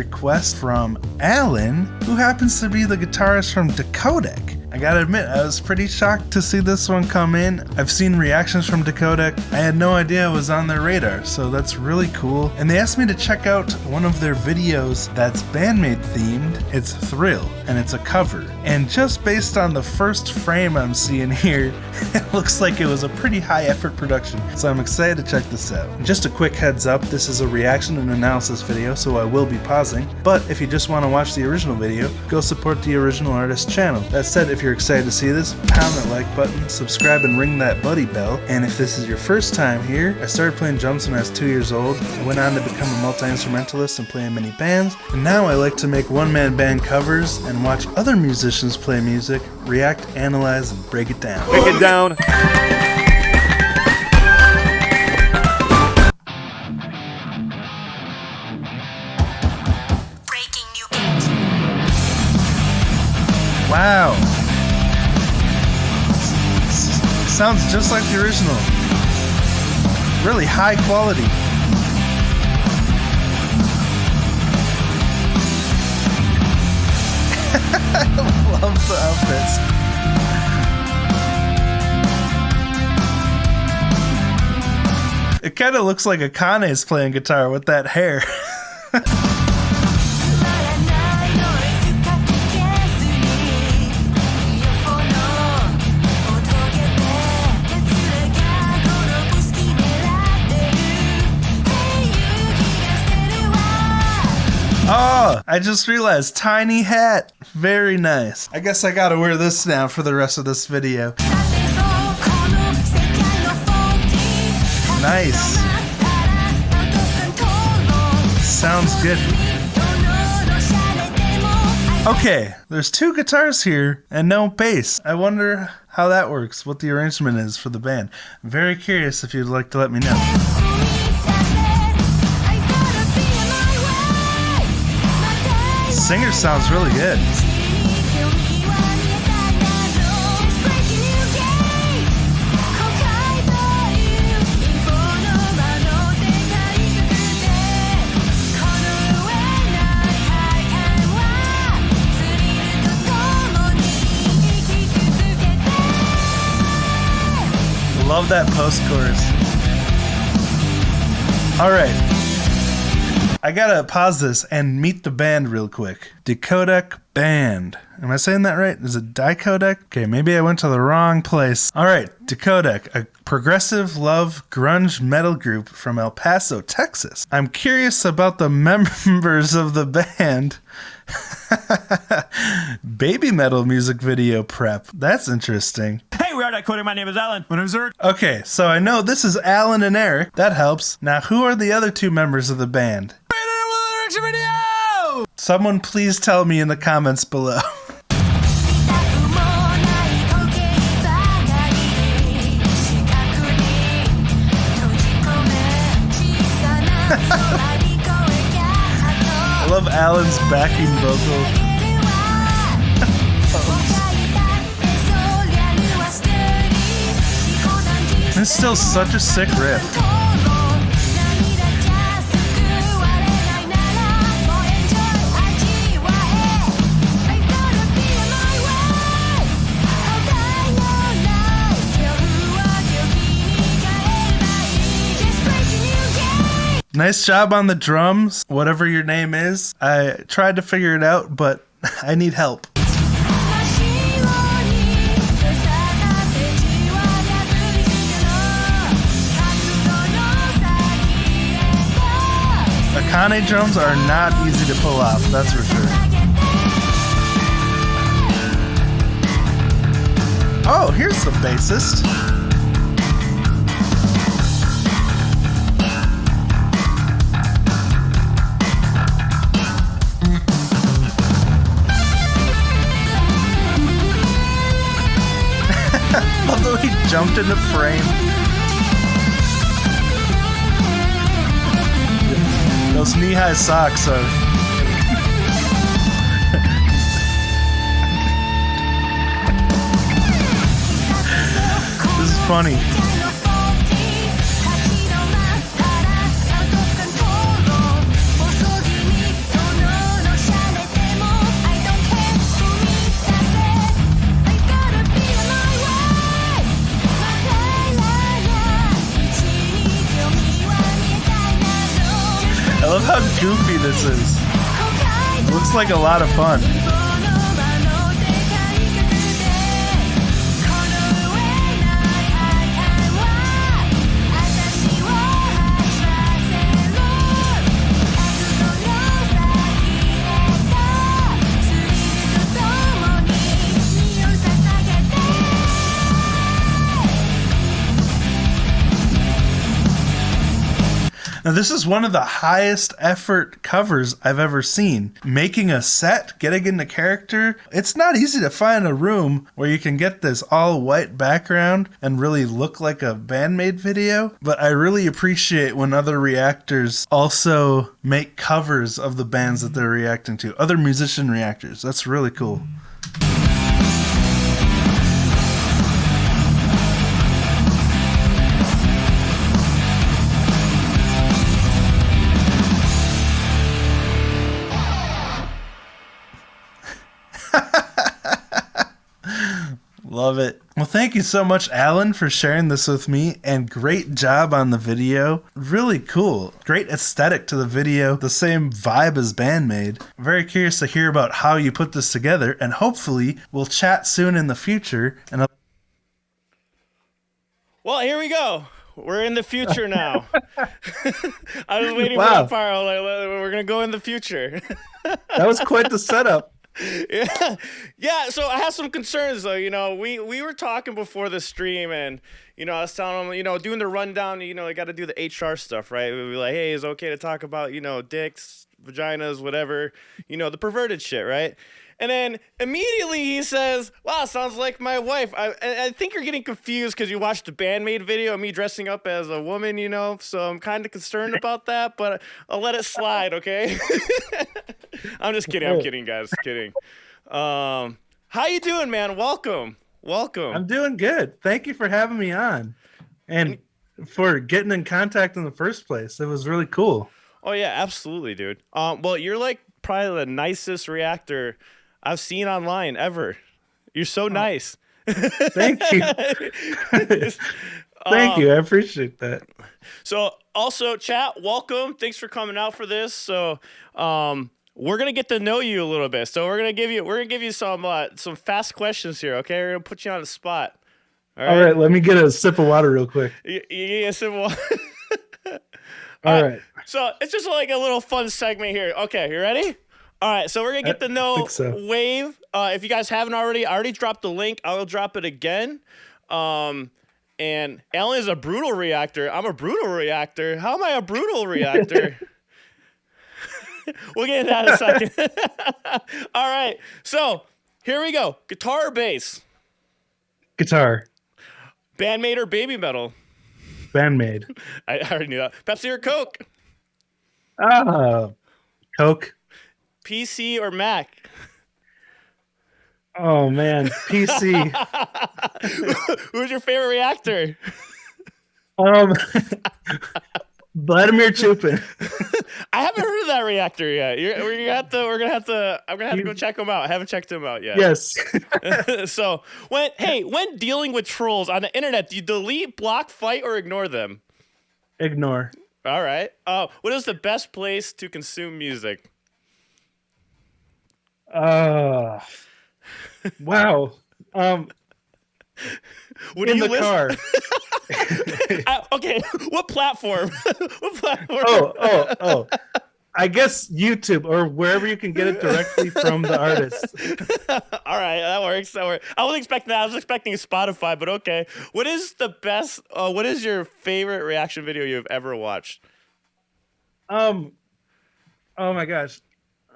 request from Alan, who happens to be the guitarist from Dicodec. I gotta admit, I was pretty shocked to see this one come in. I've seen reactions from Dicodec. I had no idea it was on their radar, so that's really cool. And they asked me to check out one of their videos that's Band-Maid themed. It's Thrill, and it's a cover. And just based on the first frame I'm seeing here, it looks like it was a pretty high effort production. So I'm excited to check this out. Just a quick heads up, this is a reaction and analysis video, so I will be pausing. But if you just want to watch the original video, go support the original artist's channel. That said, if you're excited to see this, pound that like button, subscribe and ring that buddy bell. And if this is your first time here, I started playing drums when I was 2 years old. I went on to become a multi-instrumentalist and play in many bands. And now I like to make one-man band covers and watch other musicians play music, react, analyze, and break it down. Break it down. Wow. Sounds just like the original. Really high quality. I love the outfits. It kind of looks like Akane's playing guitar with that hair. Oh, I just realized, tiny hat. Very nice. I guess I gotta wear this now for the rest of this video. Nice. Sounds good. Okay, there's two guitars here and no bass. I wonder how that works, what the arrangement is for the band. I'm very curious if you'd like to let me know. Singer sounds really good. Love that post-chorus. All right. I gotta pause this and meet the band real quick. Dicodec Band. Am I saying that right? Is it Dicodec? Okay, maybe I went to the wrong place. Alright, Dicodec, a progressive love grunge metal group from El Paso, Texas. I'm curious about the members of the band. Baby metal music video prep. That's interesting. Hey, we are Dicodec. My name is Alan. My name is Eric. Okay, so I know this is Alan and Eric. That helps. Now, who are the other two members of the band? Video! Someone please tell me in the comments below. I love Alan's backing vocal. It's still such a sick riff. Nice job on the drums, whatever your name is. I tried to figure it out, but I need help. Akane drums are not easy to pull off, that's for sure. Oh, here's the bassist. Although he jumped into frame. Those knee-high socks are... This is funny. this is. Looks like a lot of fun. Now, this is one of the highest effort covers I've ever seen. Making a set, getting into character, it's not easy to find a room where you can get this all white background and really look like a Band-Maid video. But I really appreciate when other reactors also make covers of the bands that they're reacting to. Other musician reactors. That's really cool. Love it. Well, thank you so much, Alan, for sharing this with me, and great job on the video. Really cool. Great aesthetic to the video. The same vibe as Band-Maid. Very curious to hear about how you put this together, and hopefully we'll chat soon in the future. And Well, here we go. We're in the future now. I was waiting for that part. Like, we're going to go in the future. That was quite the setup. Yeah. So I have some concerns though. We were talking before the stream, and I was telling them, doing the rundown. I got to do the HR stuff, right? We were like, hey, is it okay to talk about dicks, vaginas, whatever, the perverted shit, right? And then immediately he says, wow, sounds like my wife. I think you're getting confused because you watched the Band-Maid video of me dressing up as a woman, so I'm kind of concerned about that, but I'll let it slide, okay? I'm just kidding. I'm kidding, guys. Kidding. How you doing, man? Welcome. I'm doing good. Thank you for having me on and for getting in contact in the first place. It was really cool. Oh, yeah, absolutely, dude. Well, you're like probably the nicest reactor I've seen online ever. You're so nice. Thank you. Thank you. I appreciate that. So also, chat, welcome. Thanks for coming out for this. So we're gonna get to know you a little bit. So we're gonna give you some fast questions here. Okay, we're gonna put you on the spot. All right. Let me get a sip of water real quick. You get a sip of water. All right. So it's just like a little fun segment here. Okay, you ready? All right, so we're going to get to know Wave. If you guys haven't already, I already dropped the link. I will drop it again. And Alan is a brutal reactor. I'm a brutal reactor. How am I a brutal reactor? We'll get into that in a second. All right, so here we go. Guitar or bass? Guitar. Band-Maid or baby metal? Band-Maid. I already knew that. Pepsi or Coke? Coke. PC or Mac? Oh man, PC. Who's your favorite reactor? Vladimir Chupin. I haven't heard of that reactor yet. I'm gonna have to go check him out. I haven't checked him out yet. Yes. So when dealing with trolls on the internet, do you delete, block, fight, or ignore them? Ignore. All right. What is the best place to consume music? Wow. What in the car. Okay. What platform? What platform? Oh. I guess YouTube or wherever you can get it directly from the artist. All right, that works. I wasn't expecting that. I was expecting Spotify, but okay. What is the best? What is your favorite reaction video you've ever watched? Oh my gosh.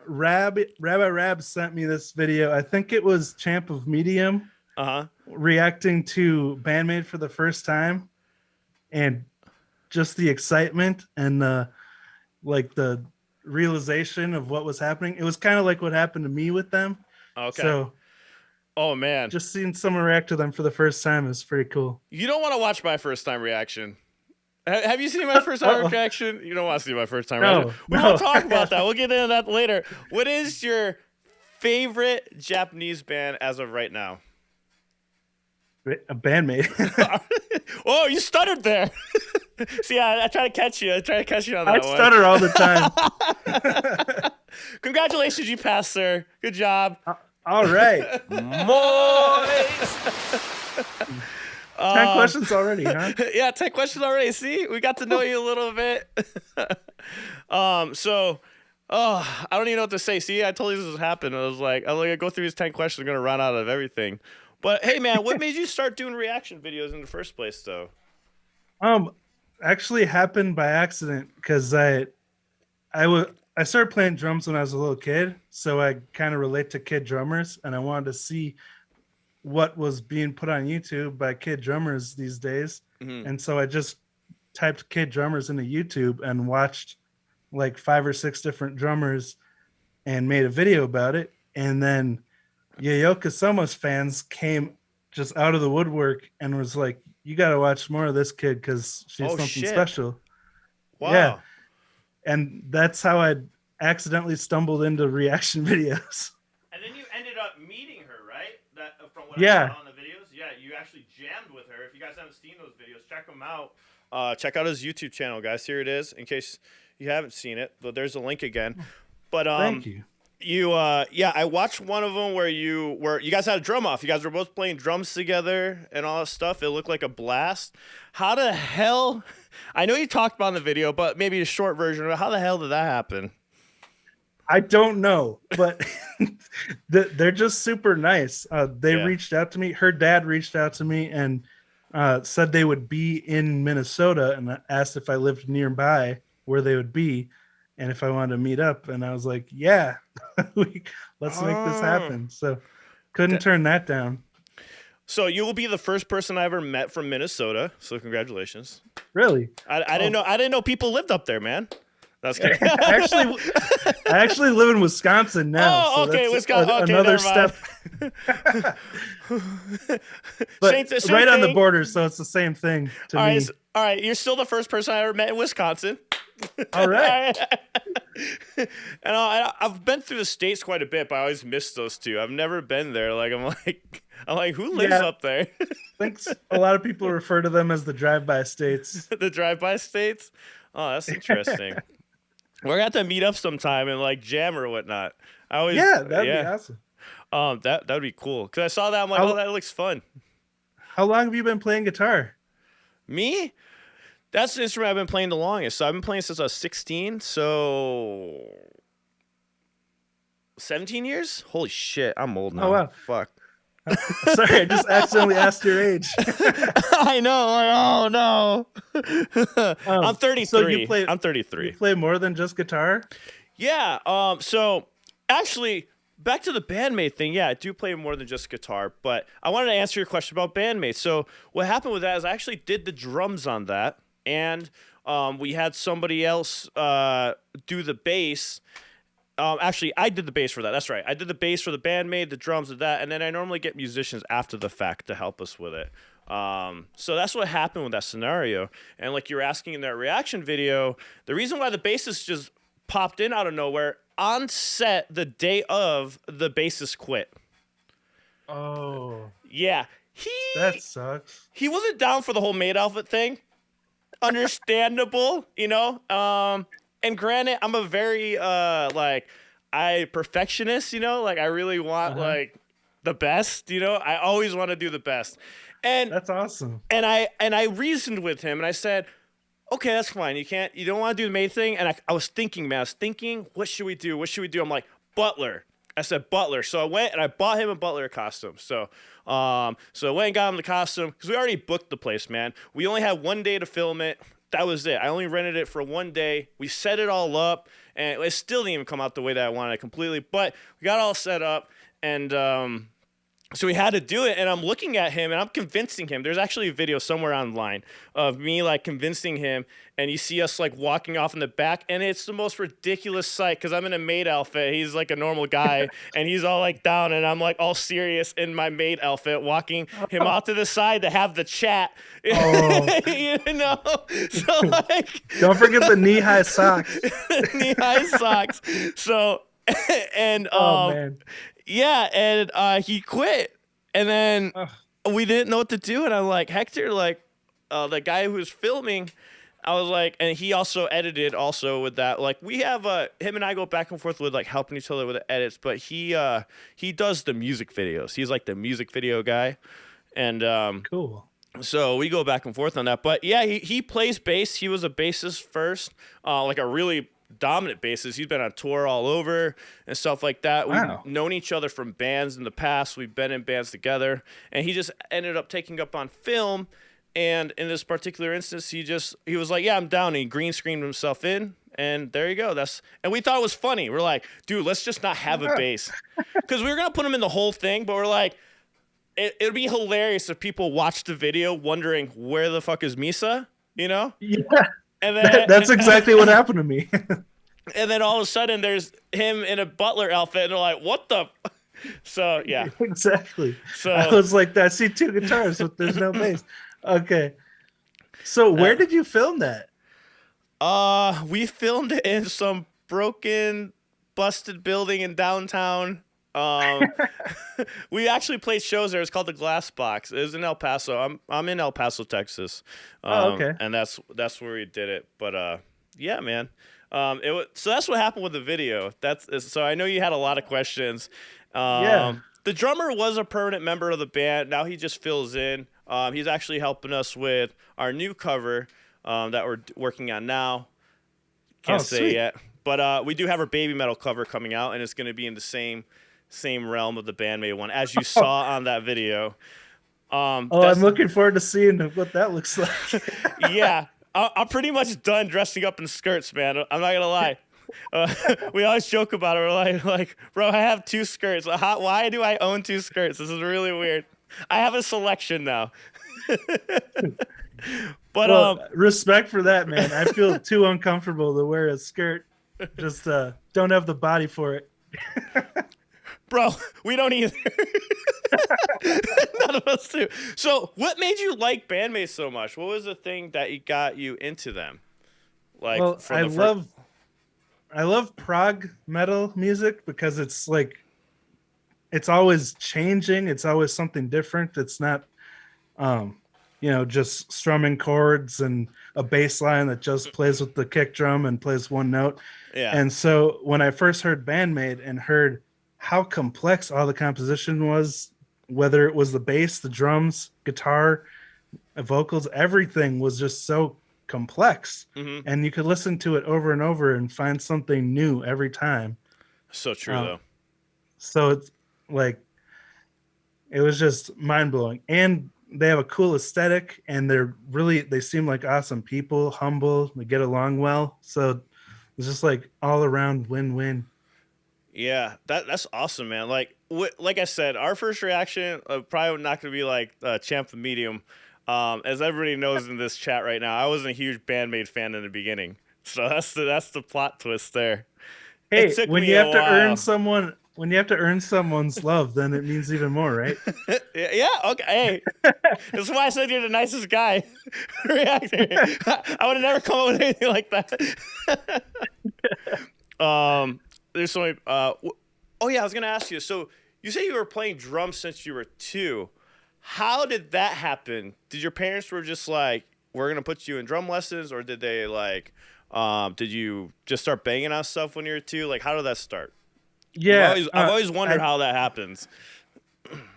Rabbi Rab sent me this video. I think it was Champ of Medium reacting to Band-Maid for the first time, and just the excitement and the realization of what was happening. It was kind of like what happened to me with them. Okay. So, oh man, just seeing someone react to them for the first time is pretty cool. You don't want to watch my first time reaction. Have you seen my first time reaction? You don't want to see my first time reaction. We won't talk about that. We'll get into that later. What is your favorite Japanese band as of right now? A Band-Maid. Oh, you stuttered there. See, I try to catch you. I try to catch you on that I one. stutter all the time. Congratulations, you passed, sir. Good job. All right. Moist. 10 questions already, huh? Yeah, 10 questions already. See, we got to know you a little bit. I don't even know what to say. See, I told you this would happen. I was like, I'm gonna go through these 10 questions. I'm gonna run out of everything. But hey, man, what made you start doing reaction videos in the first place, though? Actually happened by accident because I started playing drums when I was a little kid, so I kind of relate to kid drummers, and I wanted to see what was being put on YouTube by kid drummers these days. Mm-hmm. And so I just typed kid drummers into YouTube and watched like 5 or 6 different drummers and made a video about it. And then Yayoi Soma's fans came just out of the woodwork and was like, you got to watch more of this kid because she's something special. Wow. Yeah. And that's how I accidentally stumbled into reaction videos. And then you ended up meeting her, right? From what I saw on the videos. Yeah, you actually jammed with her. If you guys haven't seen those videos, check them out. Check out his YouTube channel, guys. Here it is, in case you haven't seen it. But there's a link again. But Thank you. I watched one of them where you guys had a drum off. You guys were both playing drums together and all that stuff. It looked like a blast. How the hell? I know you talked about in the video, but maybe a short version of it. How the hell did that happen? I don't know, but they're just super nice. They reached out to me. Her dad reached out to me and said they would be in Minnesota and asked if I lived nearby where they would be and if I wanted to meet up. And I was like, yeah, let's make this happen. So couldn't turn that down. So you will be the first person I ever met from Minnesota. So congratulations. Really? I didn't know. I didn't know people lived up there, man. That's good. I actually live in Wisconsin now. Oh, okay, Wisconsin. Okay, another step. But same right on the thing. border, so it's the same thing to me. All right, you're still the first person I ever met in Wisconsin. All right. And I've been through the States quite a bit, but I always miss those two. I've never been there. I'm like, who lives up there? I think a lot of people refer to them as the drive-by states. The drive-by states? Oh, that's interesting. We're gonna have to meet up sometime and like jam or whatnot. That'd be awesome. That'd be cool. Cause I saw that, I'm like, that looks fun. How long have you been playing guitar? Me? That's the instrument I've been playing the longest. So I've been playing since I was 16. So 17 years? Holy shit, I'm old now. Oh wow. Fuck. Sorry, I just accidentally asked your age. I know. Oh no. I'm 33. So I'm 33. You play more than just guitar? Yeah. So actually, back to the Band-Maid thing. Yeah, I do play more than just guitar, but I wanted to answer your question about Band-Maid. So what happened with that is I actually did the drums on that, and we had somebody else do the bass. Actually, I did the bass for that. That's right. I did the bass for the Band-Maid, the drums of that, and then I normally get musicians after the fact to help us with it. So that's what happened with that scenario. And like you were asking in that reaction video, the reason why the bassist just popped in out of nowhere, on set the day of, the bassist quit. Oh. Yeah. That sucks. He wasn't down for the whole maid outfit thing. Understandable, you know? And granted, I'm a very perfectionist, you know, like I really want like the best, you know, I always want to do the best. And that's awesome. And I reasoned with him and I said, okay, that's fine. You don't want to do the maid thing. And I was thinking, what should we do? I'm like, butler. I said butler. So I went and I bought him a butler costume. So I went and got him the costume because we already booked the place, man. We only had 1 day to film it. That was it. I only rented it for 1 day. We set it all up, and it still didn't even come out the way that I wanted it completely. But we got all set up, and so we had to do it. And I'm looking at him, and I'm convincing him. There's actually a video somewhere online of me like convincing him, and you see us like walking off in the back, and it's the most ridiculous sight because I'm in a maid outfit. He's like a normal guy, and he's all like down, and I'm like all serious in my maid outfit, walking him out to the side to have the chat. Oh. You know, so like, don't forget the knee-high socks. Knee-high socks. So, and man. yeah, and he quit, and then we didn't know what to do, and I'm like, Hector, like, the guy who was filming, I was like, and he also edited also with that. Like, we have him and I go back and forth with like helping each other with the edits, but he does the music videos. He's like the music video guy, and Cool. so we go back and forth on that. But yeah, he plays bass. He was a bassist first, like a really dominant bassist. He's been on tour all over and stuff like that. Wow. We've known each other from bands in the past. We've been in bands together, and he just ended up taking up on film. And in this particular instance, he was like, yeah, I'm down. And he green screened himself in, and there you go. And we thought it was funny. We're like, dude, let's just not have a bass, because we were gonna put him in the whole thing, but we're like, it'd be hilarious if people watched the video wondering where the fuck is Misa, you know? Yeah. And then That's exactly what happened to me. and then all of a sudden there's him in a butler outfit, and they're like, what the? So yeah. Exactly. So I was like, I see two guitars, but there's no bass. Okay. So where did you film that? we filmed it in some broken, busted building in downtown. We actually played shows there. It's called the Glass Box. It was in El Paso. I'm in El Paso, Texas. Okay. And that's where we did it. But yeah, man. So that's what happened with the video. So I know you had a lot of questions. Yeah. The drummer was a permanent member of the band. Now he just fills in. He's actually helping us with our new cover that we're working on now. Can't say sweet. yet. But we do have our Baby Metal cover coming out, and it's going to be in the same realm of the Band-Maid one, as you saw on that video. I'm looking forward to seeing what that looks like. Yeah. I'm pretty much done dressing up in skirts, man. I'm not going to lie. We always joke about it. We're like, bro, I have 2 skirts. Why do I own 2 skirts? This is really weird. I have a selection now. But respect for that, man. I feel too uncomfortable to wear a skirt. Just don't have the body for it. Bro, we don't either. None of us do. So what made you like Band-Maid so much? What was the thing that got you into them? Like, well, I love prog metal music because it's like, it's always changing. It's always something different. It's not, just strumming chords and a bass line that just plays with the kick drum and plays one note. Yeah. And so when I first heard Band-Maid and heard how complex all the composition was, whether it was the bass, the drums, guitar, vocals, everything was just so complex. Mm-hmm. And you could listen to it over and over and find something new every time. So true, though. So it's like, it was just mind-blowing. And they have a cool aesthetic, and they seem like awesome people, humble, they get along well. So it's just like all around win-win. Yeah, that's awesome, man. Like I said, our first reaction probably not going to be like Champ the Medium. As everybody knows in this chat right now, I wasn't a huge Band-Maid fan in the beginning. So that's the plot twist there. Hey, when you have to earn someone's love, then it means even more, right? Yeah, okay. Hey, that's why I said you're the nicest guy. Reactor. I would have never come up with anything like that. There's so many. Oh yeah, I was gonna ask you. So you say you were playing drums since you were 2. How did that happen? Did your parents were just like, we're gonna put you in drum lessons, or did they like? Did you just start banging on stuff when you were 2? Like, how did that start? Yeah, I've always wondered how that happens.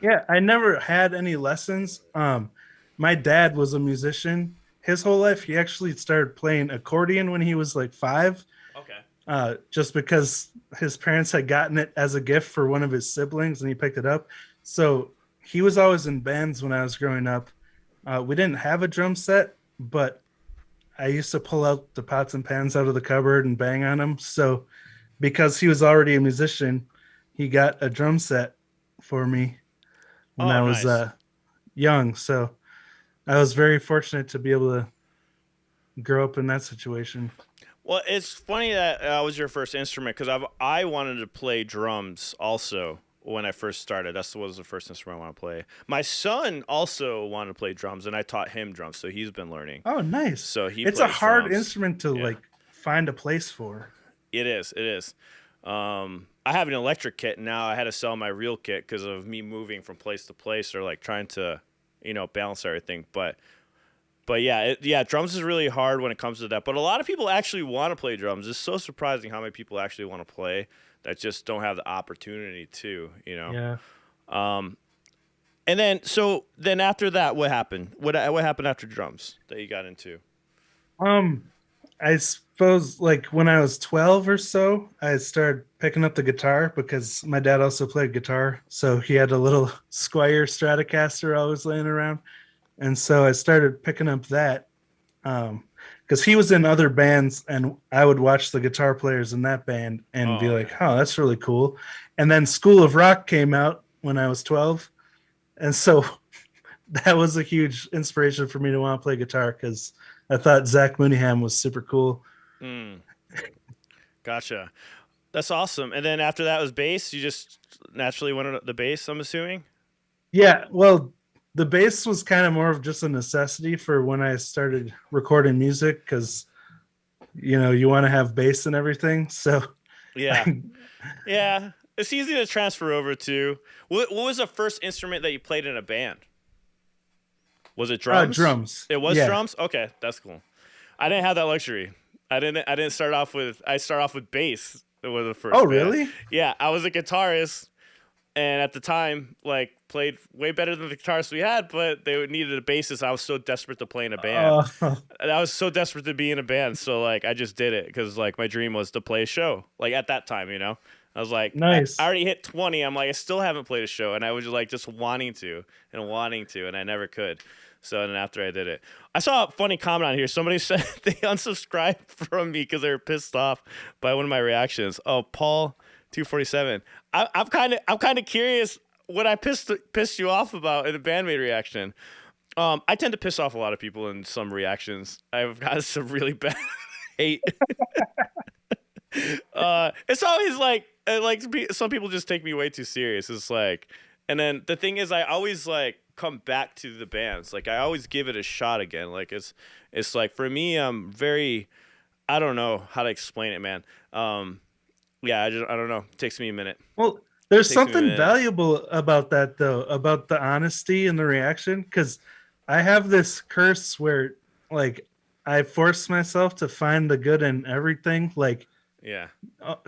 Yeah, I never had any lessons. My dad was a musician. His whole life, he actually started playing accordion when he was like 5. Okay. Just because his parents had gotten it as a gift for one of his siblings, and he picked it up. So he was always in bands when I was growing up. We didn't have a drum set, but I used to pull out the pots and pans out of the cupboard and bang on them. So because he was already a musician, he got a drum set for me when I was young. So I was very fortunate to be able to grow up in that situation. Well, it's funny that was your first instrument, because I wanted to play drums also when I first started. That was the first instrument I want to play. My son also wanted to play drums, and I taught him drums, so he's been learning. Oh, nice. So it's a hard drums. instrument to like find a place for. It is. I have an electric kit now. I had to sell my real kit because of me moving from place to place, or like trying to balance everything. But yeah, drums is really hard when it comes to that. But a lot of people actually want to play drums. It's so surprising how many people actually want to play that just don't have the opportunity to. Yeah. And then after that, what happened? What happened after drums that you got into? I suppose like when I was 12 or so, I started picking up the guitar because my dad also played guitar. So he had a little Squier Stratocaster always laying around. And so I started picking up that because he was in other bands and I would watch the guitar players in that band and be like, oh, that's really cool. And then School of Rock came out when I was 12. And so that was a huge inspiration for me to want to play guitar because I thought Zach Mooneyham was super cool. Gotcha. That's awesome. And then after that was bass. You just naturally went on the bass, I'm assuming? Yeah, well, the bass was kind of more of just a necessity for when I started recording music because, you want to have bass and everything. So yeah. Yeah. It's easy to transfer over to. What was the first instrument that you played in a band? Was it drums? Drums. It was drums? Okay, that's cool. I didn't have that luxury. I didn't start off with bass. It was the first. Oh, band. really? Yeah, I was a guitarist and at the time played way better than the guitarists we had, but they needed a bassist. I was so desperate to play in a band. And I was so desperate to be in a band, so I just did it cuz my dream was to play a show. At that time, I was like, nice. I already hit 20. I'm I still haven't played a show. And I was just wanting to, and I never could. So then after I did it, I saw a funny comment on here. Somebody said they unsubscribed from me because they were pissed off by one of my reactions. Oh, Paul 247. I'm kind of curious what I pissed you off about in the Band-Maid reaction. I tend to piss off a lot of people in some reactions. I've got some really bad hate. It's always some people just take me way too serious. It's and then the thing is, I always come back to the bands. I always give it a shot again. It's for me, I'm very, I don't know how to explain it, man. Yeah, I don't know. It takes me a minute. Well, there's something valuable about that though, about the honesty and the reaction. Cause I have this curse where I force myself to find the good in everything. Yeah.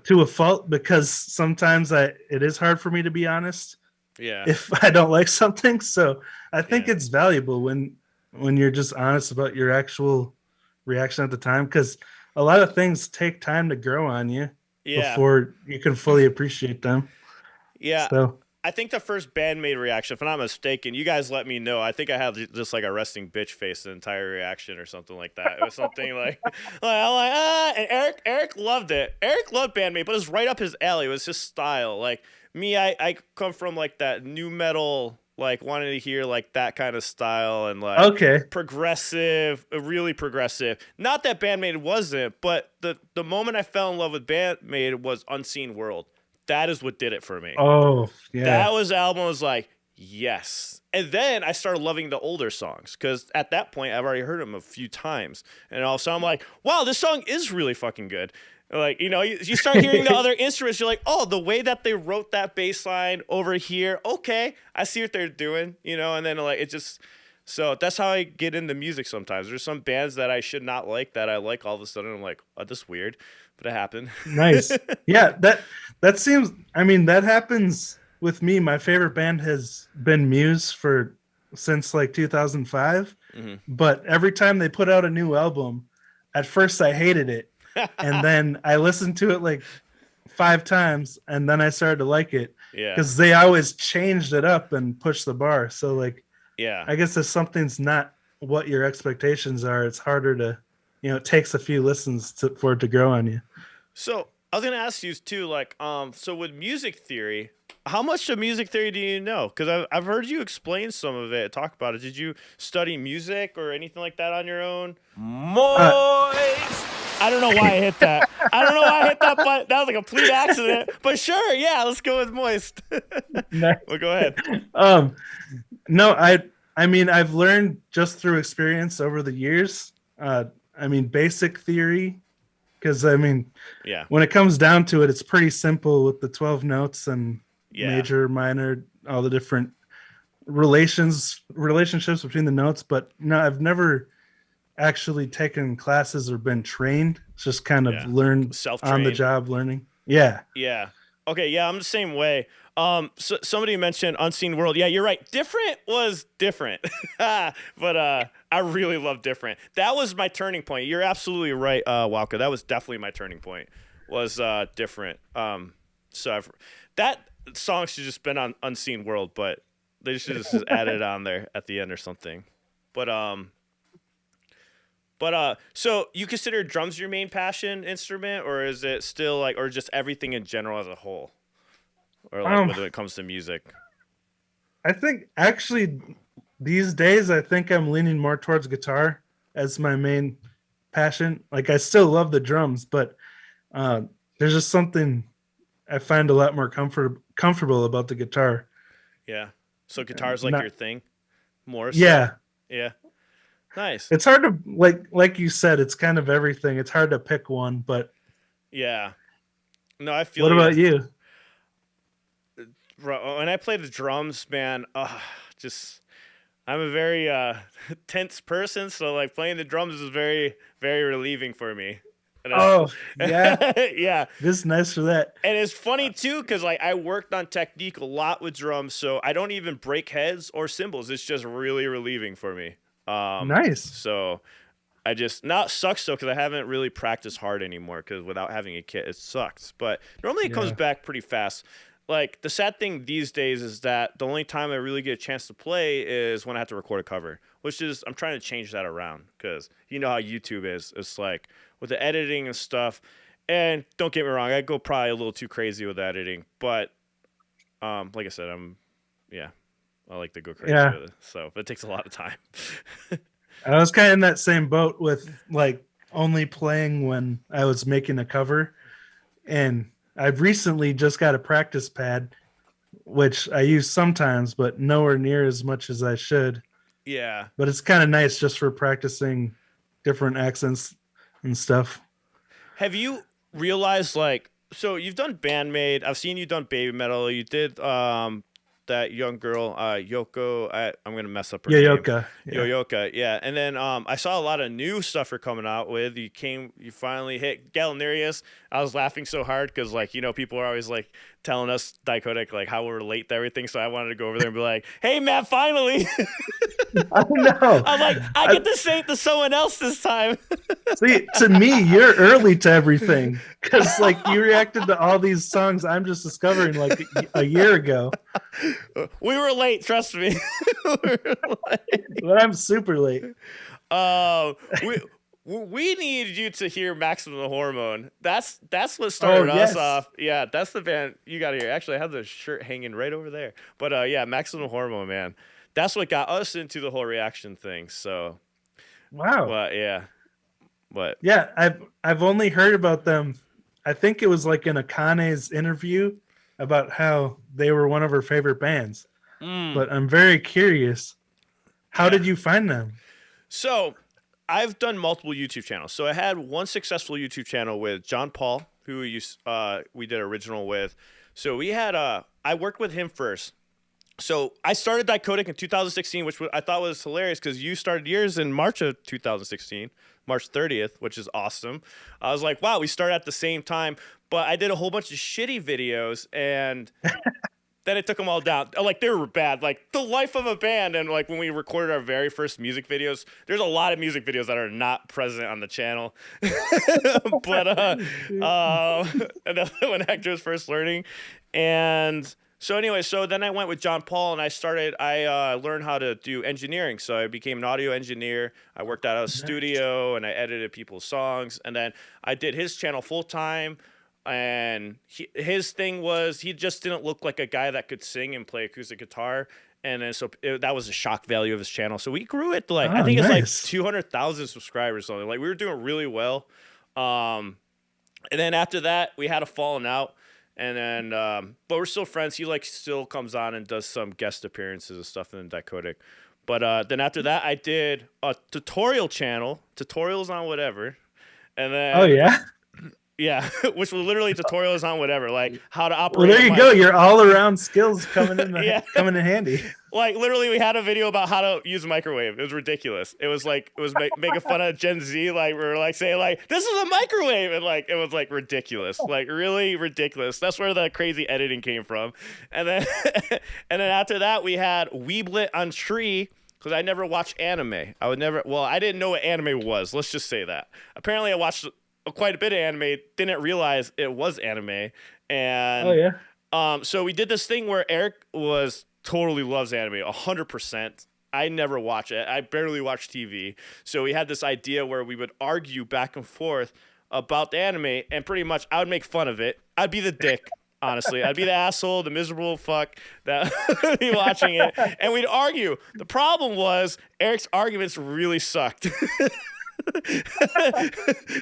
To a fault because sometimes it is hard for me to be honest. Yeah. If I don't like something, so I think it's valuable when you're just honest about your actual reaction at the time because a lot of things take time to grow on you before you can fully appreciate them. Yeah. So I think the first Band-Maid reaction, if I'm not mistaken, you guys let me know. I think I had just a resting bitch face the entire reaction or something like that. It was something and Eric loved it. Eric loved Band-Maid, but it was right up his alley. It was his style. Me, I come from that new metal, wanting to hear that kind of style and progressive, really progressive. Not that Band-Maid wasn't, but the moment I fell in love with Band-Maid was Unseen World. That is what did it for me. Oh, yeah. That was the album. I was yes. And then I started loving the older songs because at that point I've already heard them a few times, and also I'm wow, this song is really fucking good. You start hearing the other instruments. You're oh, the way that they wrote that bass line over here. Okay, I see what they're doing. And then it just. So that's how I get into music sometimes. There's some bands that I should not like that I like all of a sudden. I'm oh, this is weird, but it happened. Nice. Yeah, that seems. I mean, that happens with me. My favorite band has been Muse since 2005. Mm-hmm. But every time they put out a new album, at first I hated it. And then I listened to it 5 times, and then I started to like it. Yeah. Because they always changed it up and pushed the bar. So yeah. I guess if something's not what your expectations are, it's harder to, it takes a few listens for it to grow on you. So I was gonna ask you too, so with music theory, how much of music theory do you know? Because I've heard you explain some of it, talk about it. Did you study music or anything like that on your own? Moist. I don't know why I hit that. But that was a complete accident. But sure, yeah, let's go with moist. Nice. Well, go ahead. No, I mean, I've learned just through experience over the years. Basic theory, because when it comes down to it, it's pretty simple with the 12 notes and major, minor, all the different relationships between the notes, but no, I've never actually taken classes or been trained. It's just kind of Yeah. learned on the Self-trained. job learning. Yeah. Yeah. Okay. Yeah, I'm the same way. So somebody mentioned Unseen World. Yeah, you're right. Different was different, but I really love Different. That was my turning point. You're absolutely right, Walker. That was definitely my turning point. Was Different. So that song should just been on Unseen World, but they should just added it on there at the end or something. But so you consider drums your main passion instrument, or is it still like, or just everything in general as a whole, or like Um, when it comes to music? I think actually these days I think I'm leaning more towards guitar as my main passion. Like I still love the drums, but uh, there's just something I find a lot more comfortable about the guitar. Yeah. So guitar's like your Not thing, more so. yeah, Yeah. Nice. it's hard to like you said, it's kind of everything. It's hard to pick one, but Yeah. No, I what feel you. about you? When I play the drums, man, just I'm a very tense person, so like playing the drums is very, very relieving for me. And Oh, yeah, yeah. this is nice for that. And it's funny too, because like I worked on technique a lot with drums, so I don't even break heads or cymbals. It's just really relieving for me. Nice. So I just now it sucks though because I haven't really practiced hard anymore because without having a kit, it sucks. But normally it comes Yeah. back pretty fast. Like the sad thing these days is that the only time I really get a chance to play is when I have to record a cover, which is I'm trying to change that around because you know how YouTube is. It's like with the editing and stuff. And don't get me wrong, I go probably a little too crazy with editing, but like I said, yeah, I like to go crazy Yeah. with it. So but it takes a lot of time. I was kind of in that same boat with like only playing when I was making a cover. And I've recently just got a practice pad, which I use sometimes, but nowhere near as much as I should. Yeah. But it's kind of nice just for practicing different accents and stuff. Have you realized like so you've done Band-Maid, I've seen you done Baby Metal, you did that young girl, Yoko, I'm gonna mess up her name. Yoyoka. Yeah. Yoyoka, yeah. And then I saw a lot of new stuff you're coming out with. You finally hit Gallinarius. I was laughing so hard because like, you know, people are always like telling us Dicodec like how we're late to everything. So I wanted to go over there and be like, hey Matt, finally. I know. I'm like, I get to say it to someone else this time. See, to me, you're early to everything because like you reacted to all these songs I'm just discovering like a year ago. We were late, trust me. We were late. But I'm super late. We needed you to hear Maximum the Hormone. That's what started us yes. off. Yeah, that's the band you got to hear. Actually, I have the shirt hanging right over there. But yeah, Maximum Hormone, man. That's what got us into the whole reaction thing. So, Wow. but yeah, but Yeah, I've only heard about them. I think it was like in Akane's interview about how they were one of her favorite bands. But I'm very curious. How did you find them? So I've done multiple YouTube channels. So I had one successful YouTube channel with John Paul, who we did original with. So we had I worked with him first. So I started Dicodec in 2016, which I thought was hilarious because you started yours in March of 2016, March 30th, which is awesome. I was like, wow, we started at the same time. But I did a whole bunch of shitty videos and then it took them all down. Like they were bad, like the life of a band. And like when we recorded our very first music videos, there's a lot of music videos that are not present on the channel. But and then when Hector was first learning, and so anyway, so then I went with John Paul and I learned how to do engineering. So I became an audio engineer. I worked out of a studio and I edited people's songs. And then I did his channel full time. And his thing was he just didn't look like a guy that could sing and play acoustic guitar. And then that was the shock value of his channel. So we grew it to like, I think it's like 200,000 subscribers or something. Like we were doing really well. And then after that, we had a falling out. And then, but we're still friends. He like still comes on and does some guest appearances and stuff in Dicodec. But then after that, I did a tutorial channel, tutorials on whatever. And then, Oh yeah. Yeah, which were literally tutorials on whatever, like how to Well, operate. there a you mic. go. Your all-around skills coming in Yeah. coming in handy. Like literally, we had a video about how to use a microwave. It was ridiculous. It was making fun of Gen Z. Like we were like saying like this is a microwave, and like it was like ridiculous, like really ridiculous. That's where the crazy editing came from. And then and then after that, we had Weeblit on Tree. Because I never watched anime. I didn't know what anime was. Let's just say that. Apparently, I watched quite a bit of anime, didn't realize it was anime. And Oh yeah. so we did this thing where Eric totally loves anime, 100%. I never watch it. I barely watch TV. So we had this idea where we would argue back and forth about the anime, and pretty much I would make fun of it. I'd be the dick. Honestly, I'd be the asshole, the miserable fuck that would be watching it, and we'd argue. The problem was Eric's arguments really sucked.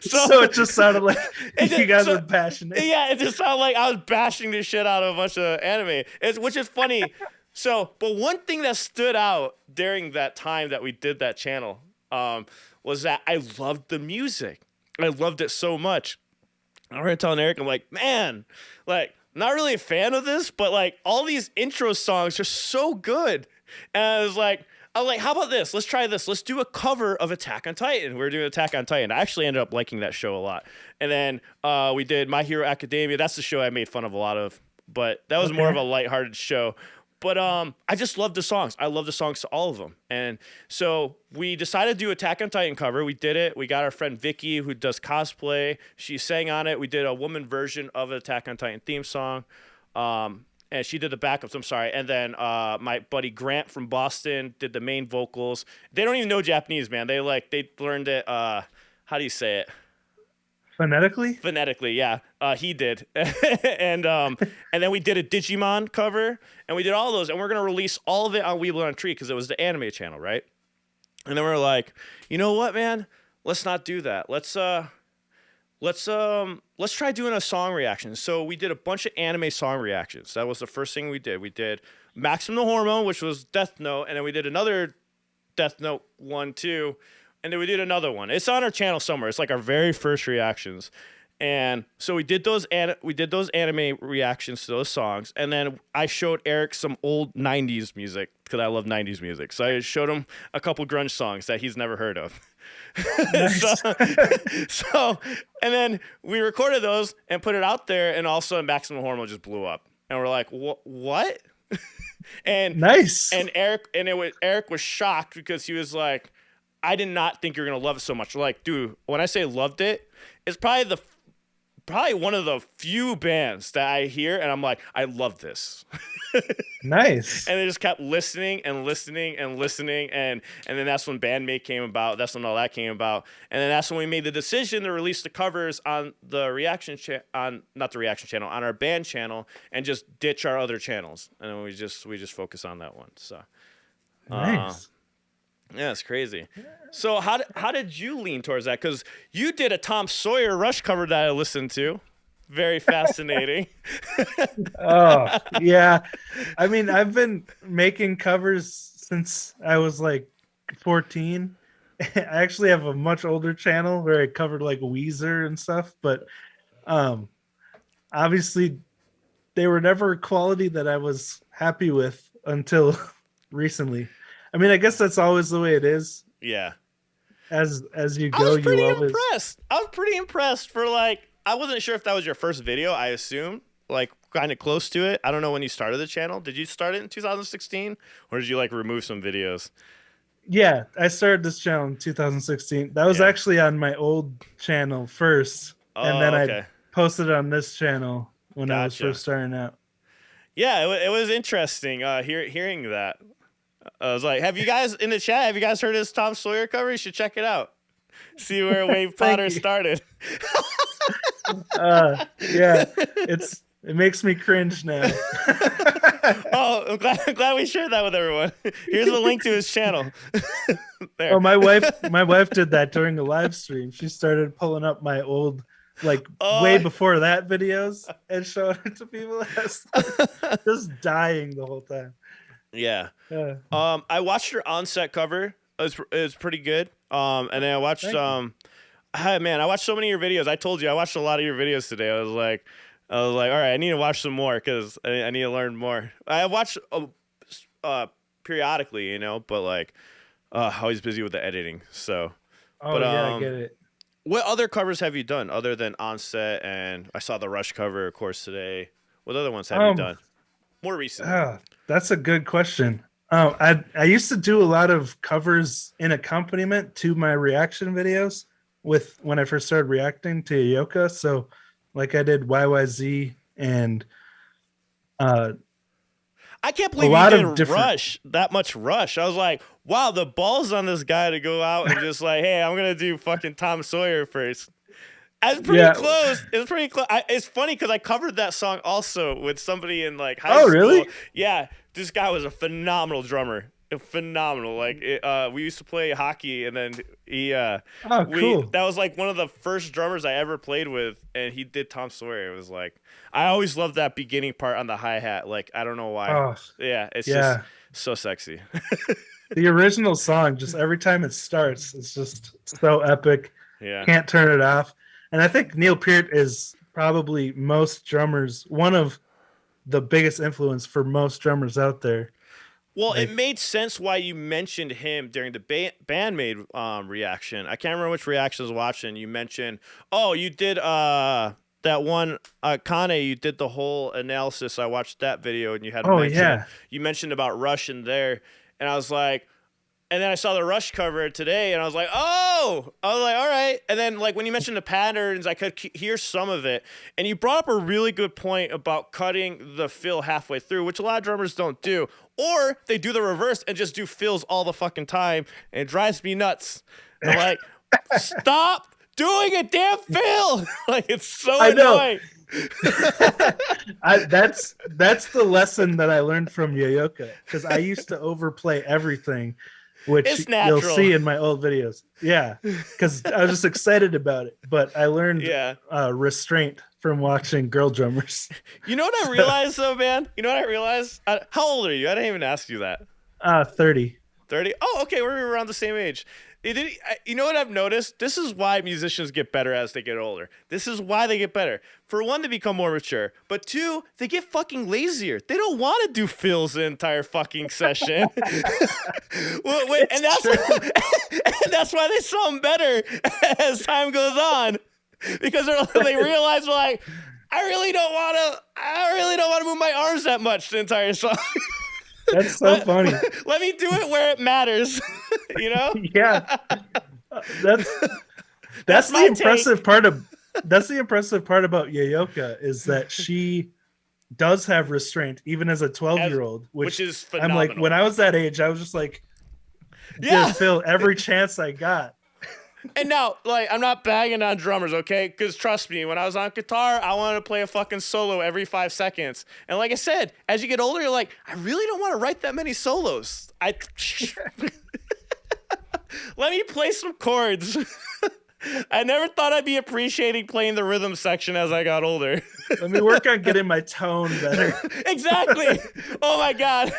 So it just sounded like you guys were passionate. Yeah, it just sounded like I was bashing the shit out of a bunch of anime, which is funny. So, but one thing that stood out during that time that we did that channel was that I loved the music. I loved it so much. I remember telling Eric, I'm like, man, like, not really a fan of this, but like all these intro songs are so good. And I was like, how about this? Let's try this. Let's do a cover of Attack on Titan. We were doing Attack on Titan. I actually ended up liking that show a lot. And then we did My Hero Academia. That's the show I made fun of a lot of, but that was more of a lighthearted show. But I just love the songs. I love the songs to all of them. And so we decided to do Attack on Titan cover. We did it. We got our friend Vicky, who does cosplay. She sang on it. We did a woman version of the Attack on Titan theme song. And she did the backups. I'm sorry. And then my buddy Grant from Boston did the main vocals. They don't even know Japanese, man. They learned it. How do you say it? Phonetically? Phonetically, yeah. He did. and then we did a Digimon cover, and we did all those, and we're going to release all of it on Weebly on Tree because it was the anime channel, right? And then we're like, you know what, man? Let's not do that. Let's try doing a song reaction. So we did a bunch of anime song reactions. That was the first thing we did. We did Maximum Hormone, which was Death Note, and then we did another Death Note one too. And then we did another one. It's on our channel somewhere. It's like our very first reactions. And so we did those anime reactions to those songs. And then I showed Eric some old 90s music because I love 90s music. So I showed him a couple grunge songs that he's never heard of. Nice. so and then we recorded those and put it out there, and also Maximum Hormone just blew up. And we're like, what? And nice. And Eric was shocked because he was like, I did not think you're gonna love it so much. Like, dude, when I say loved it, it's probably one of the few bands that I hear and I'm like, I love this. Nice. And they just kept listening and listening and listening, and then that's when Band-Maid came about. That's when all that came about, and then that's when we made the decision to release the covers on the on our band channel, and just ditch our other channels, and then we just focus on that one. So, Nice. yeah, it's crazy. So how did you lean towards that? Because you did a Tom Sawyer Rush cover that I listened to. Very fascinating. Oh, yeah. I mean, I've been making covers since I was like 14. I actually have a much older channel where I covered like Weezer and stuff, but obviously they were never quality that I was happy with until recently. I mean, I guess that's always the way it is. Yeah. As you I go, was pretty you always impressed. I was pretty impressed for like, I wasn't sure if that was your first video. I assume like kind of close to it. I don't know when you started the channel. Did you start it in 2016 or did you like remove some videos? Yeah, I started this channel in 2016. That was actually on my old channel first, and then I posted it on this channel when I was first starting out. Yeah, it was interesting hearing that. I was like, have you guys in the chat, have you guys heard this Tom Sawyer cover? You should check it out. See where Wave Potter started. Yeah, it makes me cringe now. Oh, I'm glad we shared that with everyone. Here's the link to his channel. There. Oh, my wife did that during a live stream. She started pulling up my old, like way before that videos and showing it to people. Just dying the whole time. Yeah. I watched your Onset cover. It was pretty good. And then I watched Man, I watched so many of your videos. I told you I watched a lot of your videos today. I was like, all right, I need to watch some more because I need to learn more. I watch periodically, but like, always busy with the editing. So, Oh but yeah, I get it. what other covers have you done other than Onset? And I saw the Rush cover, of course, today. What other ones have you done more recently? That's a good question. I used to do a lot of covers in accompaniment to my reaction videos with when I first started reacting to Yoka. So like I did YYZ and I can't believe you did Rush, that much Rush. I was like, wow, the balls on this guy to go out and just like, hey, I'm going to do fucking Tom Sawyer first. It's pretty close. It's pretty close. It's funny because I covered that song also with somebody in like high school. Oh, really? Yeah, this guy was a phenomenal drummer. Phenomenal. Like we used to play hockey, and then cool. That was like one of the first drummers I ever played with, and he did Tom Sawyer. It was like I always loved that beginning part on the hi-hat. Like I don't know why. Oh, it's just so sexy. The original song, just every time it starts, it's just so epic. Yeah, can't turn it off. And I think Neil Peart is probably most drummers, one of the biggest influence for most drummers out there. Well, it made sense why you mentioned him during the Band-Maid reaction. I can't remember which reaction I was watching. You mentioned, you did that one Kane. You did the whole analysis. I watched that video, and you had you mentioned about Rush in there, and I was like. And then I saw the Rush cover today, and I was like, all right. And then, like, when you mentioned the patterns, I could hear some of it. And you brought up a really good point about cutting the fill halfway through, which a lot of drummers don't do. Or they do the reverse and just do fills all the fucking time, and it drives me nuts. I'm like, stop doing a damn fill! Like, it's so annoying. That's the lesson that I learned from Yoyoka, because I used to overplay everything. Which you'll see in my old videos. Yeah, because I was just excited about it. But I learned restraint from watching girl drummers. You know what I realized, though, man? You know what I realized? How old are you? I didn't even ask you that. 30. 30? Oh, okay. We're around the same age. You know what I've noticed? This is why musicians get better as they get older. This is why they get better. For one, they become more mature. But two, they get fucking lazier. They don't want to do fills the entire fucking session. and that's why they sound better as time goes on. Because they realize, like, I really don't want to move my arms that much the entire song. That's so funny. Let me do it where it matters. Yeah. That's the impressive part of that's the impressive part about Yoyoka is that she does have restraint even as a 12-year-old, which is phenomenal. I'm like, when I was that age, I was just like, gonna fill every chance I got. And now, like, I'm not bagging on drummers, okay? Because trust me, when I was on guitar, I wanted to play a fucking solo every 5 seconds. And like I said, as you get older, you're like, I really don't want to write that many solos. Let me play some chords. I never thought I'd be appreciating playing the rhythm section as I got older. Let me work on getting my tone better. Exactly. Oh, my God.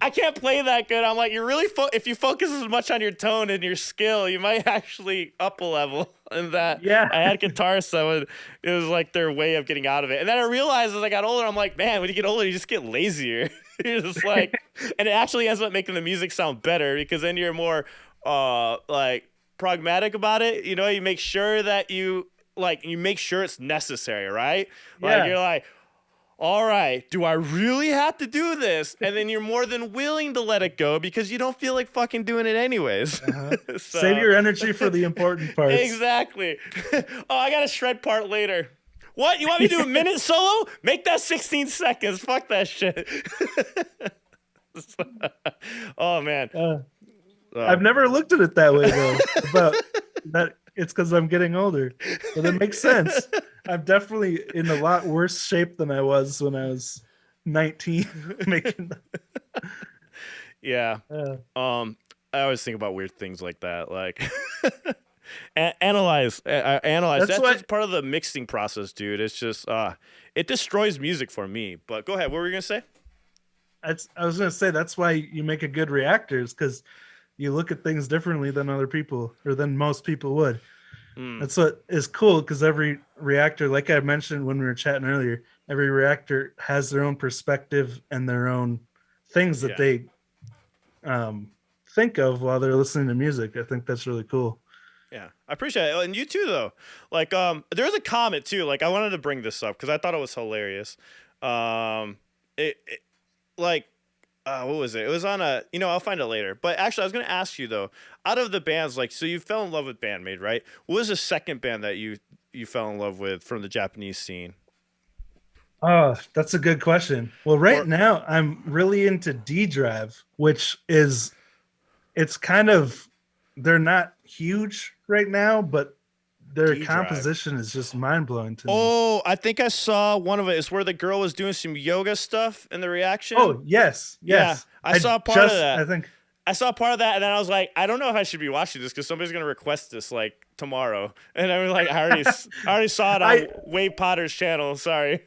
I can't play that good. I'm like, you really if you focus as much on your tone and your skill, you might actually up a level in that. Yeah. I had guitarists, so it was like their way of getting out of it. And then I realized as I got older, I'm like, man, when you get older, you just get lazier. You're just like, and it actually ends up making the music sound better because then you're more like pragmatic about it. You make sure that you make sure it's necessary, right? Like you're like, all right, do I really have to do this? And then you're more than willing to let it go because you don't feel like fucking doing it anyways. So, save your energy for the important parts. Exactly. I got a shred part later. What? You want me to do a minute solo? Make that 16 seconds. Fuck that shit. Oh, man. I've never looked at it that way, though. About that. It's because I'm getting older. But it makes sense. I'm definitely in a lot worse shape than I was when I was 19 making Yeah. I always think about weird things like that. Like analyze. That's part of the mixing process, dude. It's just it destroys music for me. But go ahead. What were you gonna say? I was gonna say that's why you make a good reactors, because you look at things differently than other people or than most people would. Mm, That's what is cool because every reactor, like I mentioned when we were chatting earlier, every reactor has their own perspective and their own things that yeah. they think of while they're listening to music. I think that's really cool. Yeah, I appreciate it. And you too, though. Like, there's a comment too. Like, I wanted to bring this up because I thought it was hilarious. It like, what was it? It was on a. I'll find it later. But actually, I was gonna ask you though. Out of the bands, like, so you fell in love with Band-Maid, right? What was the second band that you fell in love with from the Japanese scene? Oh, that's a good question. Well, right Or now I'm really into D Drive, which is it's kind of they're not huge right now, but their D-Drive. composition is just mind blowing to me. Oh, I think I saw one of it. It's where the girl was doing some yoga stuff in the reaction. Oh, yes, yes. Yeah, I saw part of that. I think I saw part of that, and then I was like, I don't know if I should be watching this because somebody's gonna request this like tomorrow. And I was like, I already saw it on Wade Potter's channel. Sorry.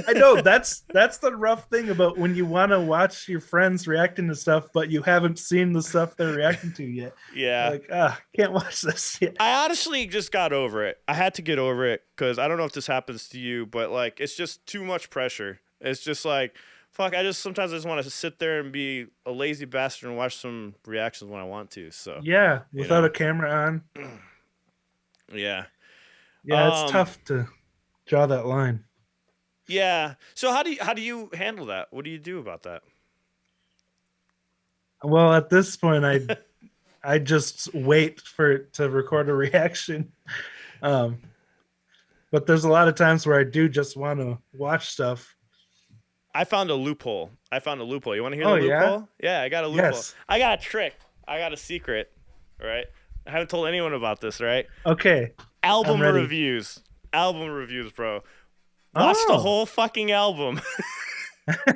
I know that's the rough thing about when you want to watch your friends reacting to stuff, but you haven't seen the stuff they're reacting to yet. Yeah. Like, can't watch this yet. I honestly just got over it. I had to get over it because I don't know if this happens to you, but like it's just too much pressure. It's just like, fuck, sometimes I just want to sit there and be a lazy bastard and watch some reactions when I want to. So Yeah, without a camera on. Yeah. Yeah, it's tough to draw that line. Yeah. So how do you handle that? What do you do about that? Well, at this point, I just wait for it to record a reaction. But there's a lot of times where I do just want to watch stuff. I found a loophole. You want to hear Oh, the yeah? loophole? Yeah, I got a loophole. Yes. I got a trick. I got a secret. All right. I haven't told anyone about this, right? Okay. Album I'm ready. reviews, bro. Watch the whole fucking album.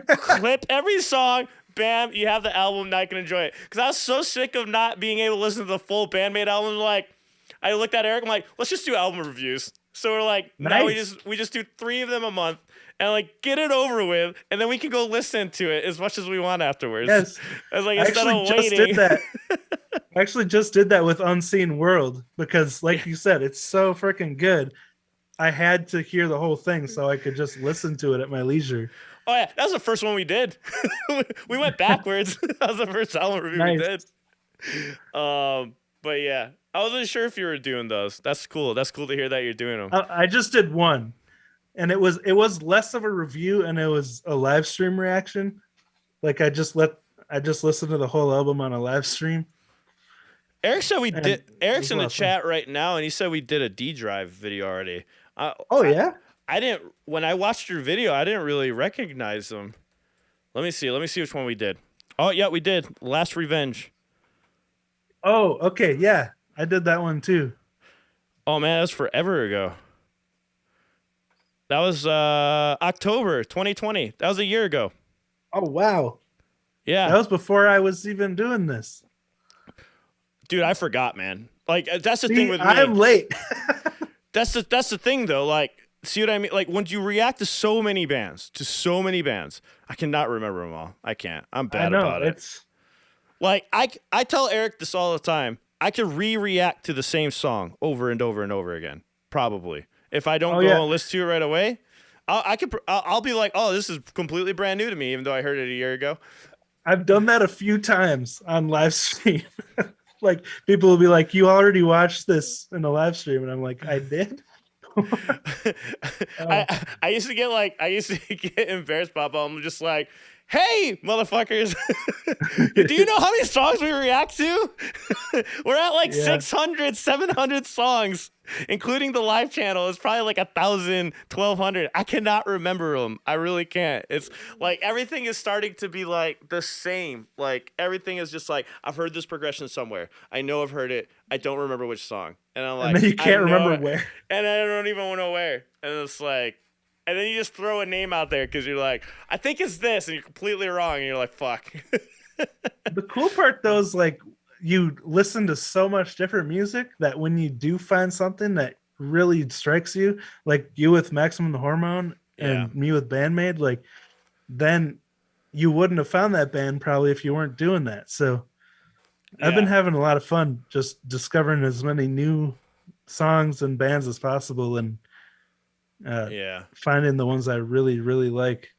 Clip every song. Bam, you have the album. Now you can enjoy it. Because I was so sick of not being able to listen to the full Band-Maid album. Like, I looked at Eric. I'm like, let's just do album reviews. So we're like, now we just do 3 of them a month and like get it over with, and then we can go listen to it as much as we want afterwards. Yes. I was like, I instead actually of just waiting. did that. I actually just did that with Unseen World because, like you said, it's so freaking good. I had to hear the whole thing so I could just listen to it at my leisure. Oh yeah, that was the first one we did. We went backwards. That was the first album review we did. But yeah, I wasn't sure if you were doing those. That's cool. That's cool to hear that you're doing them. I just did one, and it was less of a review and it was a live stream reaction. Like I just listened to the whole album on a live stream. Eric said we did. Eric's in the awesome. chat right now, and he said we did a D Drive video already. Yeah. I didn't. When I watched your video, I didn't really recognize them. Let me see which one we did. Oh yeah, we did. Last Revenge. Oh, okay, yeah, I did that one too. Oh man, that was forever ago. That was October 2020. That was a year ago. Oh wow, Yeah, that was before I was even doing this. dude, I forgot, man. Like that's the See, thing with me. I'm late. That's the thing though. Like, see what I mean? Like when you react to so many bands, I cannot remember them all. I can't. I'm bad about it. Like I tell Eric this all the time. I could react to the same song over and over and over again. Probably. If I don't go and listen to it right away, I'll be like, oh, this is completely brand new to me, even though I heard it a year ago. I've done that a few times on live stream. Like people will be like, "You already watched this in a live stream," and I'm like, "I did." I used to get embarrassed by it. I'm just like, hey, motherfuckers, do you know how many songs we react to? We're at like 600, 700 songs, including the live channel. It's probably like 1,000, 1,200. I cannot remember them. I really can't. It's like everything is starting to be like the same. Like everything is just like, I've heard this progression somewhere. I know I've heard it. I don't remember which song. And I'm like, and then you can't remember where. And I don't even know where. And it's like, and then you just throw a name out there because you're like, I think it's this, and you're completely wrong, and you're like, fuck. The cool part, though, is like you listen to so much different music that when you do find something that really strikes you, like you with Maximum the Hormone and me with Band-Maid, like then you wouldn't have found that band probably if you weren't doing that. So I've been Yeah. having a lot of fun just discovering as many new songs and bands as possible, and Yeah. finding the ones I really, really like.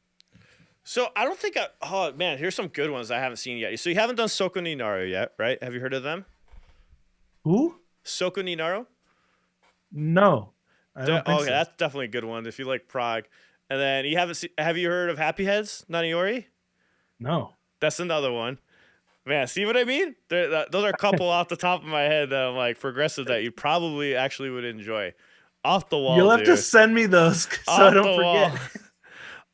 So I don't think oh man, here's some good ones I haven't seen yet. So you haven't done Sokoninaru yet, right? Have you heard of them? Who? Sokoninaru? No, I don't think Okay, so. that's definitely a good one if you like prog. And then you haven't have you heard of Happy Heads, Naniori? No. That's another one. Man, see what I mean? Those are a couple off the top of my head that I'm like progressive that you probably actually would enjoy. Off the wall, You'll have to dude. send me those so I Off the don't wall. forget.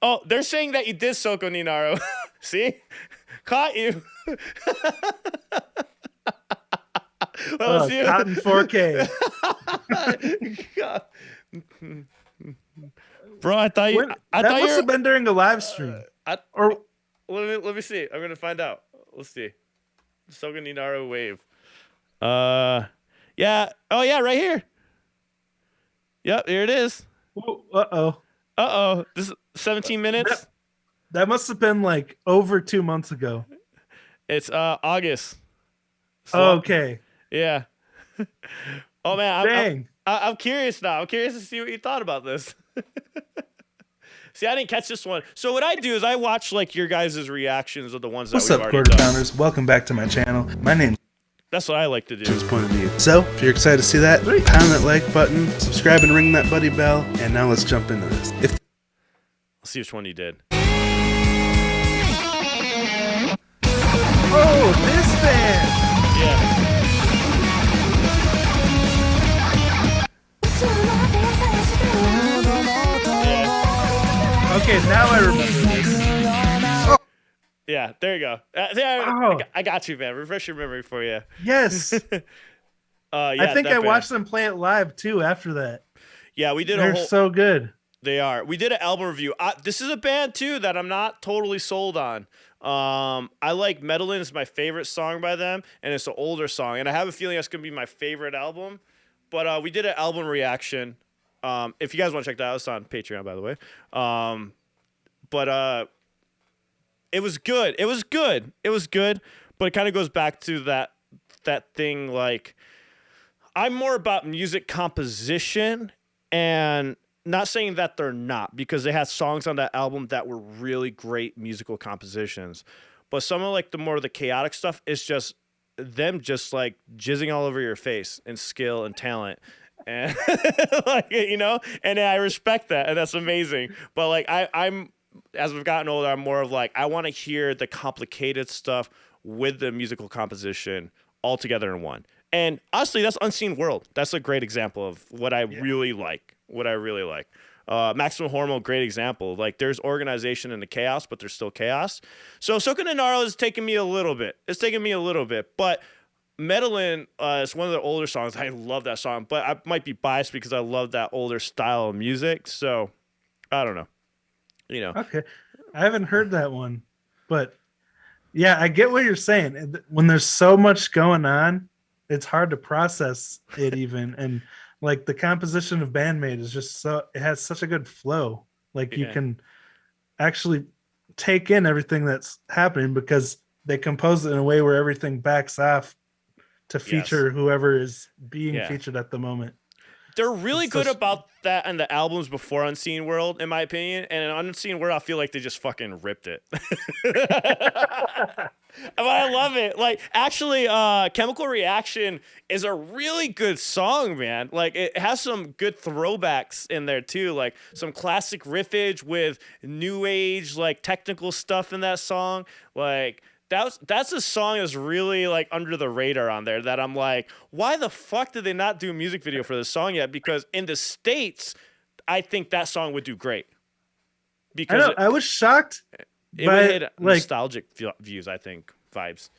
Oh, they're saying that you did Sokoninaru. See? Caught you. Well, let's see. Cotton 4K. Bro, I thought you. I That thought must you. have been during a live stream. I, Or let me see. I'm gonna find out. Let's see. Sokoninaru wave. Yeah. Oh yeah, right here. Yep, here it is. uh-oh. This is 17 minutes. That must have been like over 2 months ago. It's August. Okay. Yeah. Oh man, Dang. I'm curious now. I'm curious to see what you thought about this. See, I didn't catch this one. So what I do is I watch like your guys' reactions of the ones that What's we've up, already Quarter done. Pounders? Welcome back to my channel. My name's That's what I like to do. Point of View. So, if you're excited to see that, pound that like button, subscribe and ring that buddy bell, and now let's jump into this. Let's see which one you did. Oh, this band. Yeah. Yeah. Okay, now I remember this. Yeah, there you go. Yeah, Oh. I got you, man. Refresh your memory for you. Yes. Yeah, I think that I band. watched them play it live too after that. Yeah, we did a They're whole. so good. They are. We did an album review. This is a band too that I'm not totally sold on. I like Meddlin' is my favorite song by them, and it's an older song, and I have a feeling that's gonna be my favorite album. But we did an album reaction. If you guys want to check that out, it's on Patreon, by the way. But it was good. It was good. It was good. But it kind of goes back to that thing. Like, I'm more about music composition, and not saying that they're not, because they had songs on that album that were really great musical compositions. But some of like the chaotic stuff is just them just like jizzing all over your face and skill and talent. And like, you know, and I respect that, and that's amazing. But like I'm as we've gotten older, I'm more of like, I want to hear the complicated stuff with the musical composition all together in one. And honestly, that's Unseen World. That's a great example of what I really like. What I really like. Maximum Hormone, great example. Like, there's organization in the chaos, but there's still chaos. So Sokoninaru is taking me a little bit. It's taking me a little bit. But Meddlin' is one of the older songs. I love that song. But I might be biased because I love that older style of music. So, I don't know. You know. Okay. I haven't heard that one. But yeah, I get what you're saying. When there's so much going on, it's hard to process it even. And like the composition of Band-Maid is just it has such a good flow. Like you can actually take in everything that's happening because they compose it in a way where everything backs off to feature whoever is being featured at the moment. They're really good about that in the albums before Unseen World, in my opinion. And in Unseen World, I feel like they just fucking ripped it. But I love it. Like, actually, Chemical Reaction is a really good song, man. Like, it has some good throwbacks in there, too. Like, some classic riffage with new age, like, technical stuff in that song. Like, that's a song that's really like under the radar on there, that I'm like, why the fuck did they not do a music video for this song yet? Because in the States, I think that song would do great. Because I was shocked. It would hit nostalgic views, I think, vibes.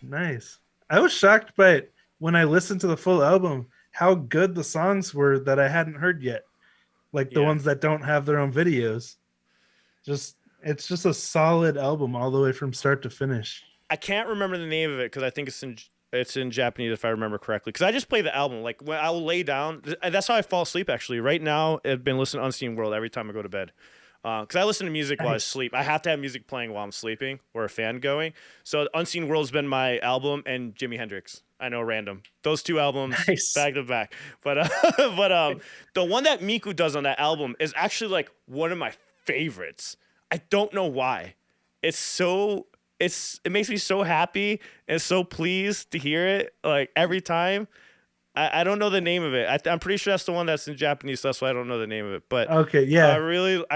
Nice. I was shocked by it when I listened to the full album, how good the songs were that I hadn't heard yet. Like the ones that don't have their own videos. It's just a solid album all the way from start to finish. I can't remember the name of it because I think it's in Japanese, if I remember correctly. Because I just play the album. Like, when I will lay down, that's how I fall asleep, actually. Right now, I've been listening to Unseen World every time I go to bed. Because I listen to music while I Nice. sleep. I have to have music playing while I'm sleeping or a fan going. So Unseen World's been my album, and Jimi Hendrix. I know, random. Those two albums Nice. back to back. But the one that Miku does on that album is actually like one of my favorites. I don't know why. It makes me so happy and so pleased to hear it like every time. I don't know the name of it. I'm pretty sure that's the one that's in Japanese. So that's why I don't know the name of it. But Okay, yeah. I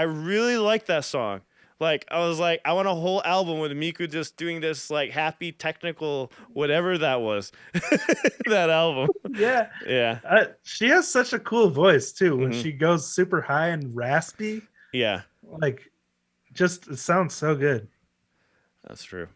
really like that song. Like I was like, I want a whole album with Miku just doing this like happy technical whatever that was. That album. Yeah. Yeah. She has such a cool voice too. When Mhm. she goes super high and raspy, Yeah. like, just it sounds so good. That's true.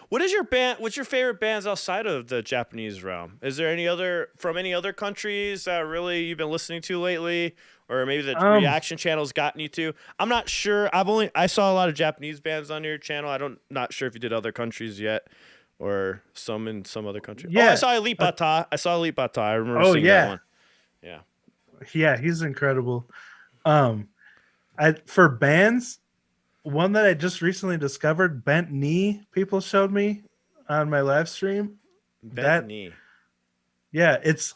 What's your favorite bands outside of the Japanese realm? Is there any other from any other countries that really you've been listening to lately? Or maybe the reaction channel's gotten you to? I'm not sure. I saw a lot of Japanese bands on your channel. Not sure if you did other countries yet. Or some in some other country. Yeah. Oh, I saw Elite Bata. I remember seeing that one. Yeah. Yeah, he's incredible. For bands, one that I just recently discovered, Bent Knee, people showed me on my live stream. Bent Knee. Yeah, it's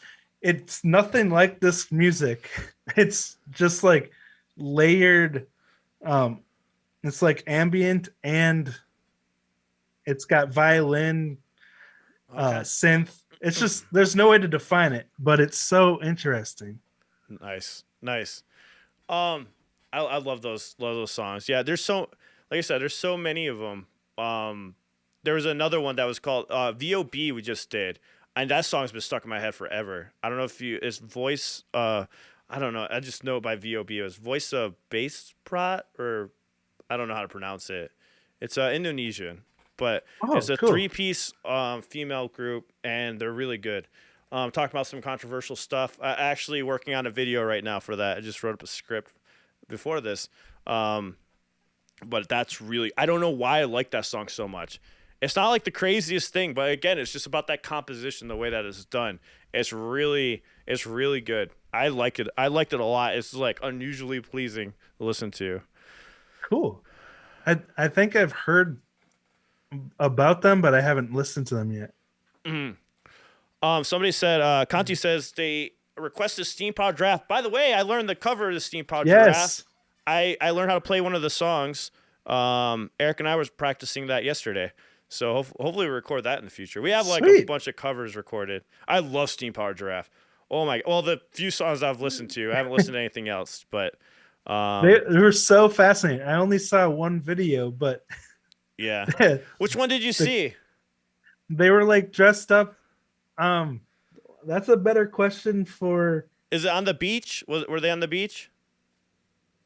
nothing like this music. It's just like layered. It's like ambient, and it's got violin, Okay. synth. It's just there's no way to define it, but it's so interesting. Nice. I love those songs. Yeah, there's like I said, there's so many of them. There was another one that was called VOB we just did, and that song's been stuck in my head forever. I don't know if it's voice. I don't know. I just know it by VOB. It was voice of bass prot, or I don't know how to pronounce it. It's Indonesian, but it's a cool. 3-piece female group, and they're really good. Talking about some controversial stuff. I'm actually working on a video right now for that. I just wrote up a script before this. But that's really, I don't know why I like that song so much. It's not like the craziest thing, but again, it's just about that composition, the way that it's done. It's really good. I like it. I liked it a lot. It's like unusually pleasing to listen to. Cool. I think I've heard about them, but I haven't listened to them yet. Mm-hmm. Somebody said, Conti says they requested Steam Power Draft. By the way, I learned the cover of the Steam Power Draft. I learned how to play one of the songs. Eric and I was practicing that yesterday. So hopefully we record that in the future. We have like a bunch of covers recorded. I love Steam Power Giraffe. Oh my! Well, the few songs I've listened to, I haven't listened to anything else. But they were so fascinating. I only saw one video, but yeah. Which one did you see? They were like dressed up. That's a better question for. Is it on the beach? Were they on the beach?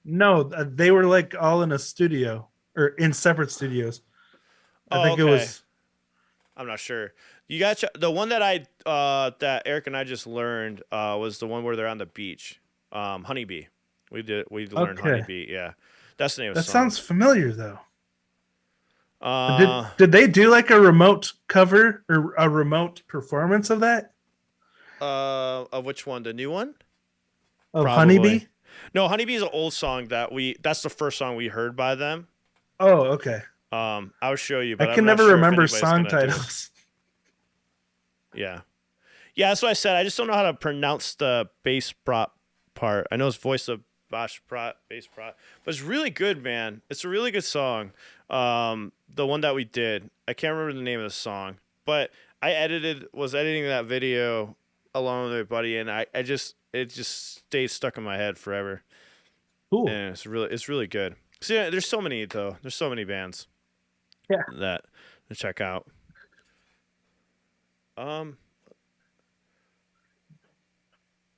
No, they were like all in a studio or in separate studios. I think it was. I'm not sure. You got the one that that Eric and I just learned was the one where they're on the beach. Honeybee. We learned Honeybee. Yeah, that's the name of the song. That sounds familiar though. Did they do like a remote cover or a remote performance of that? Of which one? The new one? Of Probably. Honeybee? No, Honeybee is an old song that's the first song we heard by them. Oh, okay. I'll show you, but I can never remember song titles. Yeah. Yeah, that's what I said. I just don't know how to pronounce the bass prop part. I know it's voice of bass prop, but it's really good, man. It's a really good song. The one that we did. I can't remember the name of the song, but I was editing that video along with my buddy, and it just stayed stuck in my head forever. Cool. And it's really good. So yeah, there's so many though. There's so many bands. Yeah. That to check out.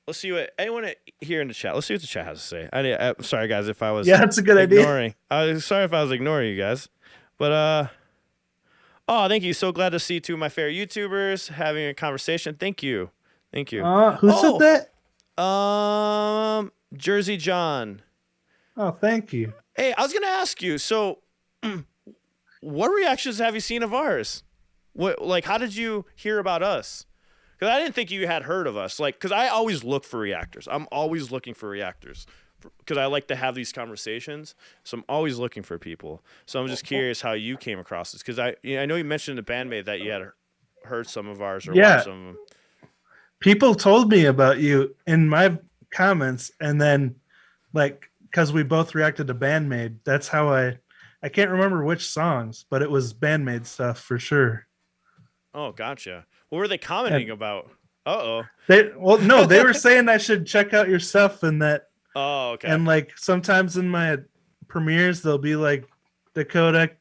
Let's see what anyone here in the chat. Let's see what the chat has to say. I'm sorry guys if I was that's a good ignoring. idea. I was sorry if I was ignoring you guys, but oh, thank you. So glad to see two of my favorite YouTubers having a conversation. Thank you. Who said that? Jersey John. Oh, thank you. Hey, I was gonna ask you. So, what reactions have you seen of ours? How did you hear about us? Because I didn't think you had heard of us. Because I always look for reactors. I'm always looking for reactors. because I like to have these conversations. So I'm always looking for people. So I'm just curious how you came across this, because I know you mentioned the Band-Maid that you had heard some of ours or watched some of them. People told me about you in my comments, and then like because we both reacted to Band-Maid, that's how I can't remember which songs, but it was Band-Maid stuff for sure. Oh, gotcha. What were they commenting about? Uh-oh. They were saying I should check out your stuff, and that. Oh, okay. And like sometimes in my premieres they'll be like Dicodec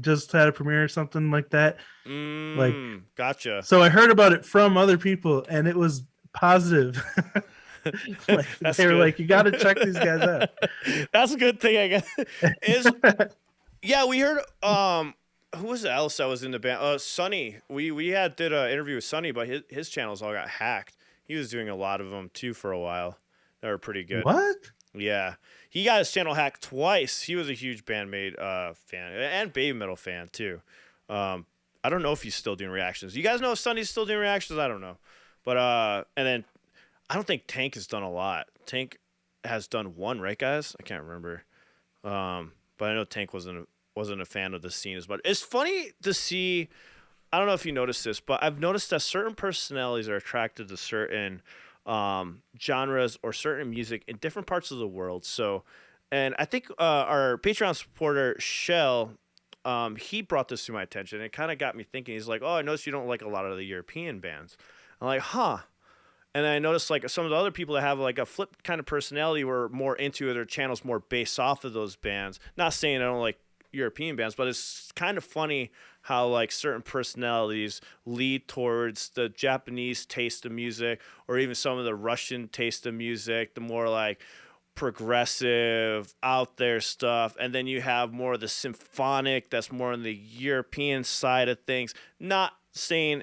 just had a premiere or something like that. Like, gotcha. So I heard about it from other people, and it was positive. Like, they were like, "You got to check these guys out." That's a good thing, I guess. Yeah, we heard. Who was else that was in the band? Sonny. We did an interview with Sonny, but his channels all got hacked. He was doing a lot of them too for a while. They were pretty good. What? Yeah, he got his channel hacked twice. He was a huge Band-Maid fan and baby metal fan too. I don't know if he's still doing reactions. You guys know if Sonny's still doing reactions? I don't know, but and then I don't think Tank has done a lot. Tank has done one, right, guys? I can't remember. But I know Tank wasn't a fan of the scene as much. It's funny to see. I don't know if you noticed this, but I've noticed that certain personalities are attracted to certain genres or certain music in different parts of the world. So, and I think our Patreon supporter Shell, he brought this to my attention. It kind of got me thinking. He's like, "Oh, I noticed you don't like a lot of the European bands." I'm like, "Huh." And I noticed like some of the other people that have like a flip kind of personality were more into their channels more based off of those bands. Not saying I don't like European bands, but it's kind of funny how like certain personalities lead towards the Japanese taste of music, or even some of the Russian taste of music, the more like progressive out there stuff. And then you have more of the symphonic that's more on the European side of things. Not saying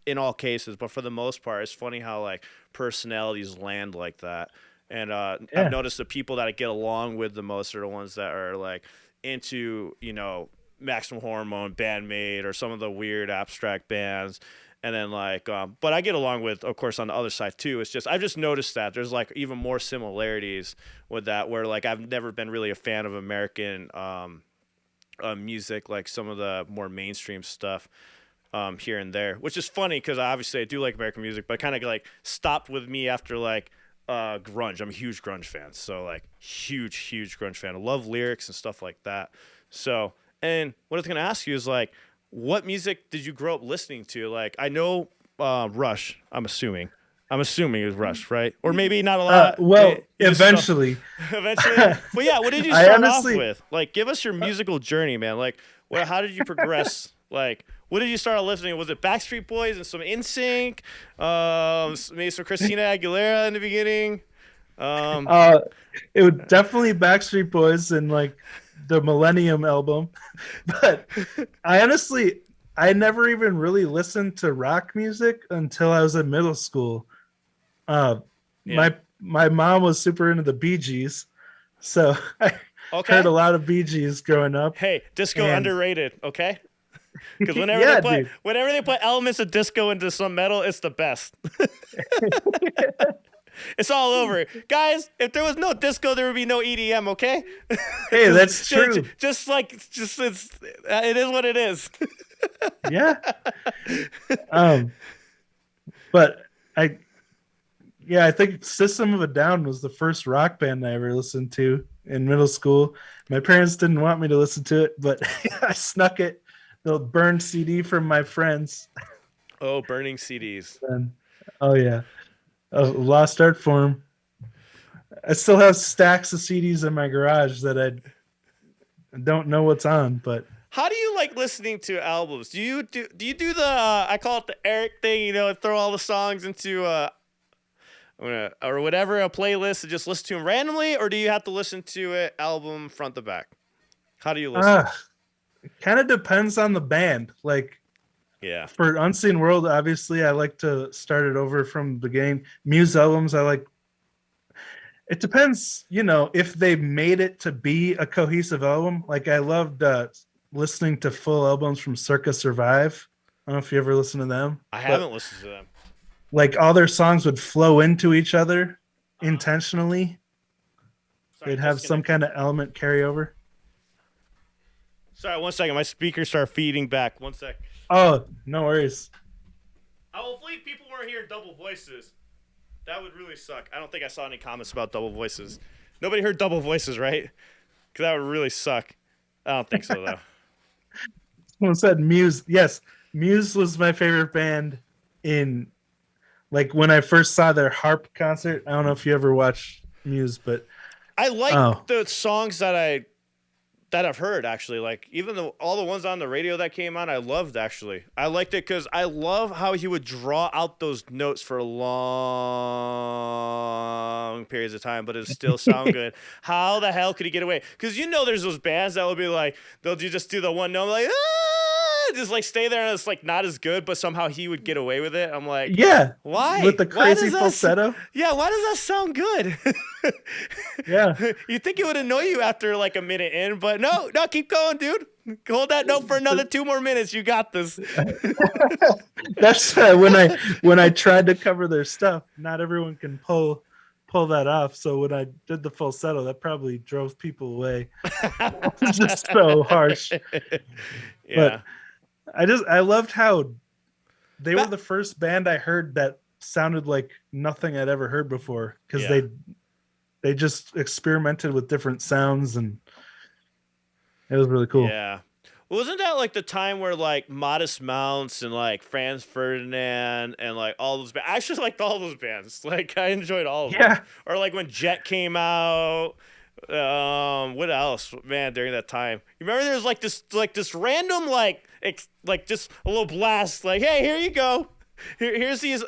in all cases, but for the most part, it's funny how like personalities land like that. And I've noticed the people that I get along with the most are the ones that are like into, Maximum Hormone, Band-Maid, or some of the weird abstract bands. And then like, but I get along with, of course, on the other side too. It's just, I've just noticed that there's like even more similarities with that, where like I've never been really a fan of American music, like some of the more mainstream stuff. Here and there, which is funny because obviously I do like American music, but kind of like stopped with me after like grunge. I'm a huge grunge fan, so like huge grunge fan. I love lyrics and stuff like that. So, and what I was gonna ask you is like, what music did you grow up listening to? Like, I know Rush. I'm assuming it was Rush, right? Or maybe not a lot. Well, eventually. Eventually. But yeah, what did you start off with? Like, give us your musical journey, man. Like, how did you progress? Like, what did you start listening? Was it Backstreet Boys and some NSYNC? Maybe some Christina Aguilera in the beginning? It was definitely Backstreet Boys and like the Millennium album. But I never even really listened to rock music until I was in middle school. My mom was super into the Bee Gees, so I heard a lot of Bee Gees growing up. Hey, disco underrated, okay? Because whenever they put elements of disco into some metal, it's the best. It's all over, guys. If there was no disco, there would be no EDM. Okay? Hey, that's true. It is what it is. Yeah. But I think System of a Down was the first rock band I ever listened to in middle school. My parents didn't want me to listen to it, but I snuck it. The burned CD from my friends. Oh, burning CDs. Oh yeah, a lost art form. I still have stacks of CDs in my garage that I don't know what's on. But how do you like listening to albums? Do you do the I call it the Eric thing? Throw all the songs into or whatever, a playlist, and just listen to them randomly, or do you have to listen to it album front to back? How do you listen? It kind of depends on the band. Like, yeah, for Unseen World, obviously, I like to start it over from the beginning. Muse albums, I like. It depends, if they made it to be a cohesive album. Like, I loved listening to full albums from Circa Survive. I don't know if you ever listened to them. I haven't listened to them. Like, all their songs would flow into each other intentionally. they'd have some kind of element carryover. Sorry, 1 second. My speakers start feeding back. 1 sec. Oh, no worries. Hopefully people weren't hearing double voices. That would really suck. I don't think I saw any comments about double voices. Nobody heard double voices, right? Because that would really suck. I don't think so, though. Someone said Muse. Yes, Muse was my favorite band in, like, when I first saw their harp concert. I don't know if you ever watched Muse, but I like the songs that I've heard, actually. Like, even all the ones on the radio that came on, I loved, actually. I liked it because I love how he would draw out those notes for long periods of time, but it still sound good. How the hell could he get away? Because there's those bands that will be like, they'll just do the one note, like, just like stay there, and it's like not as good, but somehow he would get away with it. I'm like, yeah, why? With the crazy falsetto. Yeah, why does that sound good? Yeah. You'd think it would annoy you after like a minute in, but no, keep going, dude. Hold that note for another 2 more minutes. You got this. That's when I tried to cover their stuff. Not everyone can pull that off. So when I did the falsetto, that probably drove people away. It's just so harsh. Yeah. But I loved how they were the first band I heard that sounded like nothing I'd ever heard before, because they just experimented with different sounds, and it was really cool. Yeah. Wasn't that like the time where like Modest Mounts and like Franz Ferdinand and like all those bands? I actually liked all those bands. Like I enjoyed all of them. Or like when Jet came out. What else, man? During that time, you remember there was like this random like just a little blast. Like, hey, here you go. Here's these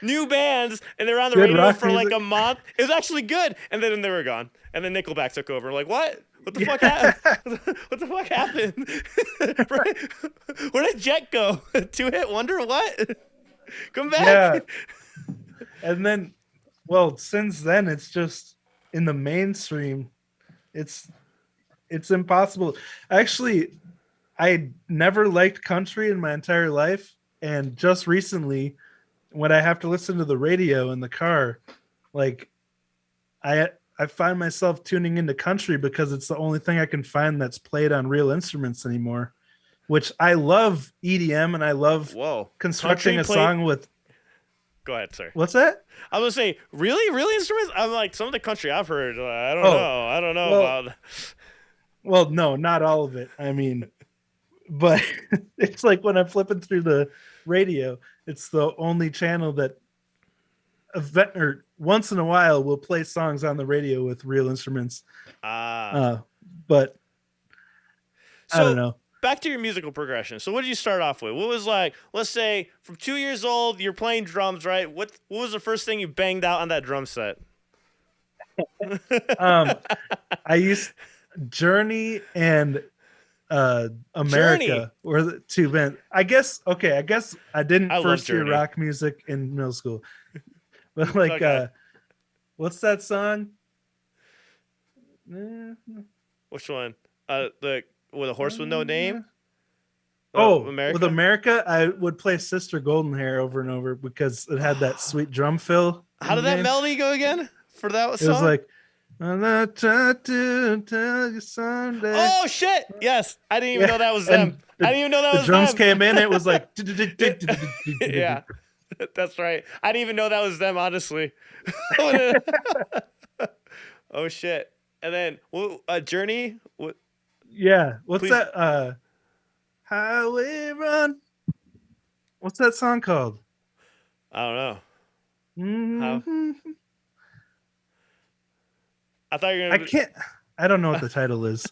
new bands, and they're on the radio for like a month. It was actually good, and then they were gone. And then Nickelback took over. Like, what? What the fuck happened? What the fuck happened? Where did Jet go? 2-hit wonder? What? Come back. Yeah. And then, well, since then it's just in the mainstream. It's impossible. Actually, I never liked country in my entire life, and just recently, when I have to listen to the radio in the car, like I find myself tuning into country because it's the only thing I can find that's played on real instruments anymore. Which I love EDM, and I love constructing a song with. Go ahead, sir. What's that? I was gonna say, really instruments? I'm like, some of the country I've heard, I don't know about. Well, no, not all of it. I mean, but it's like when I'm flipping through the radio, it's the only channel that once in a while will play songs on the radio with real instruments. But I don't know. Back to your musical progression. So what did you start off with? What was like, let's say from 2 years old, you're playing drums, right? What was the first thing you banged out on that drum set? I used Journey and America were the two bands. I guess I didn't first hear rock music in middle school. But like what's that song? Which one? With a horse with no name? America? With America, I would play Sister Golden Hair over and over because it had that sweet drum fill. How did that melody go again for that song? It was like, I'm not trying to tell you someday. Oh, shit. Yes. I didn't even know that was them. I didn't even know that was them. The drums came in. It was like. Yeah. That's right. I didn't even know that was them, honestly. Oh, shit. And then, Journey? What? Yeah. What's that? Highway Run. What's that song called? I don't know. Mm-hmm. I thought you were gonna. I don't know what the title is.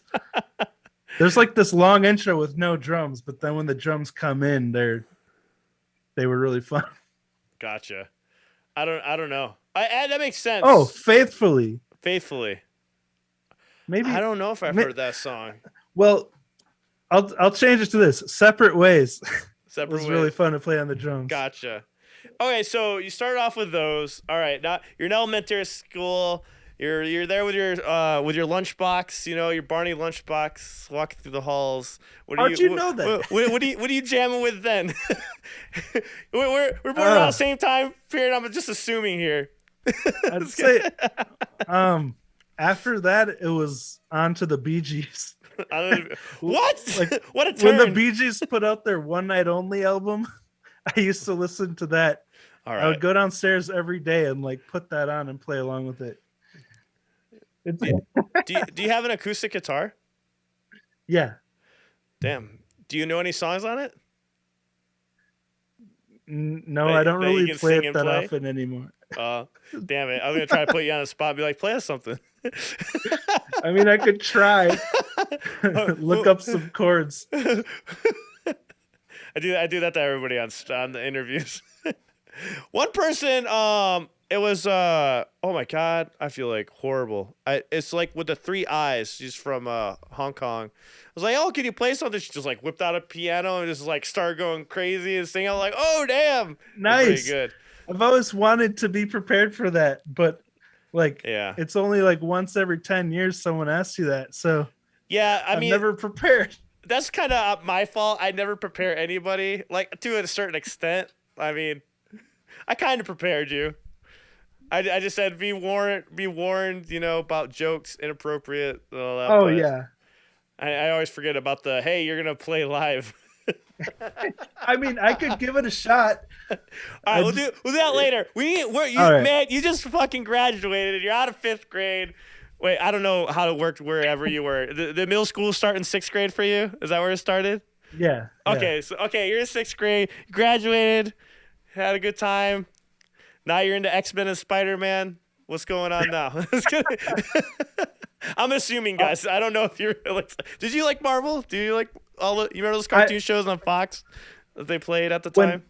There's like this long intro with no drums, but then when the drums come in, they were really fun. Gotcha. I don't know. That makes sense. Oh, Faithfully. Maybe I don't know if I've heard that song. Well, I'll change it to this. Separate Ways. It was really fun to play on the drums. Gotcha. Okay, so you started off with those. All right, now you're in elementary school. You're there with your lunchbox, your Barney lunchbox, walking through the halls. How'd you know that? What are you jamming with then? we're born around the same time period. I'm just assuming here. I'd say, after that, it was on to the Bee Gees. What? Like What a when the turn. Bee Gees put out their One Night Only album, I used to listen to that. All I would right. go downstairs every day and like put that on and play along with it. It's, Do you have an acoustic guitar? yeah. Damn. Do you know any songs on it No, I don't that you really can play sing it and that play? often anymore. Damn it. I was gonna try to put you on the spot and be like, play us something. I mean, I could try. Look up some chords. I do that to everybody on the interviews. One person, it was oh my god, I feel like horrible. It's like with the three eyes. She's from Hong Kong. I was like, oh, can you play something? She just like whipped out a piano and just like started going crazy and singing. I'm like, oh damn, Nice. pretty good. I've always wanted to be prepared for that, but like, Yeah, it's only like once every 10 years someone asks you that. So yeah. I I'm mean, never prepared. that's kind of my fault. I never prepare anybody, like to a certain extent. I mean, I kind of prepared you. I just said be warned, you know, about jokes, inappropriate, and all that. Oh, but yeah. I always forget about the hey, you're gonna play live. I mean, I could give it a shot. All right, we'll do that later. All right. Man, you just fucking graduated. You're out of 5th grade. Wait, I don't know how it worked wherever you were. The middle school start in 6th grade for you? Is that where it started? Yeah. Okay, so you're in 6th grade. You graduated, had a good time. Now you're into X-Men and Spider-Man. What's going on now? I'm assuming, guys. I don't know if you're like. Did you like Marvel? Do you like you remember those cartoon shows on Fox that they played at the time?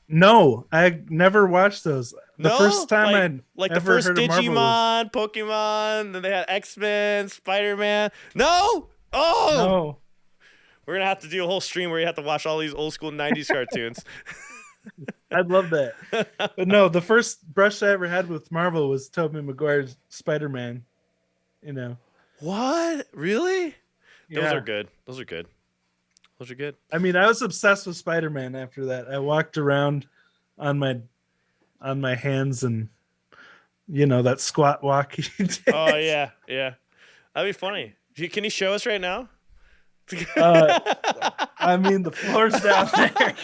No, I never watched those. The No? first time like I the ever first heard of Marvel was, Digimon, Pokemon, then they had X-Men, Spider-Man. No? Oh! no. We're going to have to do a whole stream where you have to watch all these old school 90s cartoons. I'd love that. But no, the first brush I ever had with Marvel was Tobey Maguire's Spider-Man. You know. What? Really? Those Yeah. are good. Those are good. Those are good. I mean, I was obsessed with Spider-Man after that. I walked around on my hands and that squat walk he did. Oh, yeah. Yeah. That'd be funny. Can you show us right now? I mean, the floor's down there.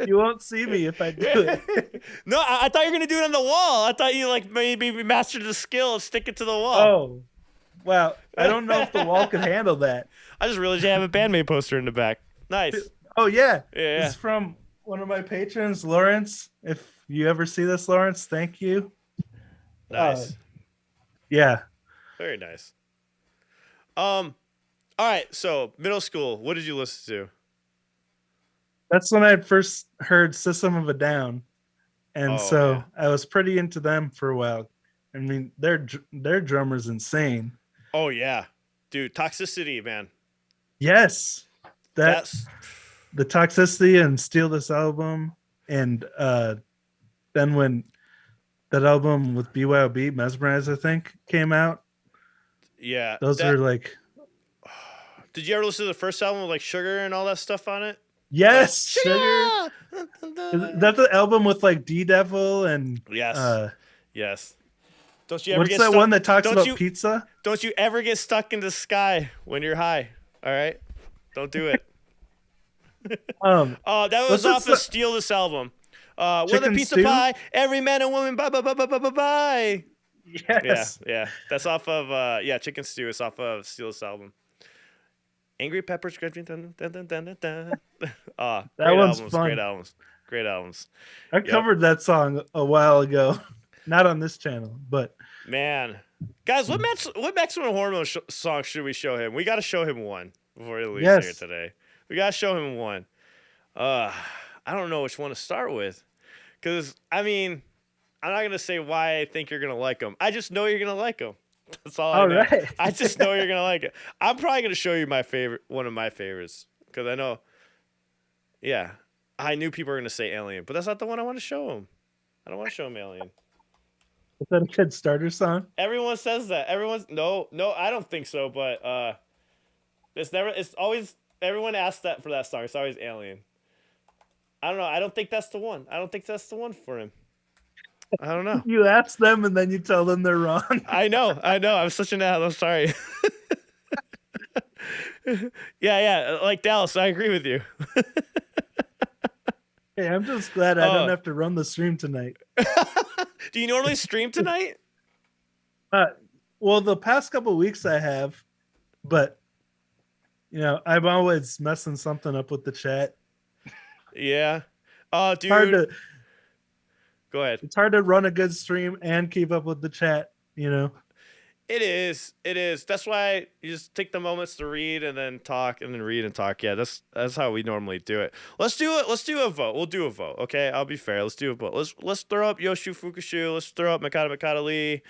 You won't see me if I do it. No, I thought you were going to do it on the wall. I thought you like maybe mastered the skill and stick it to the wall. Oh, well, I don't know if the wall could handle that. I just realized you have a Band-Maid poster in the back. Nice. Oh, yeah. Yeah. It's from one of my patrons, Lawrence. If you ever see this, Lawrence, thank you. Nice. Yeah. Very nice. All right. So middle school, what did you listen to? That's when I first heard System of a Down. And yeah. I was pretty into them for a while. I mean, their drummer's insane. Oh yeah, dude, Toxicity, man. Yes. That's the Toxicity and Steal This Album. And then when that album with BYOB, Mesmerize, I think, came out. Yeah. Those are like. Did you ever listen to the first album with like Sugar and all that stuff on it? Yes, Sugar. Is that the album with like D-Devil and yes, yes. Don't you ever what's get that stuck, one that talks about pizza? Don't you ever get stuck in the sky when you're high? All right, don't do it. That was off of Steal This Album. With a pizza pie, every man and woman, bye bye bye bye bye bye bye. Yes. Yeah. That's off of Chicken Stew. It's off of Steal This Album. Angry Peppers, dun, dun, dun, dun, dun. That one's fun. Great albums. I covered that song a while ago, not on this channel, but man, guys, what Maximum Hormone song should we show him? We got to show him one before he leaves here today. We got to show him one. I don't know which one to start with, because I mean, I'm not gonna say why I think you're gonna like him. I just know you're gonna like him. That's all I know. Right. I just know you're gonna like it. I'm probably gonna show you one of my favorites, because I know. Yeah, I knew people were gonna say Alien, but that's not the one I want to show him. I don't want to show him Alien. Is that a kid starter song? Everyone says that. No, I don't think so. But it's always everyone asks that for that song. It's always Alien. I don't know. I don't think that's the one. I don't think that's the one for him. I don't know. You ask them and then you tell them they're wrong. I know. I'm such an ass. I'm sorry. Yeah. Like Dallas, I agree with you. Hey, I'm just glad I Oh. don't have to run the stream tonight. Do you normally stream tonight? Well, the past couple weeks I have, but I'm always messing something up with the chat. Yeah. Dude. Hard to Go ahead. It's hard to run a good stream and keep up with the chat. It is. That's why you just take the moments to read and then talk and then read and talk. Yeah, that's how we normally do it. Let's do it. Let's do a vote. We'll do a vote. Okay, I'll be fair. Let's do a vote. Let's throw up Yoshu Fukushu. Let's throw up Makata Lee.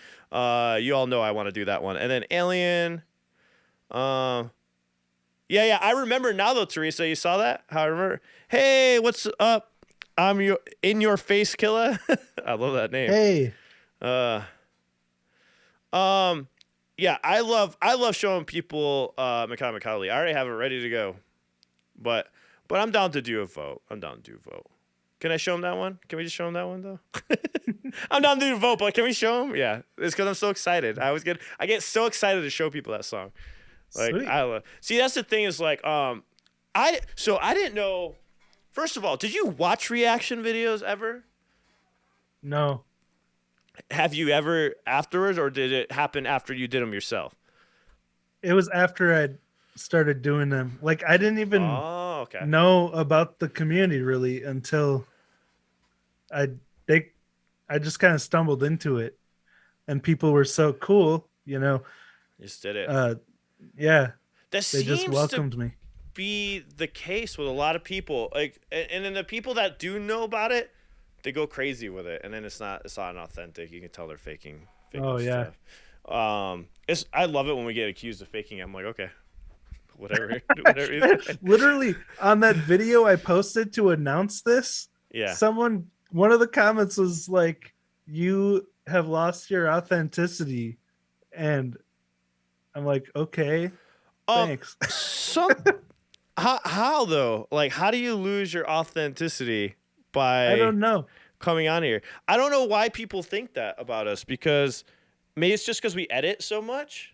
You all know I want to do that one. And then Alien. Yeah. I remember now though, Teresa. You saw that? How I remember. Hey, what's up? I'm your in your face killer. I love that name. Hey. Yeah, I love showing people Makata Lee. I already have it ready to go. But I'm down to do a vote. Can I show him that one? Can we just show him that one though? I'm down to do a vote, but can we show him? Yeah. It's because I'm so excited. I get so excited to show people that song. Like Sweet. see, that's the thing is like I didn't know. First of all, did you watch reaction videos ever? No. Have you ever afterwards, or did it happen after you did them yourself? It was after I started doing them. Like I didn't even know about the community really until I just kind of stumbled into it, and people were so cool. Just did it. Yeah. That They just welcomed me. Be the case with a lot of people. Like, and then the people that do know about it, they go crazy with it, and then it's not authentic. You can tell they're faking yeah. stuff. I love it when we get accused of faking. I'm like, okay, whatever. Literally on that video I posted to announce this, Yeah. one of the comments was like, "You have lost your authenticity," and I'm like, okay, thanks. How though? Like, how do you lose your authenticity by I don't know. coming on here? I don't know why people think that about us, because maybe it's just because we edit so much.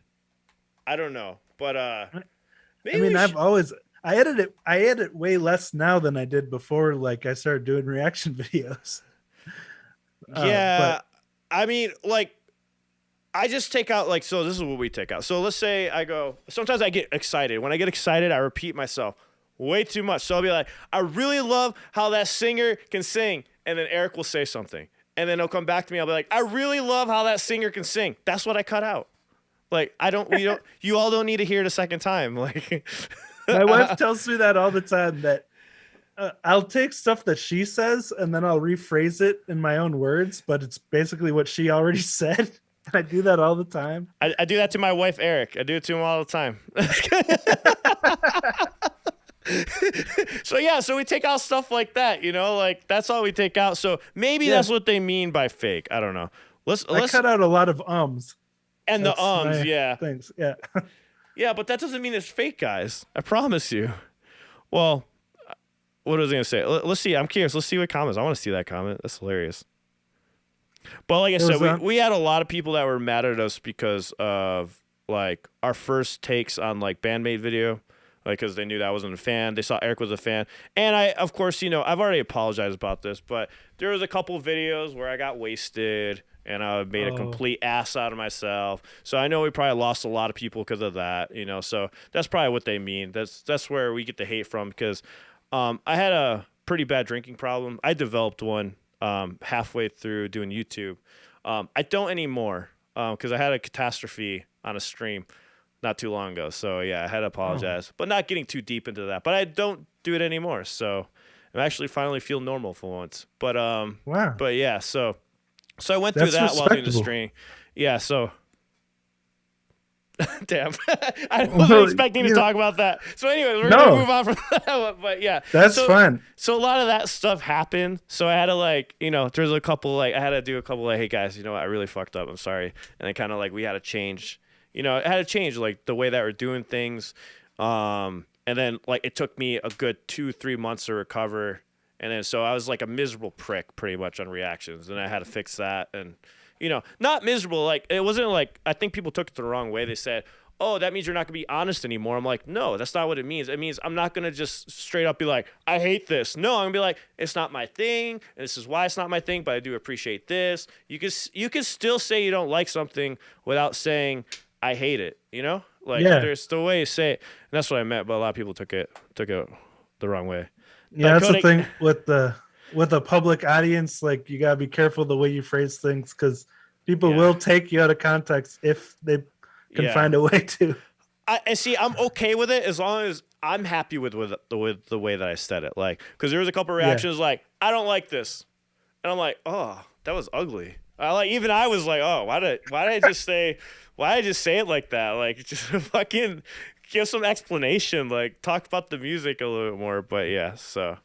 I don't know, but maybe I edit way less now than I did before. Like I started doing reaction videos. Yeah, I mean, like, I just take out, like, so this is what we take out. So let's say sometimes I get excited. When I get excited, I repeat myself way too much. So I'll be like, I really love how that singer can sing. And then Eric will say something. And then he'll come back to me. I'll be like, I really love how that singer can sing. That's what I cut out. Like, you all don't need to hear it a second time. Like, my wife tells me that all the time, that I'll take stuff that she says and then I'll rephrase it in my own words, but it's basically what she already said. I do that all the time. I do that to my wife, Eric. I do it to him all the time. So we take out stuff like that, like that's all we take out. So maybe that's what they mean by fake. I don't know. Let's cut out a lot of ums. And that's yeah. Things. Yeah. Yeah, but that doesn't mean it's fake, guys. I promise you. Well, what was I gonna say? Let's see. I'm curious. Let's see what comments. I want to see that comment. That's hilarious. But like I said, we had a lot of people that were mad at us because of like our first takes on like Band-Maid video, like because they knew that I wasn't a fan. They saw Eric was a fan, and I, of course, I've already apologized about this, but there was a couple videos where I got wasted and I made a complete ass out of myself. So I know we probably lost a lot of people because of that, So that's probably what they mean. That's where we get the hate from, because I had a pretty bad drinking problem. I developed one halfway through doing YouTube. I don't anymore because I had a catastrophe on a stream not too long ago. So yeah, I had to apologize, but not getting too deep into that. But I don't do it anymore. So I actually finally feel normal for once. But wow. But yeah, so I went through that while doing the stream. Yeah, so damn, I wasn't expecting to talk about that. So anyways, we're gonna move on from that. But yeah, that's fun. So a lot of that stuff happened. So I had to there's a couple I had to do a couple hey guys, I really fucked up. I'm sorry. And then kind of we had to change. It had to change like the way that we're doing things. And then it took me a good 2-3 months to recover. And then so I was like a miserable prick pretty much on reactions, and I had to fix that. And you know, not miserable, like it wasn't like, I think people took it the wrong way. They said, oh, that means you're not gonna be honest anymore. I'm like, no, that's not what it means. It means I'm not gonna just straight up be like, I hate this. No, I'm gonna be like, it's not my thing, and this is why it's not my thing, but I do appreciate this. You can still say you don't like something without saying I hate it, you know? Like there's the way you say it. And that's what I meant, but a lot of people took it the wrong way. Yeah, that's the thing with a public audience, like you gotta be careful the way you phrase things, because people will take you out of context if they can find a way to. And see, I'm okay with it as long as I'm happy with the way that I said it. Like, because there was a couple of reactions like, I don't like this, and I'm like, oh, that was ugly. Even I was like, oh, why did I just say it like that? Like, just fucking give some explanation. Like, talk about the music a little bit more. But yeah, so.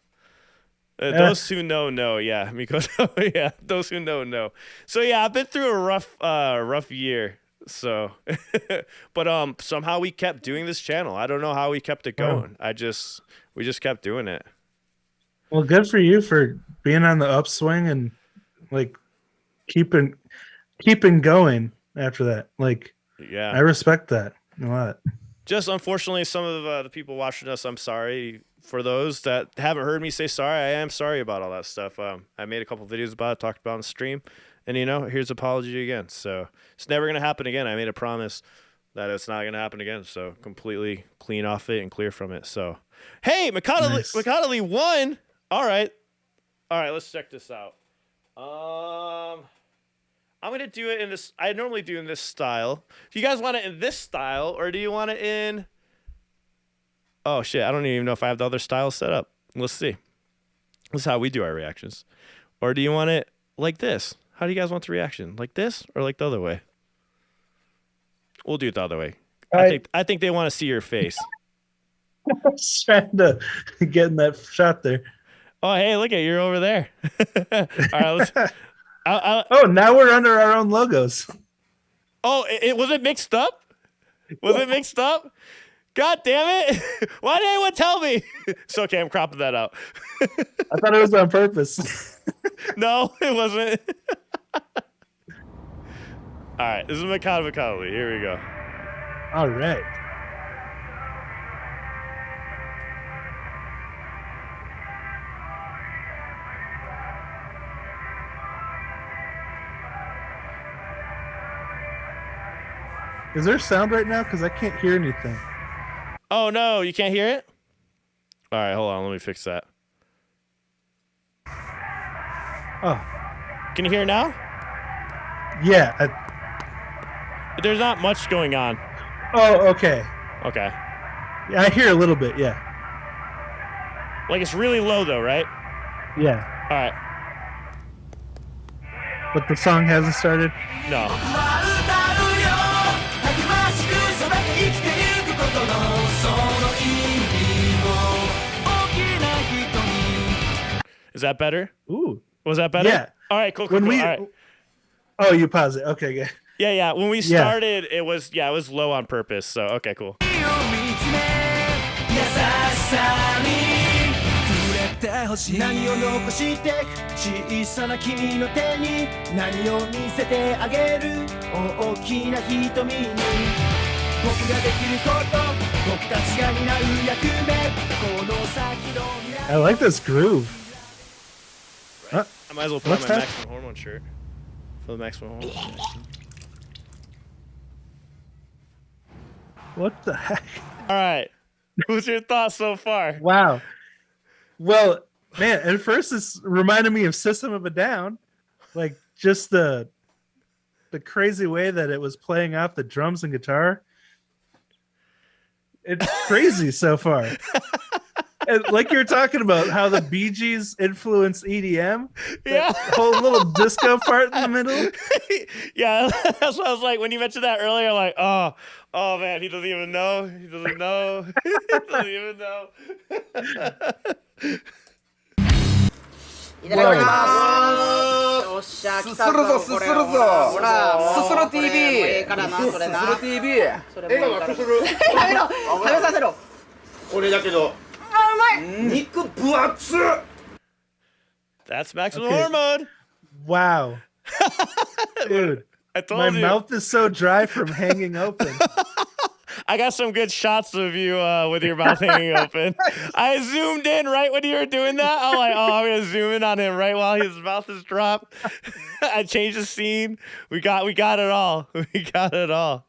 Those who know, yeah. Mikoto, yeah. Those who know. So yeah, I've been through a rough year. So, but somehow we kept doing this channel. I don't know how we kept it going. We just kept doing it. Well, good for you for being on the upswing and like keeping going after that. Like, yeah, I respect that a lot. Just unfortunately, some of the people watching us, I'm sorry for those that haven't heard me say sorry. I am sorry about all that stuff. I made a couple videos about it, talked about it on the stream, and here's apology again. So it's never gonna happen again. I made a promise that it's not gonna happen again. So completely clean off it and clear from it. So hey, Mikata won. All right, let's check this out. I'm gonna do it in this. I normally do in this style. Do you guys want it in this style, or do you want it in? Oh shit! I don't even know if I have the other styles set up. Let's see. This is how we do our reactions. Or do you want it like this? How do you guys want the reaction? Like this or like the other way? We'll do it the other way. I think they want to see your face. I was trying to get in that shot there. Oh hey, look at you're over there. All right, let's. Oh, now we're under our own logos. Oh, was it mixed up? Was it mixed up? God damn it! Why didn't anyone tell me? It's okay. I'm cropping that out. I thought it was on purpose. No, it wasn't. All right, this is Mikata. Here we go. All right. Is there sound right now? Because I can't hear anything. Oh, no, you can't hear it? All right, hold on. Let me fix that. Oh. Can you hear it now? Yeah. There's not much going on. Oh, okay. Okay. Yeah, I hear a little bit, yeah. Like, it's really low, though, right? Yeah. All right. But the song hasn't started? No. Is that better? Ooh. Was that better? Yeah. All right, cool. When we, all right. Oh, you pause it. Okay, good. Yeah. When we started, it was low on purpose. So, okay, cool. I like this groove. Right. I might as well put on my Maximum Hormone shirt for the Maximum Hormone connection. What the heck? All right. What's your thoughts so far? Wow. Well, man, at first this reminded me of System of a Down. Like just the crazy way that it was playing off the drums and guitar. It's crazy so far. And like you were talking about how the Bee Gees influenced EDM. Yeah. Whole little disco part in the middle. Yeah, that's what I was like. When you mentioned that earlier, I'm like, oh man, he doesn't even know. He doesn't know. He doesn't even know. いただきます。よっしゃ、来たぞ。すするぞ。ほら、すする TV。ええからな、それな。すする TV。笑顔がすする。やめろ。食べさせろ。これだけど。あ、うまい。肉分厚っ。That's maximum Okay. hormone. Wow. Dude, I told my you. mouth is so dry from hanging open. I got some good shots of you with your mouth hanging open. I zoomed in right when you were doing that. I'm like, oh, I'm gonna zoom in on him right while his mouth is dropped. I changed the scene. We got it all. We got it all.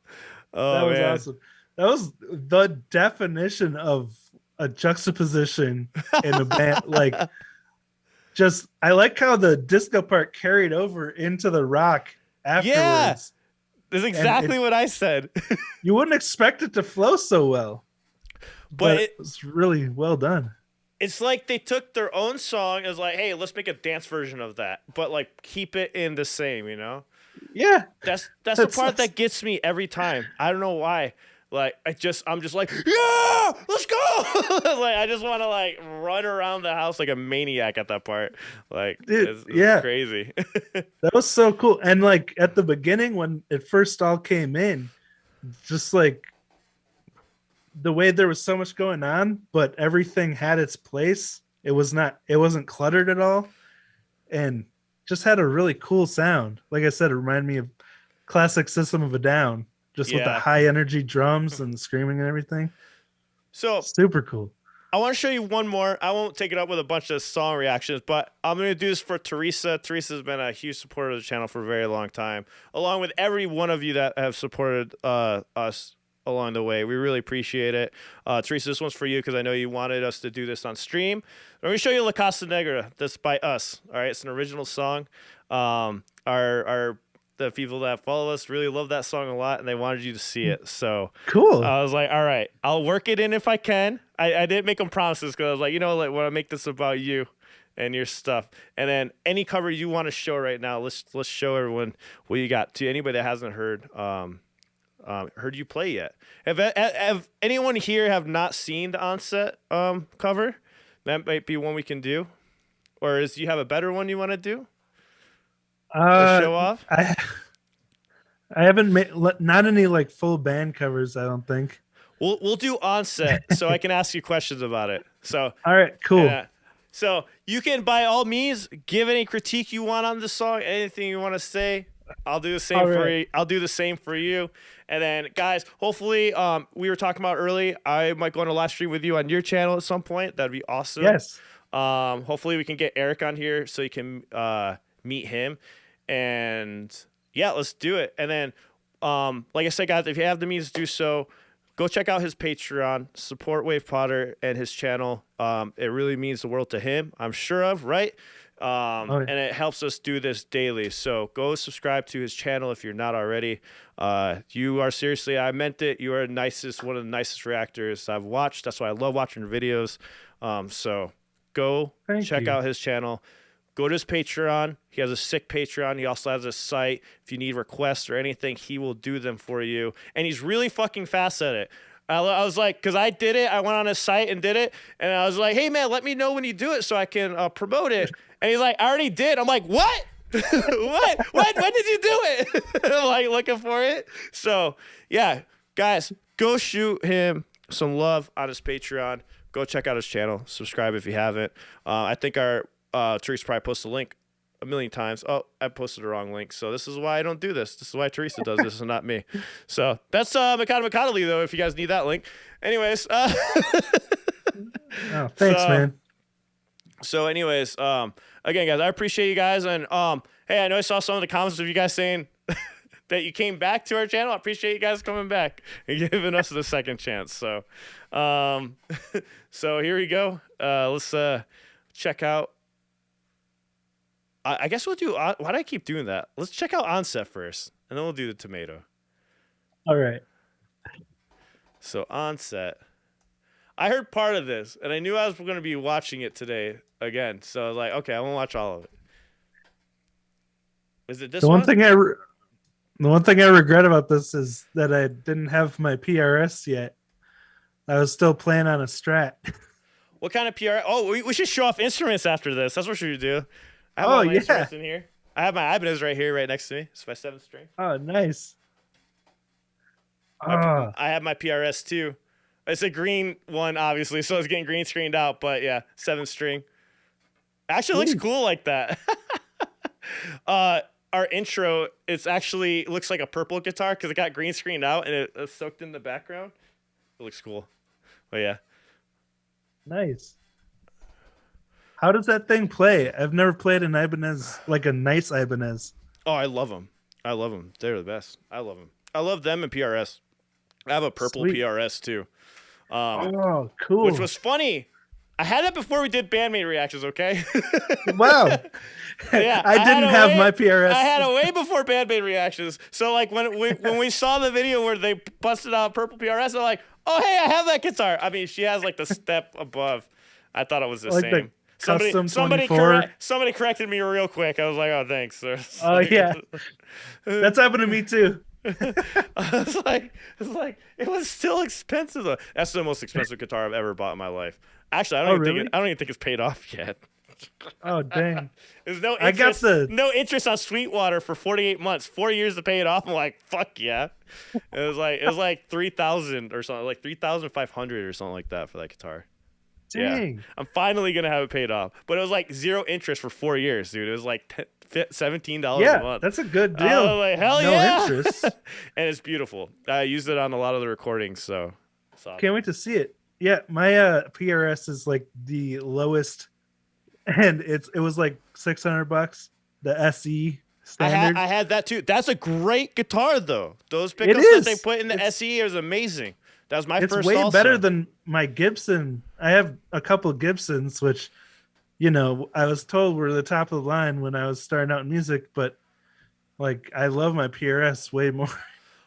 Oh, That was man. awesome. That was the definition of a juxtaposition in a band. Like, just I like how the disco part carried over into the rock afterwards. That's exactly what I said. You wouldn't expect it to flow so well, but it was really well done. It's like they took their own song and was like, hey, let's make a dance version of that, but like keep it in the same, you know? Yeah. That's the part that gets me every time. I don't know why. Like I'm just like, yeah, let's go. Like I just want to like run around the house like a maniac at that part. Like, Dude, it's crazy. That was so cool. And like at the beginning when it first all came in, just like the way there was so much going on, but everything had its place. It wasn't cluttered at all, and just had a really cool sound. Like I said, it reminded me of classic System of a Down, just with the high energy drums and screaming and everything. So super cool. I want to show you one more. I won't take it up with a bunch of song reactions, but I'm going to do this for Teresa. Teresa's been a huge supporter of the channel for a very long time, along with every one of you that have supported us along the way. We really appreciate it. Teresa, this one's for you because I know you wanted us to do this on stream. Let me show you La Casa Negra. That's by us. All right, it's an original song. The people that follow us really love that song a lot, and they wanted you to see it. So cool. I was like, all right, I'll work it in if I can. I didn't make them promises because I was like, like when I make this about you and your stuff, and then any cover you want to show right now, let's show everyone what you got. To anybody that hasn't heard you play yet, have anyone here have not seen the Onset cover? That might be one we can do, or you have a better one you want to do? Show off. I haven't made not any like full band covers. I don't think. We'll do Onset, so I can ask you questions about it. So all right, cool. So you can by all means give any critique you want on the song, anything you want to say. I'll do the same for you. I'll do the same for you. And then guys, hopefully, we were talking about early. I might go on a live stream with you on your channel at some point. That'd be awesome. Yes. Hopefully we can get Eric on here so you can meet him. And yeah, let's do it. And then, like I said, guys, if you have the means to do so, go check out his Patreon, support Wave Potter and his channel. It really means the world to him, I'm sure of, right? And it helps us do this daily. So go subscribe to his channel if you're not already. You are seriously, I meant it. You are one of the nicest reactors I've watched. That's why I love watching your videos. So go check out his channel. Go to his Patreon. He has a sick Patreon. He also has a site. If you need requests or anything, he will do them for you. And he's really fucking fast at it. I was like, because I did it. I went on his site and did it. And I was like, hey, man, let me know when you do it so I can promote it. And he's like, I already did. I'm like, what? What? When did you do it? I'm like looking for it. So, yeah, guys, go shoot him some love on his Patreon. Go check out his channel. Subscribe if you haven't. I think Teresa probably posted a link a million times. Oh, I posted the wrong link. So this is why I don't do this. This is why Teresa does this and not me. So that's Mikado Mikado-lee, though, if you guys need that link. Anyways. Thanks, man. So anyways, again, guys, I appreciate you guys. And hey, I know I saw some of the comments of you guys saying that you came back to our channel. I appreciate you guys coming back and giving us the second chance. So so here we go. Let's check out. I guess we'll do. Why do I keep doing that? Let's check out Onset first, and then we'll do the tomato. All right. So Onset. I heard part of this, and I knew I was going to be watching it today again. So I was like, okay, I won't watch all of it. Is it this one? The one thing I regret about this is that I didn't have my PRS yet. I was still playing on a Strat. What kind of PRS? Oh, we should show off instruments after this. That's what we should do. I have all my instruments in here. I have my Ibanez right here, right next to me. It's my 7th string. Oh, nice. I have my PRS too. It's a green one, obviously, so it's getting green screened out. But yeah, 7th string. Actually, it looks cool like that. Our intro, it's actually looks like a purple guitar because it got green screened out and it's soaked in the background. It looks cool. Oh yeah. Nice. How does that thing play? I've never played an Ibanez, like a nice Ibanez. Oh, I love them. I love them. They're the best. I love them. I love them and PRS. I have a purple Sweet. PRS too. Oh, cool. Which was funny. I had it before we did Band-Maid reactions, okay? Wow. Yeah, I didn't have my PRS. I had it way before Band-Maid reactions. So like when we saw the video where they busted out purple PRS, I'm like, oh hey, I have that guitar. I mean, she has like the step above. I thought it was the Like same. the Somebody corrected me real quick. I was like, oh thanks, sir. Oh yeah. That's happened to me too. It's like it was still expensive though. That's the most expensive guitar I've ever bought in my life. Actually, I don't even think it's paid off yet. Oh dang! There's no interest, no interest on Sweetwater for 48 months, 4 years to pay it off. I'm like, fuck yeah. It was like 3,000 or something, like 3,500 or something like that for that guitar. Dang. Yeah, I'm finally gonna have it paid off, but it was like zero interest for 4 years, dude. It was like $17 a month. That's a good deal. I was like, hell no yeah! interest. And it's beautiful. I used it on a lot of the recordings, so can't wait to see it. Yeah, my PRS is like the lowest, and it was like $600. The SE standard. I had that too. That's a great guitar though. Those pickups that they put in the SE is amazing. That was my first. It's way better than my Gibson. I have a couple Gibsons, which, you know, I was told were the top of the line when I was starting out in music, but like I love my PRS way more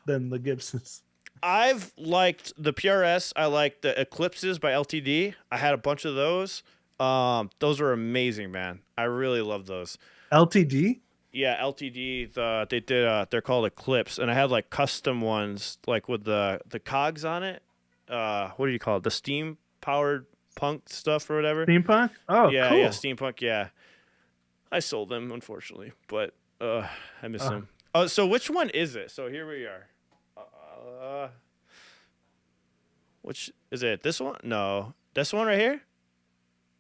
than the Gibsons. I've liked the PRS. I like the Eclipses by LTD. I had a bunch of those. Those were amazing, man. I really love those. LTD? Yeah, LTD. They did. They're called Eclipse, and I had like custom ones, like with the cogs on it. What do you call it? The steam powered punk stuff or whatever. Steampunk? Oh, yeah, cool. yeah, steampunk. Yeah, I sold them unfortunately, but I miss them. Oh, so which one is it? So here we are. Which is it? This one? No, this one right here.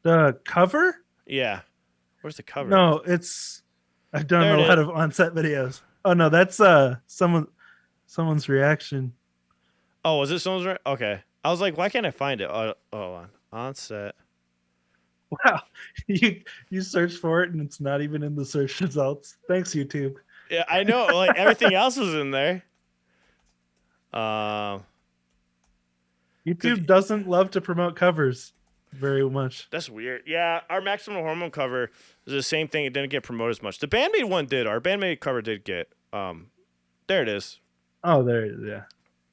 The cover? Yeah. Where's the cover? No, I've done a lot of Onset videos. Oh no, that's someone's reaction. Oh, was it someone's? Okay. I was like, why can't I find it? Oh, hold on. Onset. Wow, you search for it and it's not even in the search results. Thanks, YouTube. Yeah, I know. Like everything else was in there. YouTube doesn't love to promote covers very much. That's weird. Yeah, our Maximum Hormone cover is the same thing. It didn't get promoted as much. The Band-Maid one did. Our Band-Maid cover did get. There it is. Oh, there it is. Yeah.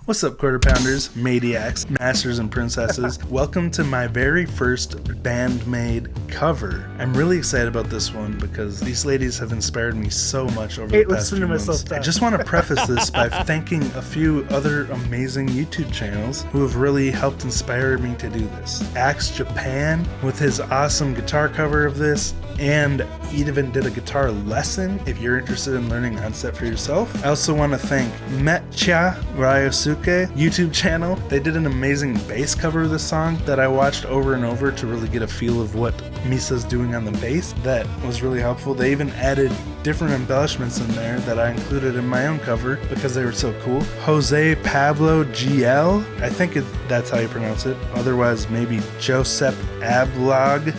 What's up, quarter pounders, maniacs, masters, and princesses? Welcome to my very first Band-Maid cover. I'm really excited about this one because these ladies have inspired me so much over the past few months. I just want to preface this by thanking a few other amazing YouTube channels who have really helped inspire me to do this. Axe Japan with his awesome guitar cover of this, and he even did a guitar lesson if you're interested in learning Onset for yourself. I also want to thank Metcha Ryosuke YouTube channel. They did an amazing bass cover of this song that I watched over and over to really get a feel of what Misa's doing on the bass. That was really helpful. They even added different embellishments in there that I included in my own cover because they were so cool. Jose Pablo GL, I think that's how you pronounce it. Otherwise, maybe Josep Ablog.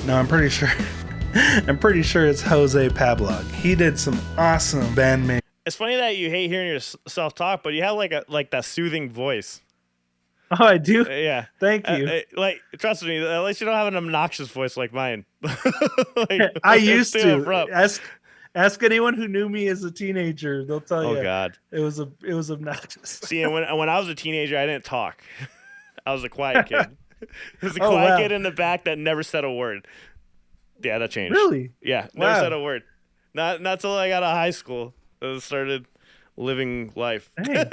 No, I'm pretty sure. I'm pretty sure it's Jose Pablog. He did some awesome Band-Maid. It's funny that you hate hearing yourself talk, but you have like that soothing voice. Oh, I do? Yeah. Thank you. Like, trust me, at least you don't have an obnoxious voice like mine. I used to. Ask anyone who knew me as a teenager. They'll tell you. Oh God. It was obnoxious. See, and when I was a teenager, I didn't talk. I was a quiet kid. I was a quiet kid in the back that never said a word. Yeah, that changed. Really? Yeah, never said a word. Not till I got out of high school. I started living life. Dang.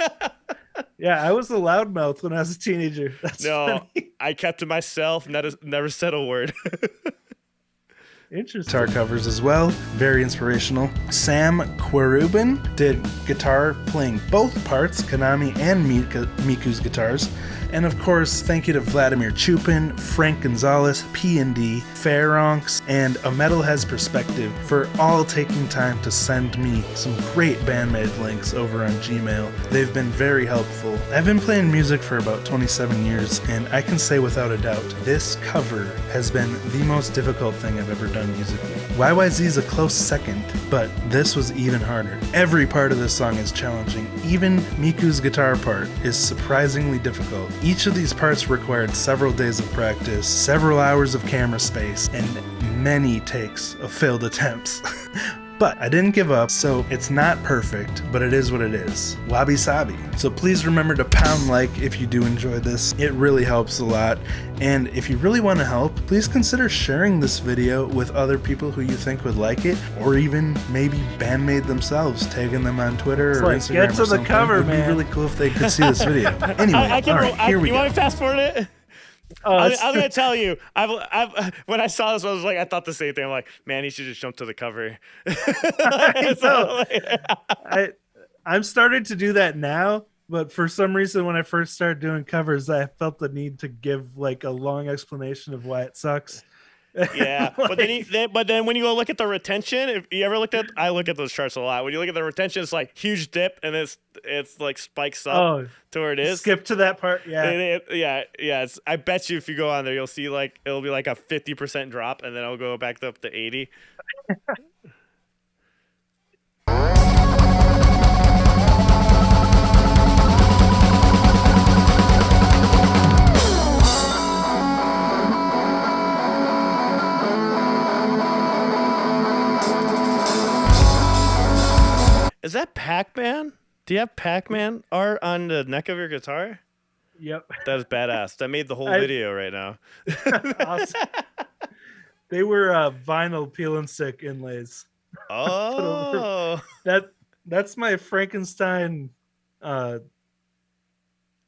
Yeah, I was a loudmouth when I was a teenager. That's funny. I kept to myself. Never said a word. Interesting. Guitar covers as well. Very inspirational. Sam Querubin did guitar playing both parts, Konami and Miku's guitars. And of course, thank you to Vladimir Chupin, Frank Gonzalez, P&D, Pharonx, and A Metal Has Perspective for all taking time to send me some great Band-Maid links over on Gmail. They've been very helpful. I've been playing music for about 27 years, and I can say without a doubt, this cover has been the most difficult thing I've ever done musically. YYZ is a close second, but this was even harder. Every part of this song is challenging. Even Miku's guitar part is surprisingly difficult. Each of these parts required several days of practice, several hours of camera space, and many takes of failed attempts. But I didn't give up, so it's not perfect, but it is what it is. Wabi sabi. So please remember to pound like if you do enjoy this. It really helps a lot. And if you really want to help, please consider sharing this video with other people who you think would like it, or even maybe Band-Maid themselves, tagging them on Twitter or Instagram. Get to or something. the cover, It'd man. be really cool if they could see this video. Anyway, all right, here we You go. want me to fast forward it? I was gonna tell you. I've when I saw this, I was like, I thought the same thing. I'm like, man, he should just jump to the cover. I'm starting to do that now, but for some reason, when I first started doing covers, I felt the need to give like a long explanation of why it sucks. Yeah, but then when you go look at the retention, if you ever looked at, I look at those charts a lot. When you look at the retention, it's like huge dip, and it's like spikes up to where it is. Skip to that part, yeah. Yeah. I bet you if you go on there, you'll see like it'll be like a 50% drop, and then it'll go back up to 80. Is that Pac-Man? Do you have Pac-Man art on the neck of your guitar? Yep. That is badass. That made the whole video right now. Awesome. They were vinyl peel and stick inlays. Oh. That's my Frankenstein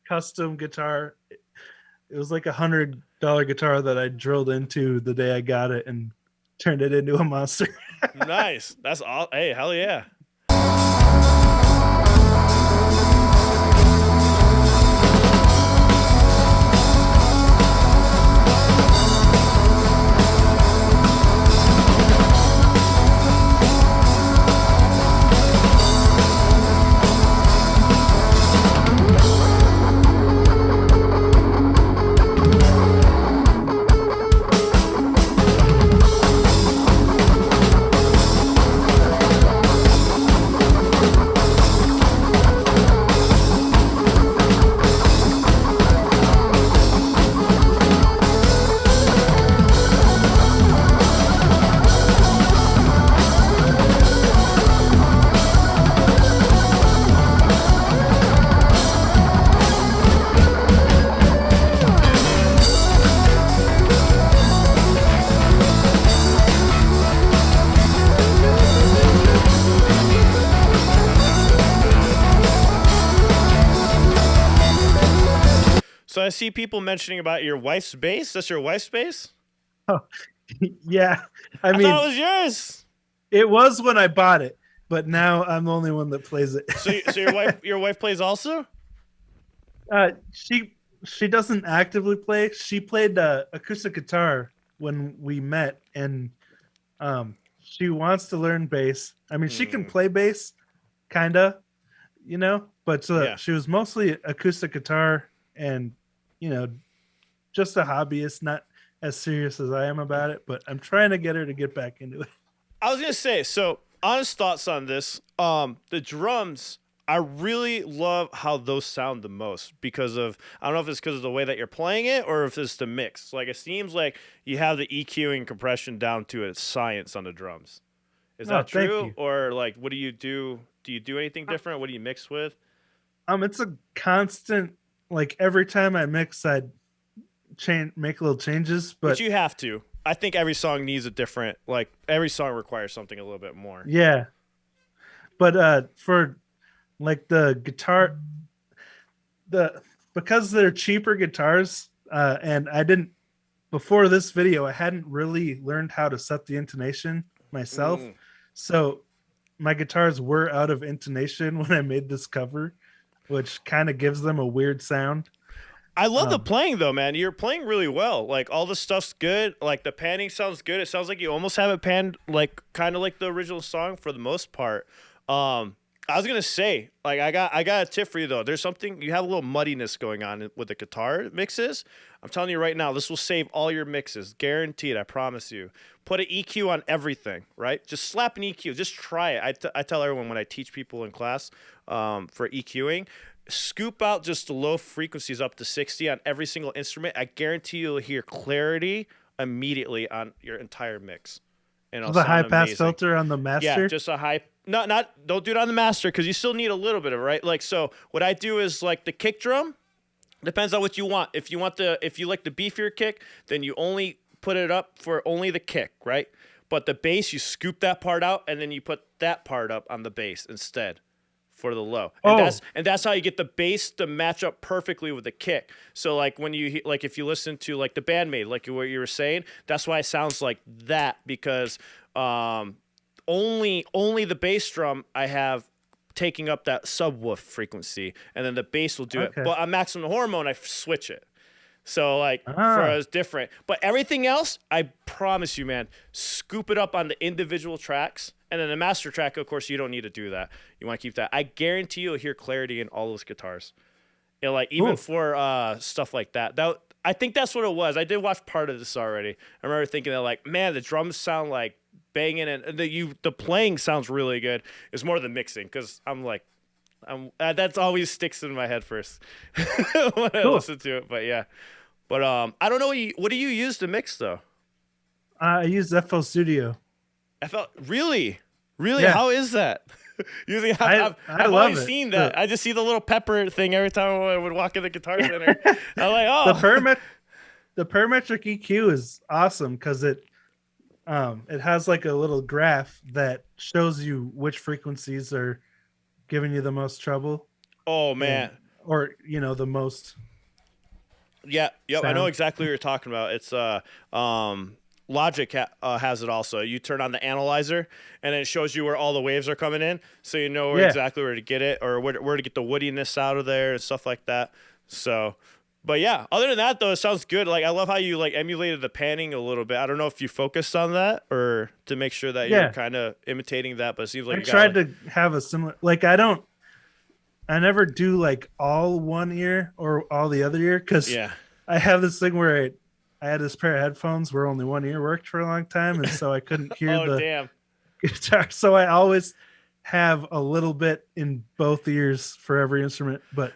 custom guitar. It was like $100 guitar that I drilled into the day I got it and turned it into a monster. Nice. That's all. Hey, hell yeah. So I see people mentioning about your wife's bass. That's your wife's bass? Oh, yeah. I mean, thought it was yours. It was when I bought it, but now I'm the only one that plays it. So your wife plays also? She doesn't actively play. She played acoustic guitar when we met, and she wants to learn bass. I mean, she can play bass, kinda, but she was mostly acoustic guitar and, just a hobbyist, not as serious as I am about it, but I'm trying to get her to get back into it. I was going to say, so honest thoughts on this. The drums, I really love how those sound the most because of, I don't know if it's because of the way that you're playing it or if it's the mix. Like, it seems like you have the EQ and compression down to a science on the drums. Is that true? Or, like, what do you do? Do you do anything different? What do you mix with? It's a constant, like, every time I mix, I'd make little changes. But you have to. I think every song needs a different, like, every song requires something a little bit more. Yeah. But for, like, the guitar, because they're cheaper guitars, and I didn't, before this video, I hadn't really learned how to set the intonation myself. So my guitars were out of intonation when I made this cover, which kind of gives them a weird sound. I love the playing though, man. You're playing really well. Like all the stuff's good. Like the panning sounds good. It sounds like you almost have it panned like kind of like the original song for the most part. I was gonna say, like I got a tip for you though. There's something you have a little muddiness going on with the guitar mixes. I'm telling you right now, this will save all your mixes, guaranteed. I promise you. Put an EQ on everything, right? Just slap an EQ. Just try it. I tell everyone when I teach people in class for EQing, scoop out just the low frequencies up to 60 on every single instrument. I guarantee you'll hear clarity immediately on your entire mix. And it'll The sound high pass amazing. filter on the master. Yeah, just a high. Not. Don't do it on the master because you still need a little bit of it, right? Like so, what I do is like the kick drum. Depends on what you want. If you like the beefier kick, then you only put it up for only the kick, right? But the bass, you scoop that part out and then you put that part up on the bass instead for the low. And that's how you get the bass to match up perfectly with the kick. So like when you like if you listen to like the Band-Maid, like what you were saying, that's why it sounds like that because only the bass drum I have taking up that subwoof frequency, and then the bass will do it. But on Maximum Hormone, I switch it. So like for us different. But everything else, I promise you, man, scoop it up on the individual tracks. And then the master track, of course, you don't need to do that. You want to keep that. I guarantee you'll hear clarity in all those guitars. And like even for stuff like that. I think that's what it was. I did watch part of this already. I remember thinking that like, man, the drums sound like banging and the playing sounds really good. It's more the mixing because that's always sticks in my head first when I listen to it. But yeah, but I don't know what do you use to mix though? I use FL Studio. Really? Yeah. How is that? Usually, I've always seen that. I just see the little pepper thing every time I would walk in the Guitar Center. I'm like, oh, the parametric EQ is awesome because it has like a little graph that shows you which frequencies are giving you the most trouble. Oh man, or the most. Yeah, yep. Sound. I know exactly what you're talking about. It's Logic has it also. You turn on the analyzer, and it shows you where all the waves are coming in, so you know exactly where to get it or where to get the woodiness out of there and stuff like that. So, but yeah, other than that, though, it sounds good. Like I love how you like emulated the panning a little bit. I don't know if you focused on that or to make sure that you're kind of imitating that, but it seems like I tried to have a similar. Like I never do like all one ear or all the other ear because I have this thing where I had this pair of headphones where only one ear worked for a long time, and so I couldn't hear guitar. So I always have a little bit in both ears for every instrument. But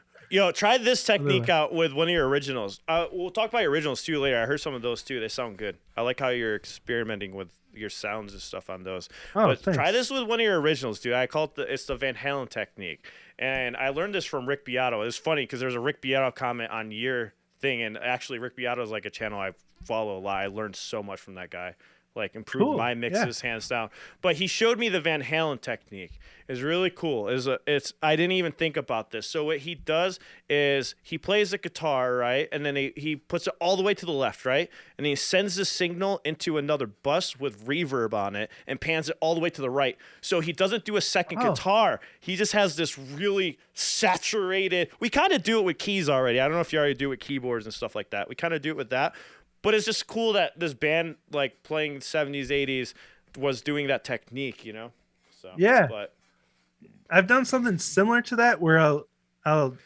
try this technique out with one of your originals. We'll talk about your originals too later. I heard some of those too. They sound good. I like how you're experimenting with your sounds and stuff on those. But thanks. Try this with one of your originals, dude. I call it it's the Van Halen technique, and I learned this from Rick Beato. It's funny because there's a Rick Beato comment on your thing, and actually Rick Beato is like a channel I follow a lot. I learned so much from that guy, like improved my mixes hands down. But he showed me the Van Halen technique. It's really cool. I didn't even think about this. So what he does is he plays the guitar, right, and then he puts it all the way to the left, right, and he sends the signal into another bus with reverb on it and pans it all the way to the right. So he doesn't do a second guitar. He just has this really saturated. We kind of do it with keys already. I don't know if you already do it with keyboards and stuff like that. We kind of do it with that. But it's just cool that this band, like playing 70s, 80s, was doing that technique, So but I've done something similar to that where I'll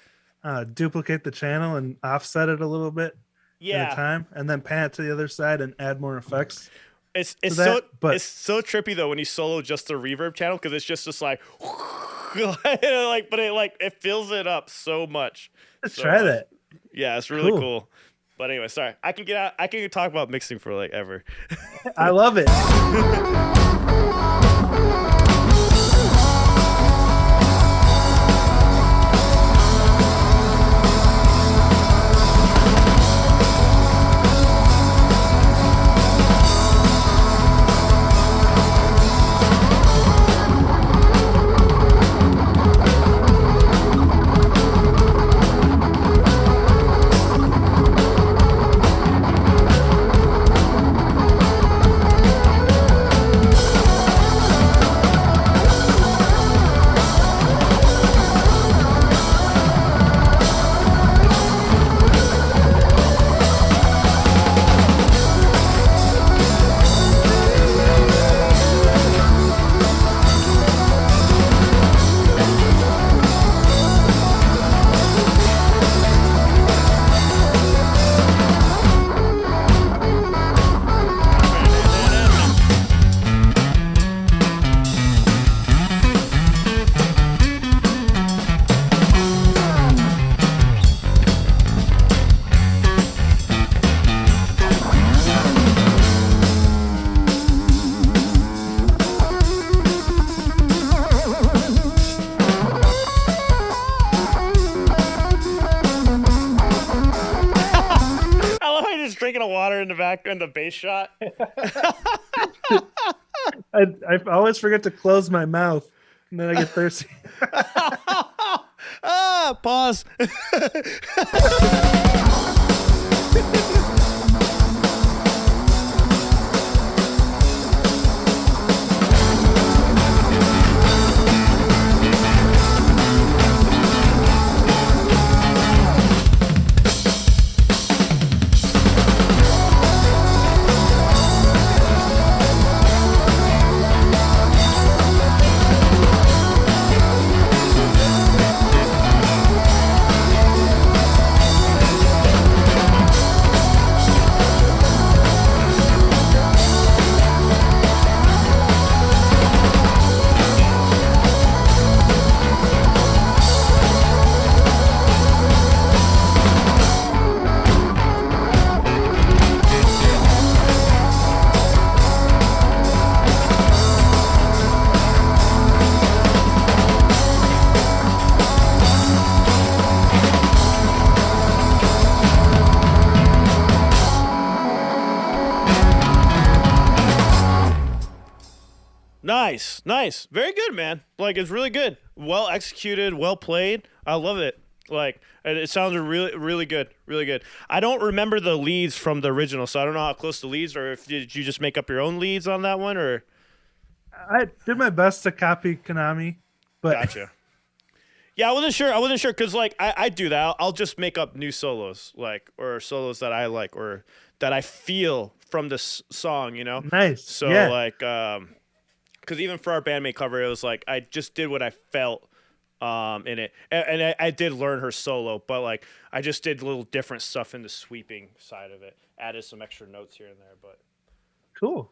duplicate the channel and offset it a little bit at a time, and then pan it to the other side and add more effects. It's so trippy though when you solo just the reverb channel because it's just like but it fills it up so much. Let's try that. Yeah, it's really cool. But anyway, sorry. I can talk about mixing for like ever. I love it. just drinking a water in the back in the bass shot. I always forget to close my mouth, and then I get thirsty. Pause. Nice. Very good, man. Like, it's really good. Well executed, well played. I love it. Like, it sounds really, really good. Really good. I don't remember the leads from the original, so I don't know how close the leads are. If did you just make up your own leads on that one, or? I did my best to copy Konami, but Gotcha. Yeah, I wasn't sure because like I do that. I'll just make up new solos, like, or solos that I like or that I feel from this song, you know. Nice. So yeah. like, because even for our Band-Maid cover, it was like I just did what I felt in it, and I did learn her solo, but like I just did little different stuff in the sweeping side of it, added some extra notes here and there, Cool.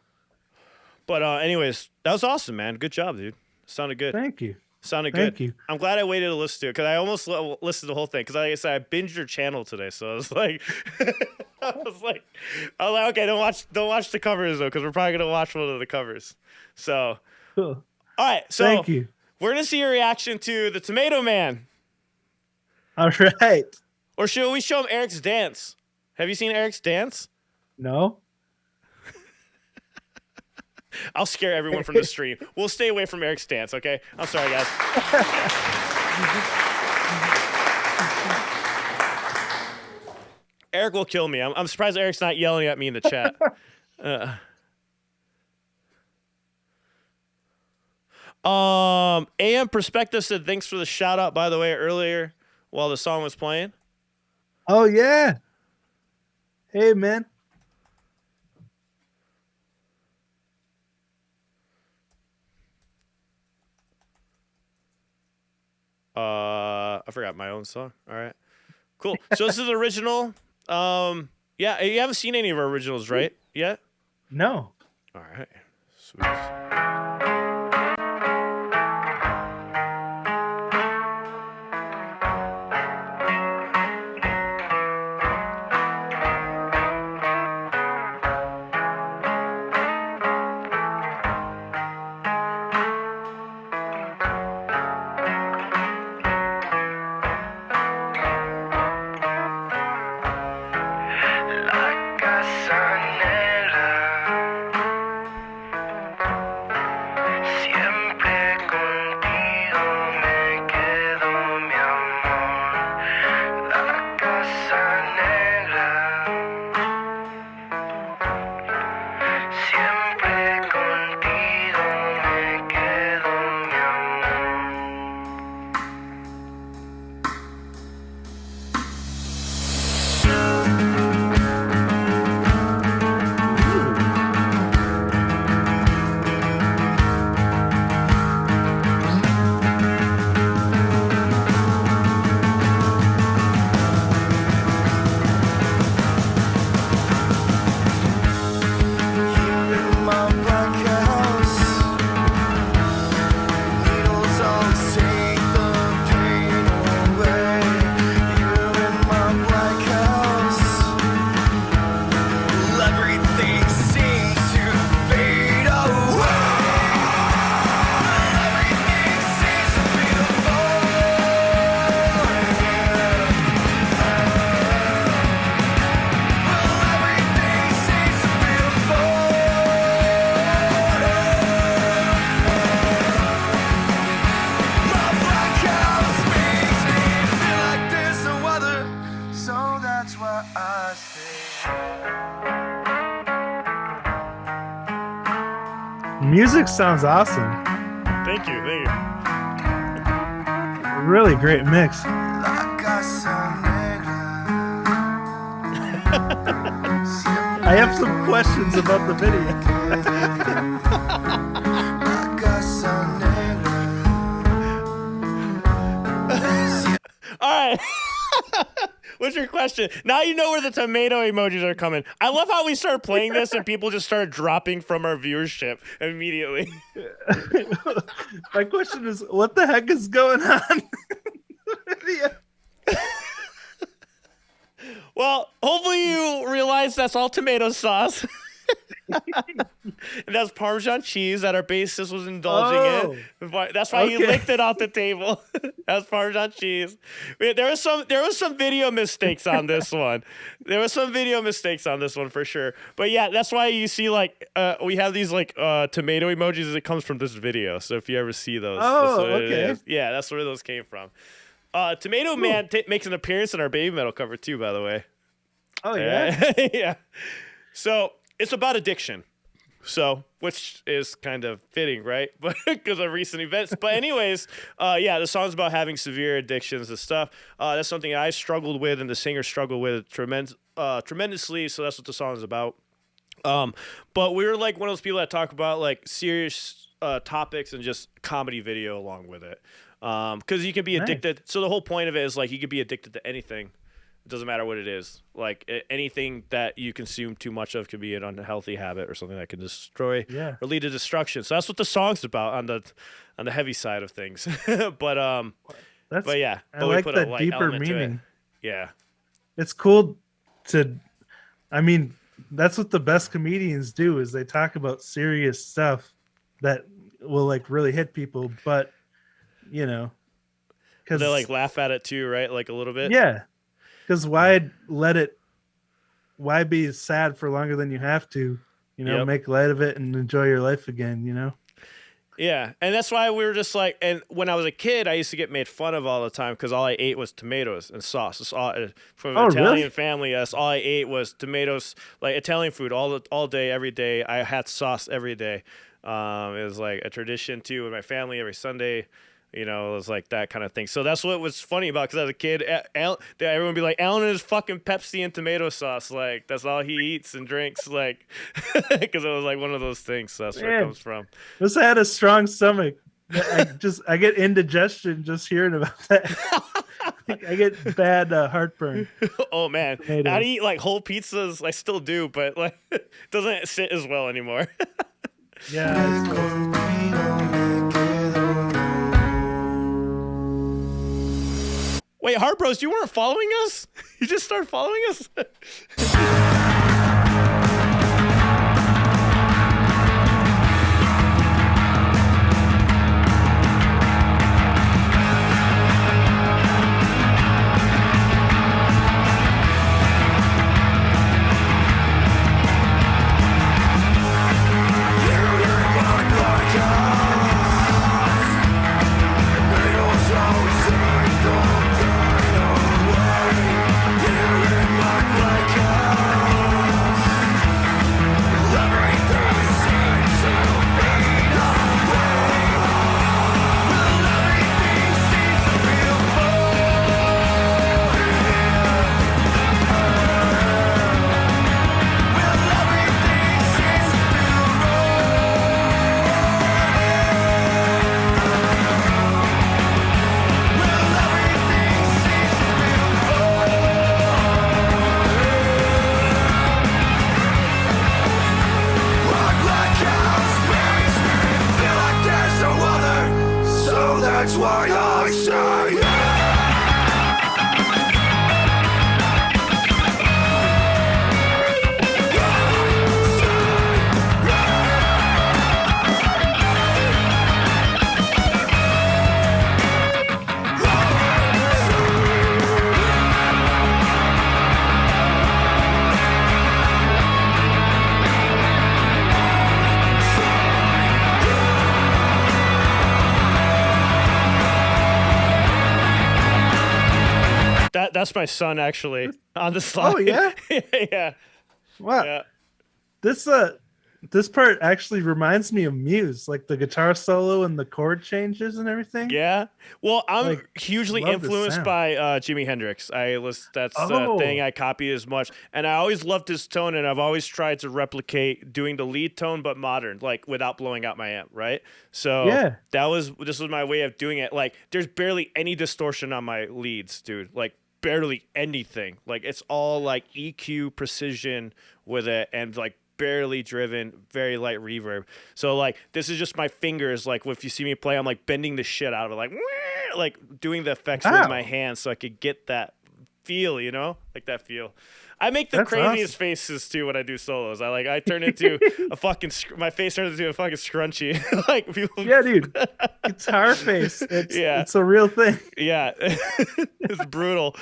But anyways, that was awesome, man. Good job, dude. Sounded good. Thank you. Sounded Thank good. you. I'm glad I waited to listen to it because I almost listened to the whole thing because like I said, I binged your channel today, so I was like, I was like, okay, don't watch the covers though because we're probably gonna watch one of the covers. So, Cool. all right, so Thank you. we're gonna see your reaction to the Tomato Man, All right. or should we show him Eric's dance? Have you seen Eric's dance? No. I'll scare everyone from the stream. We'll stay away from Eric's dance, okay? I'm sorry, guys. Eric will kill me. I'm surprised Eric's not yelling at me in the chat. AM Perspective said thanks for the shout out, by the way, earlier while the song was playing. Oh yeah. Hey man. I forgot my own song. All right. Cool. So this is the original. Yeah, you haven't seen any of our originals, right? Yet? No. All right. Sweet. Music sounds awesome. Thank you. Really great mix. I have some questions about the video. All right. What's your question? Now you know where the tomato emojis are coming. I love how we started playing this and people just started dropping from our viewership immediately. My question is, what the heck is going on? Well, hopefully you realize that's all tomato sauce. And that's Parmesan cheese that our bassist was indulging in. That's why he licked it off the table. That's Parmesan cheese. There was some video mistakes on this one. There was some video mistakes on this one for sure. But yeah, that's why you see like we have these like tomato emojis. It comes from this video. So if you ever see those, that's what it is. Yeah, that's where those came from. Tomato Man makes an appearance in our Baby Metal cover too, by the way. Oh yeah. Yeah. So it's about addiction. So, which is kind of fitting, right? But because of recent events. But anyways, yeah, the song's about having severe addictions and stuff. That's something I struggled with, and the singer struggled with tremendously. So that's what the song is about. But we were like one of those people that talk about like serious topics and just comedy video along with it. Because you can be addicted. So the whole point of it is like you could be addicted to anything. It doesn't matter what it is. Like anything that you consume too much of could be an unhealthy habit or something that can destroy or lead to destruction. So that's what the song's about on the heavy side of things. But yeah, I like that deeper meaning. Yeah, it's cool to. I mean, that's what the best comedians do is they talk about serious stuff that will like really hit people, but you know, because they like laugh at it too, right? Like a little bit. Yeah. Because why be sad for longer than you have to, you know, make light of it and enjoy your life again, you know? Yeah. And that's why we were just like, and when I was a kid, I used to get made fun of all the time because all I ate was tomatoes and sauce. It's all, from an Italian family, that's all I ate was tomatoes, like Italian food all day, every day. I had sauce every day. It was like a tradition too with my family every Sunday. You know, it was like that kind of thing. So that's what was funny about, because as a kid, everyone would be like, Alan is fucking Pepsi and tomato sauce. Like, that's all he eats and drinks. Like, because it was like one of those things. So that's where it comes from. Must have had a strong stomach. I get indigestion just hearing about that. I get bad heartburn. Oh, man. I'd eat like whole pizzas. I still do, but like, it doesn't sit as well anymore. Yeah. Wait, Heart Bros, you weren't following us? You just started following us? That's my son actually on the slide. Oh yeah. Yeah. Wow. Yeah. This part actually reminds me of Muse, like the guitar solo and the chord changes and everything. Yeah. Well, I'm Like, hugely love the influenced sound. by Jimi Hendrix. That's the Oh. thing I copy as much, and I always loved his tone, and I've always tried to replicate doing the lead tone but modern, like without blowing out my amp, right? So Yeah. this was my way of doing it. Like, there's barely any distortion on my leads, dude. Like, barely anything. Like, it's all like EQ precision with it, and like barely driven, very light reverb. So like, this is just my fingers. Like, if you see me play, I'm like bending the shit out of it, like doing the effects with my hands so I could get that feel, like that feel. I make the That's craziest awesome. faces too when I do solos. I turn into my face turns into a fucking scrunchie. Like, people. Yeah, dude. Guitar face. It's a real thing. Yeah, it's brutal.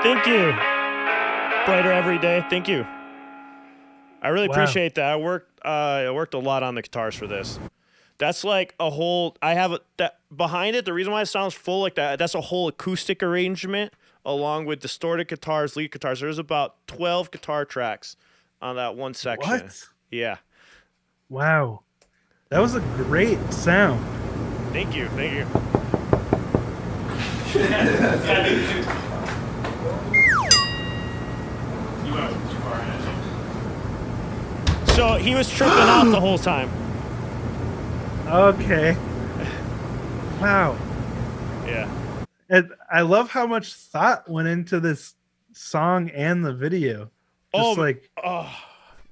Thank you. Brighter every day. Thank you. I really appreciate that. I worked a lot on the guitars for this. That's like a whole. I have that behind it. The reason why it sounds full like that. That's a whole acoustic arrangement along with distorted guitars, lead guitars. There's about 12 guitar tracks on that one section. What? Yeah. Wow. That was a great sound. Thank you. Thank you. So he was tripping out the whole time. Okay. Wow. Yeah. And I love how much thought went into this song and the video. Just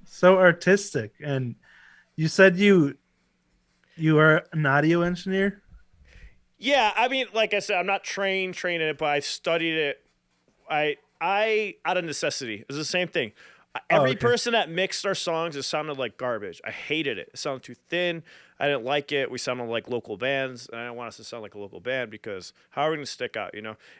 so artistic. And you said you are an audio engineer? Yeah, I mean, like I said, I'm not trained in it, but I studied it. I out of necessity. It's the same thing. Every person that mixed our songs, it sounded like garbage. I hated it. It sounded too thin. I didn't like it. We sounded like local bands, and I didn't want us to sound like a local band because how are we going to stick out,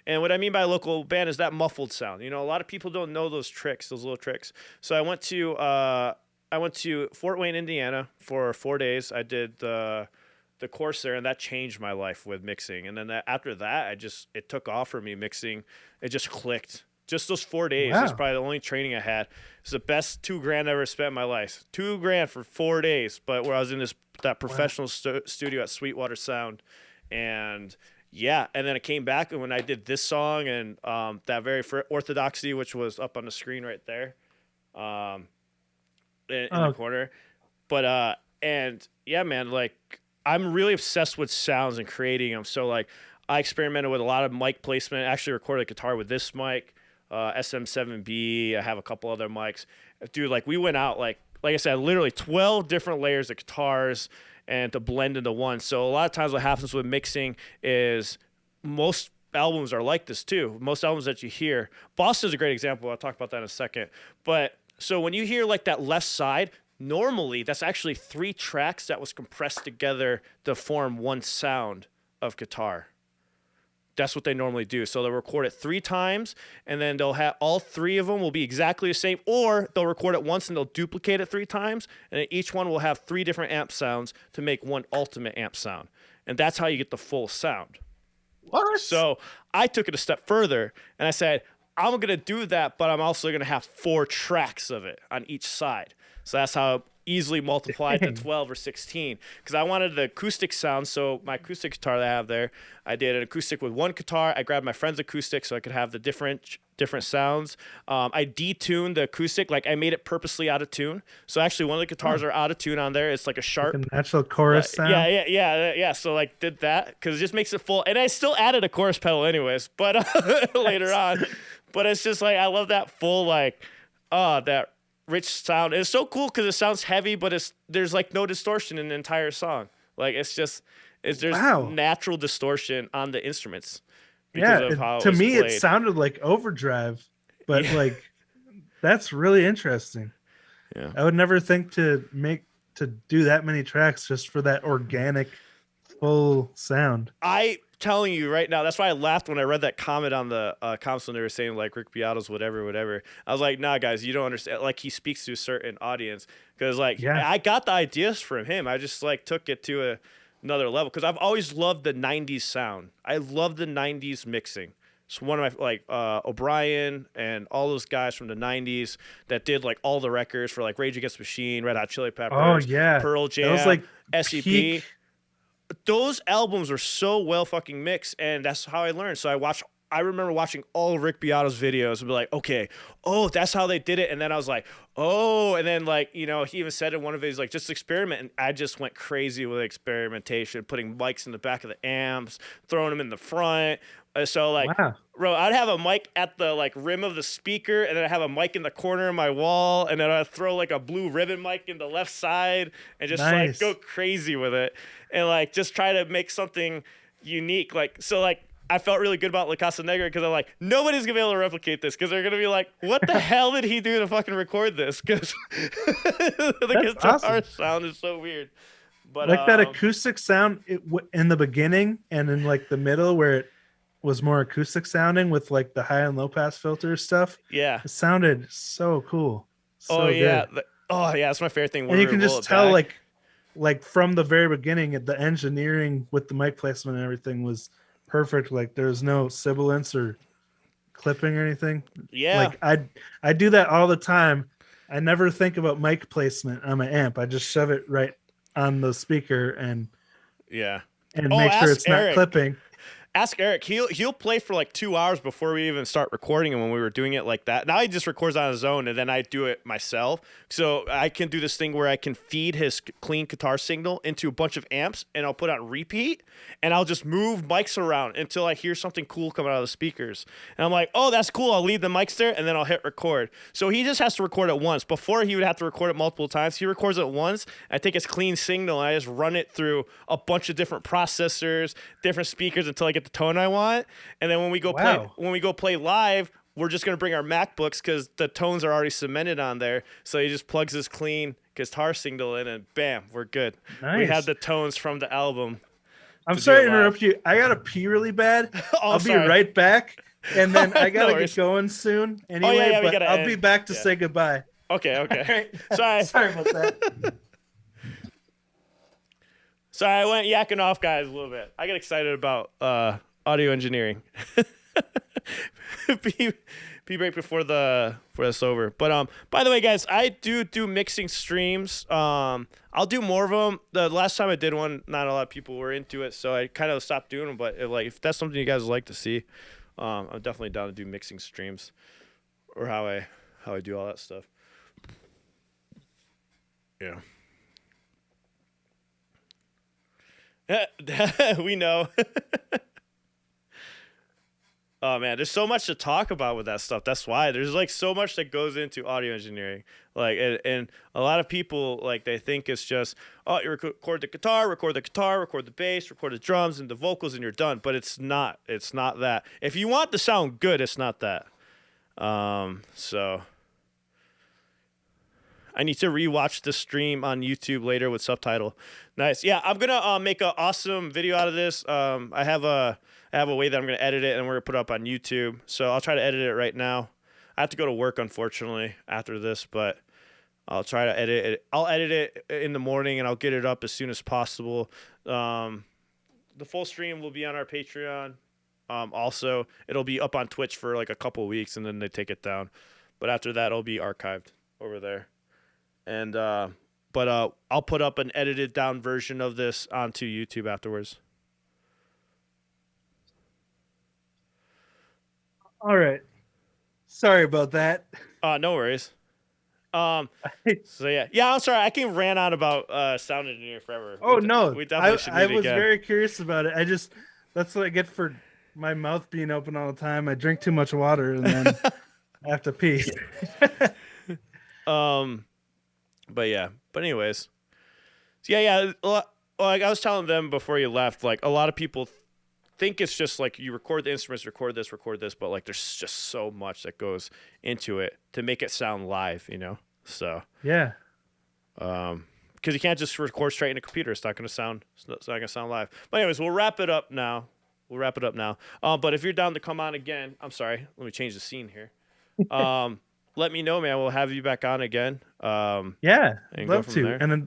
And what I mean by local band is that muffled sound. A lot of people don't know those tricks, those little tricks. So I went to Fort Wayne, Indiana for 4 days. I did the course there, and that changed my life with mixing. And then after that, it took off for me mixing. It just clicked. Just those 4 days is probably the only training I had. It's the best $2,000 I ever spent in my life. $2,000 for 4 daes, but where I was in that professional studio at Sweetwater Sound, and yeah, and then I came back and when I did this song and that very first Orthodoxy, which was up on the screen right there, in the corner, but and yeah, man, like I'm really obsessed with sounds and creating them. So like I experimented with a lot of mic placement. I actually recorded a guitar with this mic. SM7B. I have a couple other mics. Dude, like we went out like I said, literally 12 different layers of guitars and to blend into one. So a lot of times what happens with mixing is most albums are like this too. Most albums that you hear, Boston's a great example. I'll talk about that in a second. But so when you hear like that left side, normally that's actually 3 tracks that was compressed together to form one sound of guitar. That's what they normally do. So they'll record it 3 times, and then they'll have all 3 of them will be exactly the same, or they'll record it once and they'll duplicate it 3 times, and then each one will have 3 different amp sounds to make one ultimate amp sound. And that's how you get the full sound. What? So I took it a step further, and I said, I'm going to do that, but I'm also going to have 4 tracks of it on each side. So that's how easily multiply it to Dang. 12 or 16 because I wanted the acoustic sound. So my acoustic guitar that I have there, I did an acoustic with one guitar. I grabbed my friend's acoustic so I could have the different sounds. I detuned the acoustic, like I made it purposely out of tune. So actually one of the guitars are out of tune on there. It's like a sharp, Like a natural chorus sound. yeah. So like did that because it just makes it full. And I still added a chorus pedal anyways, but later on. But it's just like I love that full like that rich sound. It's so cool because it sounds heavy, but there's like no distortion in the entire song. Like there's natural distortion on the instruments because of how to it was me played. it sounded like overdrive, but like that's really interesting. Yeah. I would never think to do that many tracks just for that organic full sound. I telling you right now, that's why I laughed when I read that comment on the comments when they were saying like Rick Beato's whatever. I was like, nah, guys, you don't understand. Like he speaks to a certain audience because like I got the ideas from him. I just like took it to another level because I've always loved the '90s sound. I love the '90s mixing. It's one of my like O'Brien and all those guys from the '90s that did like all the records for like Rage Against the Machine, Red Hot Chili Peppers, Pearl Jam, that was like SEP. peak. Those albums were so well fucking mixed, and that's how I learned. So I remember watching all of Rick Beato's videos and be like, okay, that's how they did it. And then I was like, and then like, he even said in one of his like just experiment, and I just went crazy with experimentation, putting mics in the back of the amps, throwing them in the front. So like, bro, I'd have a mic at the like rim of the speaker, and then I'd have a mic in the corner of my wall, and then I'd throw like a blue ribbon mic in the left side, and just like go crazy with it, and like just try to make something unique. Like so, like I felt really good about La Casa Negra because I'm like nobody's gonna be able to replicate this because they're gonna be like, what the hell did he do to fucking record this? Because the guitar sound is so weird. But like that acoustic sound in the beginning and in like the middle where it was more acoustic sounding with like the high and low pass filter stuff. Yeah, it sounded so cool. Good. That's my favorite thing. And you can just tell like from the very beginning, the engineering with the mic placement and everything was perfect. Like there's no sibilance or clipping or anything. Yeah, like I do that all the time. I never think about mic placement on my amp. I just shove it right on the speaker and make sure it's not clipping. Ask Eric. He'll play for like 2 hours before we even start recording. And when we were doing it like that, now he just records on his own, and then I do it myself. So I can do this thing where I can feed his clean guitar signal into a bunch of amps, and I'll put on repeat, and I'll just move mics around until I hear something cool coming out of the speakers. And I'm like, oh, that's cool. I'll leave the mics there, and then I'll hit record. So he just has to record it once. Before he would have to record it multiple times. He records it once. I take his clean signal, and I just run it through a bunch of different processors, different speakers until I get the tone I want. And then when we go play live, we're just gonna bring our MacBooks because the tones are already cemented on there. So he just plugs his clean guitar signal in, and bam, we're good. We have the tones from the album. I'm sorry to interrupt you. I gotta pee really bad. I'll be right back, and then I gotta get going soon. Anyway, but I'll be back to say goodbye. Okay. Right. Sorry about that. Sorry, I went yakking off, guys, a little bit. I get excited about audio engineering. Pee break before it's over. But by the way, guys, I do mixing streams. I'll do more of them. The last time I did one, not a lot of people were into it, so I kind of stopped doing them. But if that's something you guys would like to see, I'm definitely down to do mixing streams, or how I do all that stuff. Yeah. We know. Oh man, there's so much to talk about with that stuff. That's why there's like so much that goes into audio engineering. Like, and a lot of people like they think it's just, you record the guitar, record the bass, record the drums and the vocals, and you're done. But it's not. It's not that. If you want to sound good, it's not that. So I need to rewatch the stream on YouTube later with subtitle. Nice. Yeah, I'm gonna make an awesome video out of this. I have a way that I'm gonna edit it, and we're gonna put it up on YouTube. So I'll try to edit it right now. I have to go to work, unfortunately, after this, but I'll try to edit it. I'll edit it in the morning, and I'll get it up as soon as possible. The full stream will be on our Patreon. Also, it'll be up on Twitch for like a couple weeks, and then they take it down. But after that, it'll be archived over there. And But I'll put up an edited down version of this onto YouTube afterwards. All right. Sorry about that. No worries. So yeah, I'm sorry. I can rant on about sound engineering forever. Oh no, we definitely should meet I was again. very curious about it. That's what I get for my mouth being open all the time. I drink too much water and then I have to pee. But anyways, so yeah. Like I was telling them before you left, like a lot of people think it's just like you record the instruments, record this, but like there's just so much that goes into it to make it sound live, you know. So yeah. Because you can't just record straight in a computer. It's not gonna sound live. But anyways, we'll wrap it up now. But if you're down to come on again, I'm sorry. Let me change the scene here. Let me know, man. We'll have you back on again. Yeah, and love go from to, there. and I'd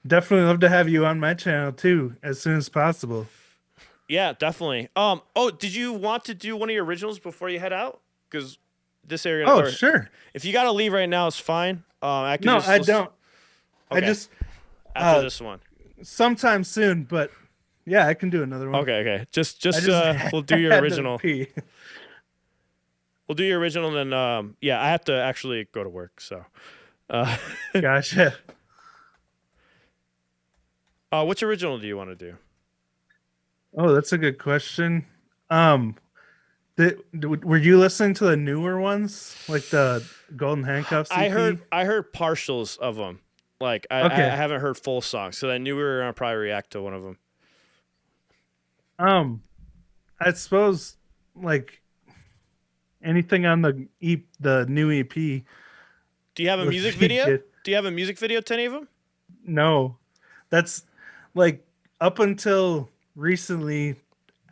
definitely love to have you on my channel too as soon as possible. Yeah, definitely. Did you want to do one of your originals before you head out? Because this area. Oh, sure. If you gotta leave right now, it's fine. I don't. Okay. I just after this one. sometime soon, but yeah, I can do another one. Okay. Just we'll do I your had to original. pee. We'll do your original, and then I have to actually go to work. So, Gotcha. which original do you want to do? Oh, that's a good question. Were you listening to the newer ones, like the Golden Handcuffs? I heard partials of them. Like I haven't heard full songs, so I knew we were gonna probably react to one of them. I suppose like anything on the new EP. Do you have a would music be video? good. Do you have a music video to any of them? No, that's like up until recently,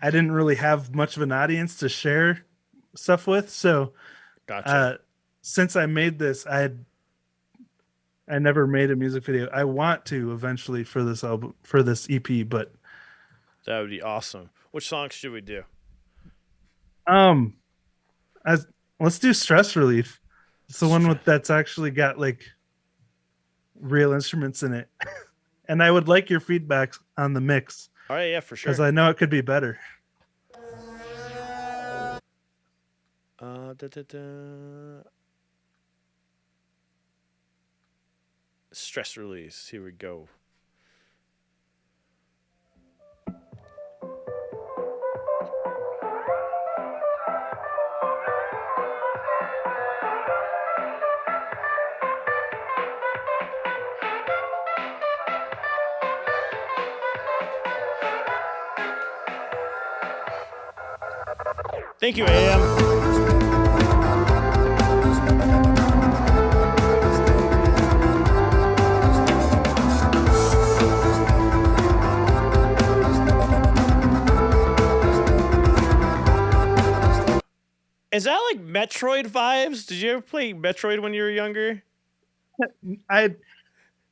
I didn't really have much of an audience to share stuff with. So, Gotcha. Since I made this, I never made a music video. I want to eventually for this album, for this EP, but That would be awesome. Which songs should we do? let's do Stress Relief. It's the one that's actually got like real instruments in it. And I would like your feedback on the mix. All right, yeah, for sure. Because I know it could be better. Stress release. Here we go. Thank you, AM. Is that like Metroid vibes? Did you ever play Metroid when you were younger? I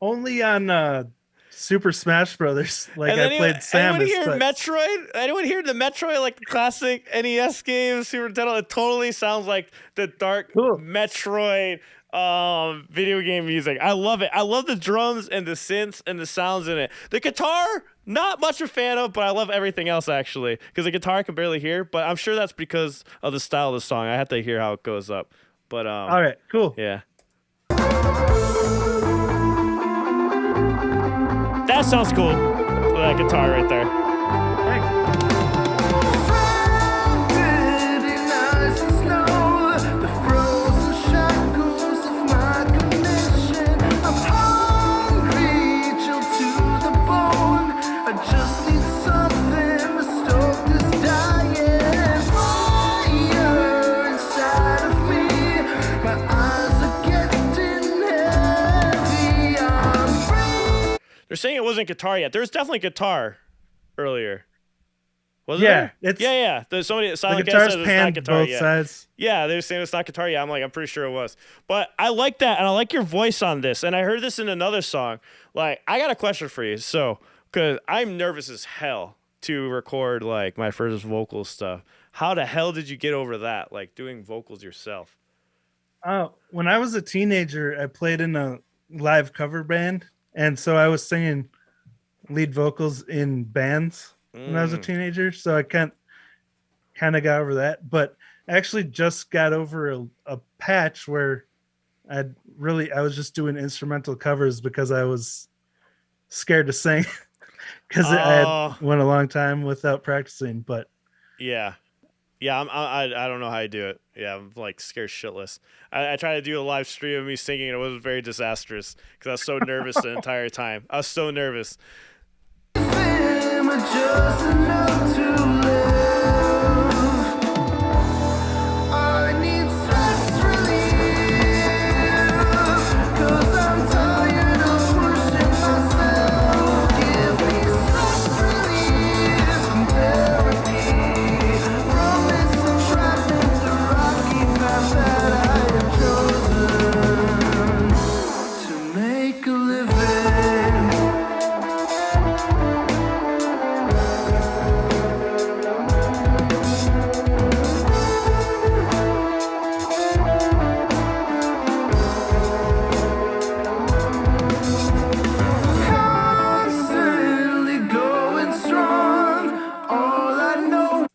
only on Super Smash Brothers. Like And I then played Samus. Anyone hear but- Metroid? Anyone hear the Metroid, like the classic NES game, Super Nintendo? It totally sounds like the dark Cool. Metroid video game music. I love it. I love the drums and the synths and the sounds in it. The guitar, not much a fan of, but I love everything else actually. Because the guitar I can barely hear, but I'm sure that's because of the style of the song. I have to hear how it goes up. But All right, cool. yeah. That sounds cool. That guitar right there. Thanks. They're saying it wasn't guitar yet. There was definitely guitar earlier. Wasn't Yeah, there? it's- yeah. There's somebody The Silent Guest guitar's says it's not panned guitar both yet. sides. Yeah, they're saying it's not guitar yet. I'm pretty sure it was. But I like that, and I like your voice on this. And I heard this in another song. Like, I got a question for you. So, because I'm nervous as hell to record like my first vocal stuff. How the hell did you get over that? Like doing vocals yourself? When I was a teenager, I played in a live cover band, and so I was singing lead vocals in bands when I was a teenager. So I kind of got over that, but actually just got over a patch where I was just doing instrumental covers because I was scared to sing because I had went a long time without practicing. But yeah, I don't know how I do it. Yeah, I'm like scared shitless. I tried to do a live stream of me singing, and it was very disastrous because I was so nervous the entire time. I was so nervous.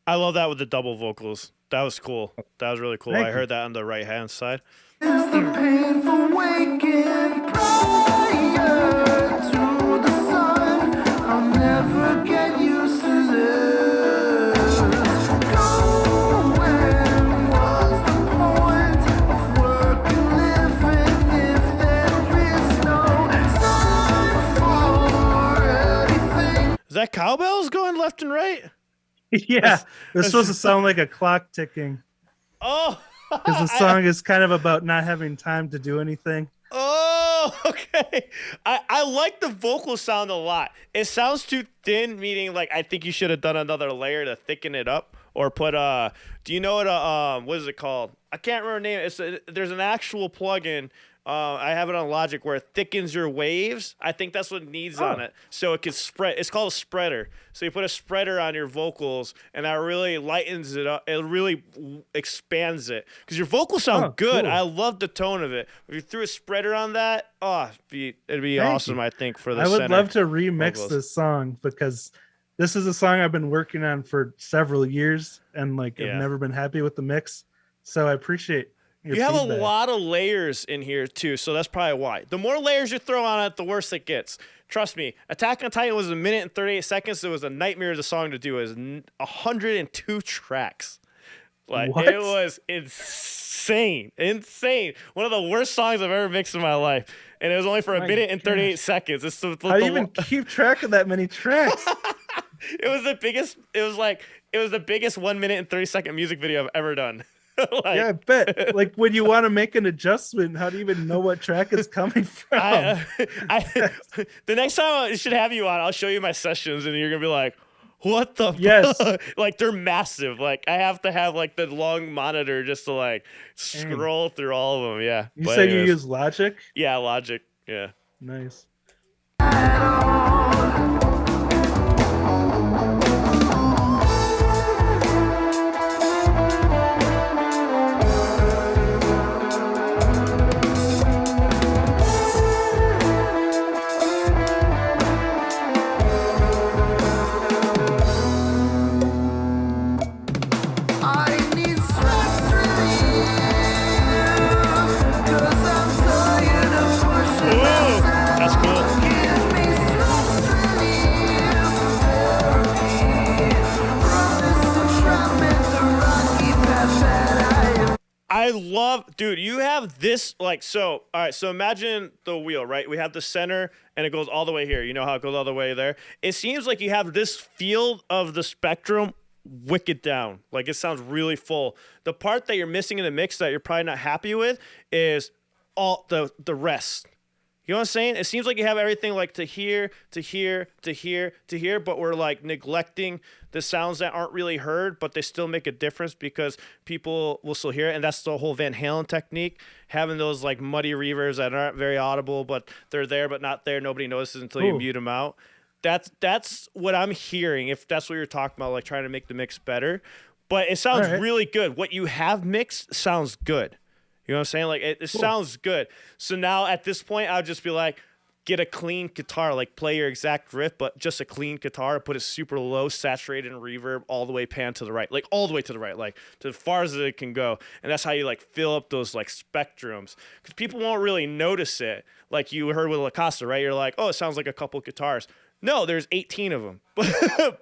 I love that with the double vocals. That was cool. That was really cool. I heard that on the right hand side. Is the painful waking prior to the sun. I'll never get used to this. Going was the point of working, living if there is no time for anything. Is that cowbells going left and right? yeah, it's supposed to sound like a clock ticking. Oh, because the song is kind of about not having time to do anything. Oh, okay. I like the vocal sound a lot. It sounds too thin, meaning like I think you should have done another layer to thicken it up, or put do you know what is it called? I can't remember the name. There's an actual plugin. I have it on Logic where it thickens your waves. I think that's what it needs on it, so it can spread. It's called a spreader. So you put a spreader on your vocals, and that really lightens it up. It really expands it because your vocals sound good. Cool. I love the tone of it. If you threw a spreader on that, it'd be awesome. I think for the I would love to remix this song because this is a song I've been working on for several years, and I've never been happy with the mix. So I appreciate. You have a lot of layers in here too, so that's probably why. The more layers you throw on it, the worse it gets. Trust me, Attack on Titan was 1 minute and 38 seconds. It was a nightmare of the song to do. It was 102 tracks. It was insane. One of the worst songs I've ever mixed in my life, and it was only for 1 minute and 38 seconds. It's How do you even keep track of that many tracks? It was the biggest. It was the biggest 1 minute and 30-second music video I've ever done. Yeah, I bet. When you want to make an adjustment, how do you even know what track it's coming from? The next time I should have you on, I'll show you my sessions, and you're gonna be like, "What the?" Yes. Fuck? They're massive. I have to have the long monitor just to scroll through all of them. Yeah. You said you use Logic? Yeah, Logic. Yeah. Nice. I love, dude, you have this, all right, so imagine the wheel, right? We have the center, and it goes all the way here. You know how it goes all the way there? It seems like you have this field of the spectrum wicked down. It sounds really full. The part that you're missing in the mix that you're probably not happy with is all the rest. You know what I'm saying? It seems like you have everything to here, to here, to here, to here, but we're neglecting the sounds that aren't really heard, but they still make a difference because people will still hear it. And that's the whole Van Halen technique, having those muddy reverbs that aren't very audible, but they're there, but not there. Nobody notices until you mute them out. That's what I'm hearing. If that's what you're talking about, trying to make the mix better, but it sounds really good. What you have mixed sounds good. You know what I'm saying? It sounds good. So now at this point, I'll just be like, get a clean guitar, like play your exact riff, but just a clean guitar, put it super low, saturated and reverb all the way pan to the right, like all the way to the right, like to as far as it can go. And that's how you like fill up those like spectrums, because people won't really notice it. Like you heard with La Casa, right? You're like, oh, it sounds like a couple guitars. No, there's 18 of them,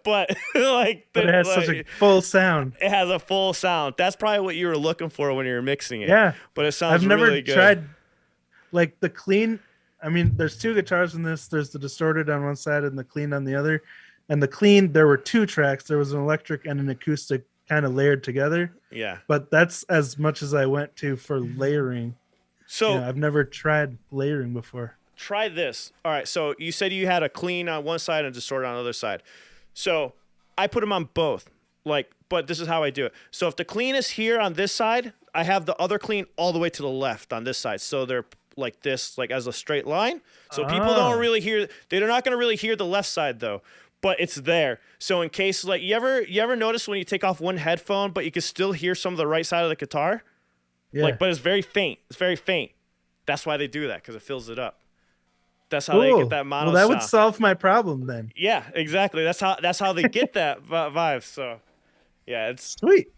but like, But it has such a full sound. It has a full sound. That's probably what you were looking for when you were mixing it. Yeah, but it sounds I've never really good. tried like the clean. I mean, there's 2 guitars in this. There's the distorted on one side and the clean on the other. And the clean, there were 2 tracks. There was an electric and an acoustic kind of layered together. Yeah. But that's as much as I went to for layering. So I've never tried layering before. Try this. All right. So you said you had a clean on one side and distorted on the other side. So I put them on both. But this is how I do it. So if the clean is here on this side, I have the other clean all the way to the left on this side. So they're like this, like as a straight line. So people don't really hear, they're not going to really hear the left side though, but it's there. So in case like you ever notice when you take off one headphone, but you can still hear some of the right side of the guitar? Yeah. But it's very faint. It's very faint. That's why they do that, because it fills it up. That's how they get that mono Well, that sound. would solve my problem then. Yeah, exactly. That's how they get that vibe. So yeah, it's Sweet.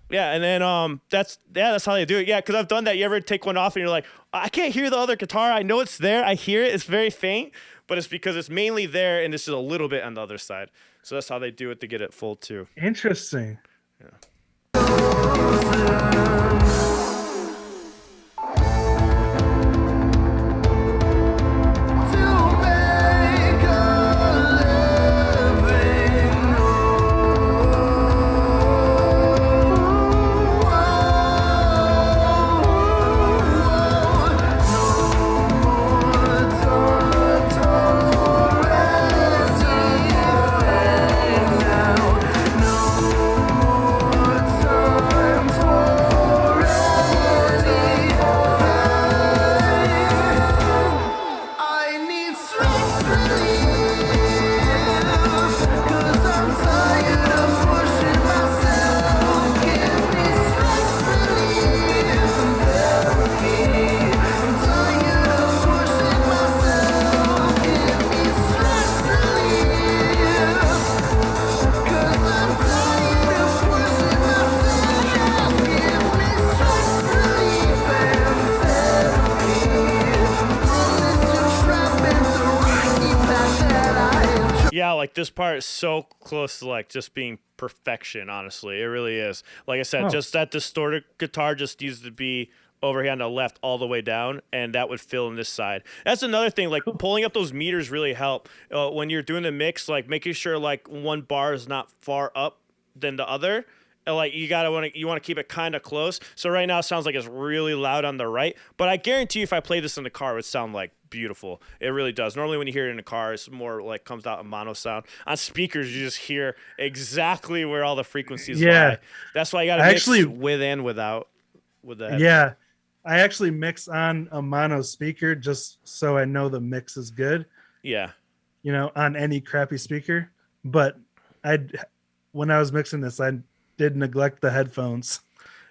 yeah, and then that's how they do it. Yeah, because I've done that. You ever take one off and you're like, I can't hear the other guitar. I know it's there. I hear it. It's very faint, but it's because it's mainly there and it's just a little bit on the other side. So that's how they do it to get it full too. Interesting. Like this part is so close to like just being perfection, honestly. It really is. Like I said, just that distorted guitar just needs to be over here on the left all the way down, and that would fill in this side. That's another thing, like pulling up those meters really help when you're doing the mix, like making sure like one bar is not far up than the other. And like you want to keep it kind of close. So right now it sounds like it's really loud on the right, but I guarantee you if I play this in the car, it would sound like beautiful. It really does. Normally when you hear it in a car, it's more like comes out a mono sound. On speakers, you just hear exactly where all the frequencies lie. That's why you got to mix with and without with the headphones. Yeah, I actually mix on a mono speaker just so I know the mix is good. Yeah, on any crappy speaker. But when I was mixing this, I did neglect the headphones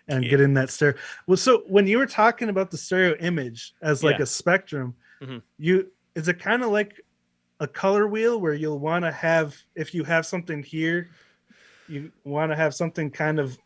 and getting that stereo. Well, so when you were talking about the stereo image as like a spectrum, is it kind of like a color wheel where you'll want to have, if you have something here, you want to have something kind of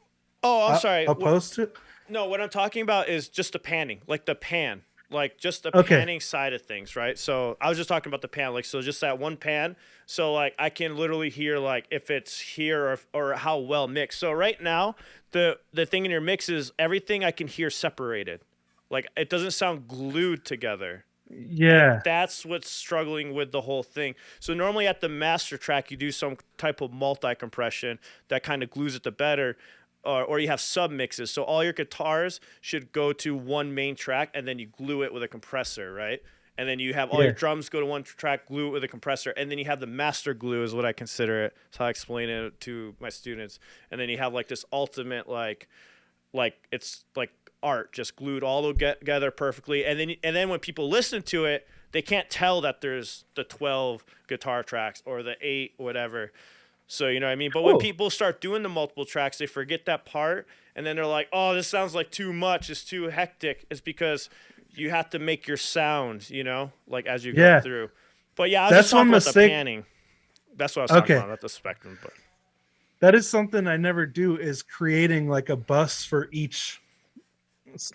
opposed to it? No, what I'm talking about is just the panning, like the pan, like just the panning side of things, right? So I was just talking about the pan, like, so just that one pan. So like I can literally hear like if it's here or how well mixed. So right now, the thing in your mix is everything I can hear separated. Like it doesn't sound glued together. Yeah. And that's what's struggling with the whole thing. So normally at the master track, you do some type of multi-compression that kind of glues it to better. Or you have sub mixes. So all your guitars should go to one main track and then you glue it with a compressor, right? And then you have all your drums go to one track, glue it with a compressor. And then you have the master glue is what I consider it. That's how I explain it to my students. And then you have like this ultimate, like it's like art, just glued all together perfectly. And then when people listen to it, they can't tell that there's the 12 guitar tracks or the 8, whatever. So, you know what I mean? But when people start doing the multiple tracks, they forget that part. And then they're like, oh, this sounds like too much. It's too hectic. It's because you have to make your sound, you know, like as you Yeah. go through. But yeah, I was That's just talking one about the mistake- panning. That's what I was talking Okay. about, not the spectrum. But That is something I never do, is creating like a bus for each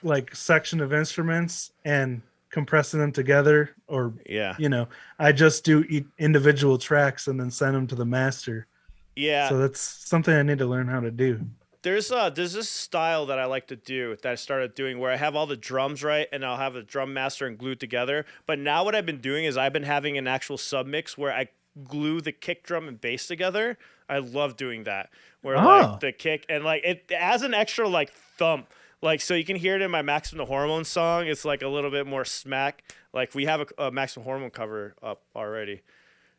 like section of instruments and compressing them together, or yeah, I just do individual tracks and then send them to the master. yeah. So that's something I need to learn how to do. There's this style that I like to do that I started doing where I have all the drums, right, and I'll have a drum master and glued together. But now what I've been doing is I've been having an actual submix where I glue the kick drum and bass together. I love doing that. Where like the kick and like it has an extra like thump. Like, so you can hear it in my Maximum Hormone song. It's like a little bit more smack. Like we have a Maximum Hormone cover up already.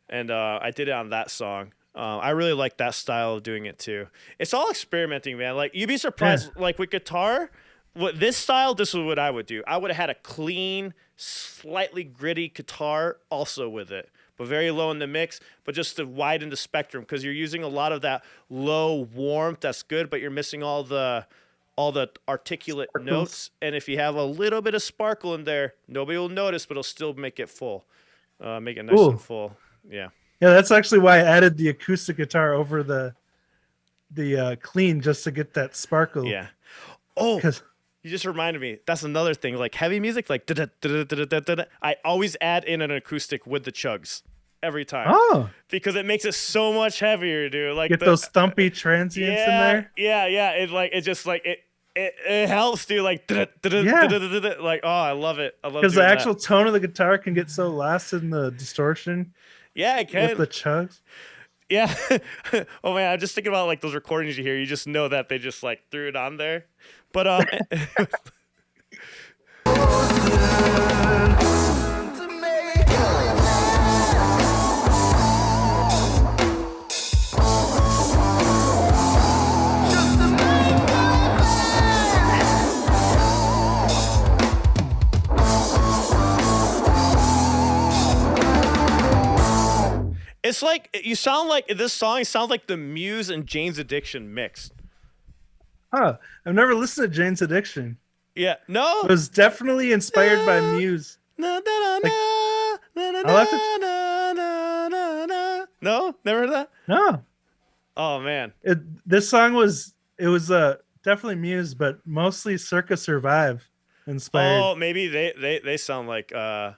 And I did it on that song. I really like that style of doing it too. It's all experimenting, man. Like you'd be surprised, like with guitar, this style, this is what I would do. I would have had a clean, slightly gritty guitar also with it, but very low in the mix, but just to widen the spectrum because you're using a lot of that low warmth. That's good, but you're missing all the articulate notes. And if you have a little bit of sparkle in there, nobody will notice, but it'll still make it full, make it nice and full. Yeah. Yeah, that's actually why I added the acoustic guitar over the clean, just to get that sparkle. Yeah. Oh, 'Cause- you just reminded me. That's another thing. Like heavy music, like I always add in an acoustic with the chugs every time. Oh, Because it makes it so much heavier, dude. Like get those thumpy transients in there. Yeah. It helps, dude. Like like oh, I love it. I love Because the doing actual that. tone of the guitar can get so lost in the distortion Yeah, it can. with the chugs. Yeah. Oh man, I'm just thinking about like those recordings you hear. You just know that they just like threw it on there. But it's like you sound like this song sounds like the Muse and Jane's Addiction mixed. Huh. I've never listened to Jane's Addiction. Yeah. No. It was definitely inspired by Muse. No, never heard that. No. Oh man. This song was definitely Muse, but mostly Circa Survive inspired. Oh, maybe they sound like man.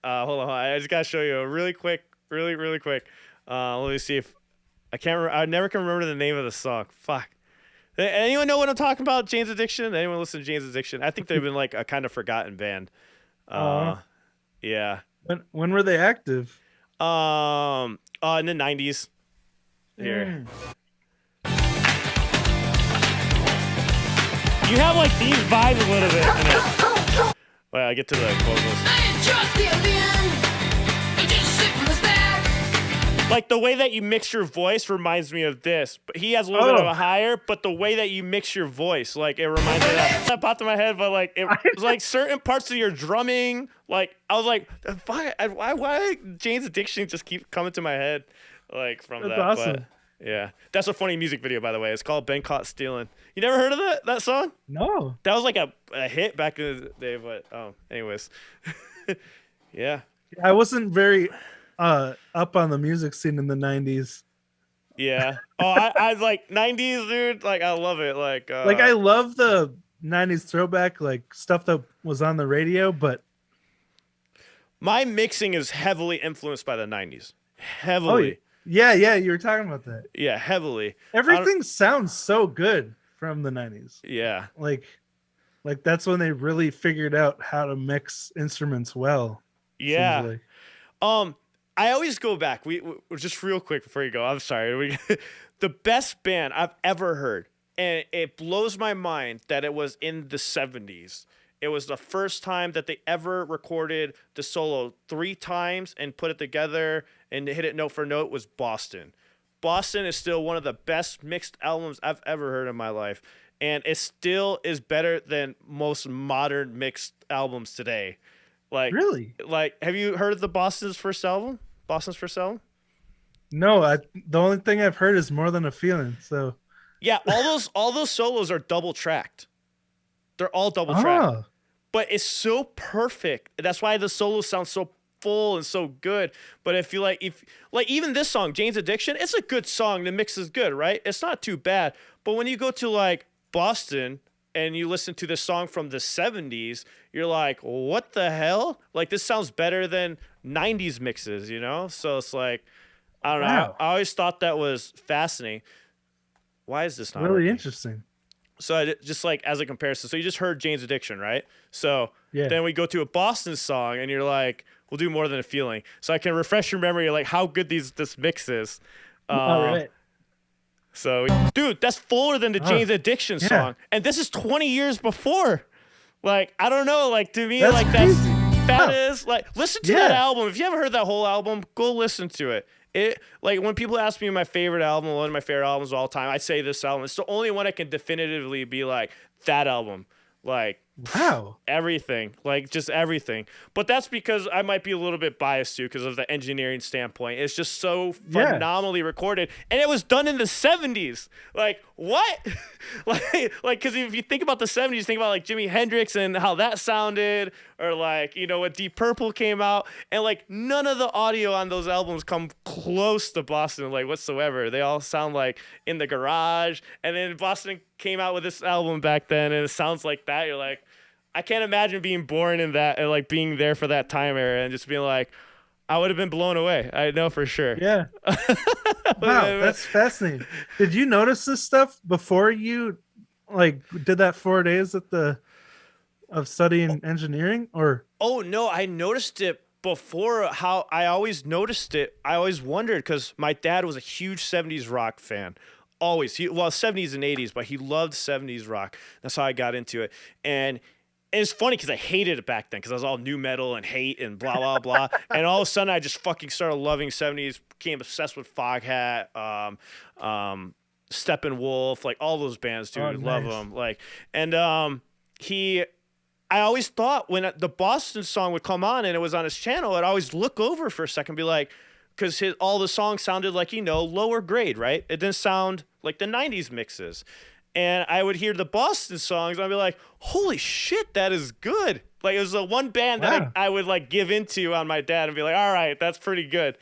Hold on. I just gotta show you a really quick. Let me see if I can't. I never can remember the name of the song. Fuck. Anyone know what I'm talking about? Jane's Addiction. Anyone listen to Jane's Addiction? I think they've been like a kind of forgotten band. Yeah. When were they active? In the 90s. Here. You have like these vibes a little bit in it. Wait, I get to the vocals. Like the way that you mix your voice reminds me of this, but he has a little bit of a higher. But the way that you mix your voice, like it reminds me of that. That popped in my head, but like it was like certain parts of your drumming. Like I was like, why Jane's Addiction just keep coming to my head, like from That's that. awesome. But, yeah, that's a funny music video, by the way. It's called "Been Caught Stealing." You never heard of that song? No. That was like a hit back in the day, but anyways, yeah. I wasn't very up on the music scene in the 90s. Yeah. Oh, I like 90s, dude. Like I love it. Like I love the 90s throwback, like stuff that was on the radio, but my mixing is heavily influenced by the 90s. Heavily. Yeah, you were talking about that. Yeah, heavily. Everything sounds so good from the 90s. Yeah. Like that's when they really figured out how to mix instruments well. Yeah. Seems like. I always go back. We just real quick before you go. I'm sorry. The best band I've ever heard, and it blows my mind that it was in the 70s. It was the first time that they ever recorded the solo 3 times and put it together and hit it note for note was Boston. Boston is still one of the best mixed albums I've ever heard in my life. And it still is better than most modern mixed albums today. Like, really? Like, have you heard of Boston's first album? No, the only thing I've heard is More Than a Feeling. So yeah, all those solos are double tracked. They're all double track. Oh, But it's so perfect. That's why the solo sounds so full and so good. But if even this song, Jane's Addiction, it's a good song. The mix is good, right? It's not too bad. But when you go to like Boston and you listen to this song from the 70s, you're like, what the hell? Like, this sounds better than 90s mixes, you know? So it's like, I don't know. Wow. I always thought that was fascinating. Why is this not really working? interesting. So just like as a comparison, so you just heard Jane's Addiction, right? So Yeah. then we go to a Boston song, and you're like, "We'll do More Than a Feeling." So I can refresh your memory, like how good this mix is. All right. So, dude, that's fuller than the Jane's Addiction yeah. song, and this is 20 years before. Like, I don't know, like to me, That's like crazy. that Yeah. is like, listen to Yeah. that album. If you haven't heard that whole album, go listen to it. It like when people ask me my favorite album, one of my favorite albums of all time, I say this album. It's the only one I can definitively be like that album, like Wow. everything, like just everything. But that's because I might be a little bit biased too, because of the engineering standpoint. It's just so Yeah. phenomenally recorded, and it was done in the 70s. Like what? like because if you think about the 70s, think about like Jimi Hendrix and how that sounded, or like when Deep Purple came out, and like none of the audio on those albums come close to Boston, like whatsoever. They all sound like in the garage, and then Boston came out with this album back then, and it sounds like that. You're like, I can't imagine being born in that and like being there for that time era and just being like, I would have been blown away. I know for sure. Yeah. Wow, that's fascinating. Did you notice this stuff before you like did that 4 days of studying engineering, or? Oh no, I noticed it before. How I always noticed it. I always wondered because my dad was a huge 70s rock fan. Always. 70s and 80s, but he loved 70s rock. That's how I got into it. And it's funny because I hated it back then because I was all new metal and hate and blah, blah, blah. And all of a sudden I just fucking started loving 70s, became obsessed with Foghat, Steppenwolf, like all those bands, dude. Oh, Love nice. them. Like, and I always thought when the Boston song would come on and it was on his channel, I'd always look over for a second and be like, because all the songs sounded like, lower grade, right? It didn't sound like the 90s mixes. And I would hear the Boston songs, and I'd be like, holy shit, that is good. Like, it was the one band that Wow. I would, like, give into on my dad and be like, all right, that's pretty good,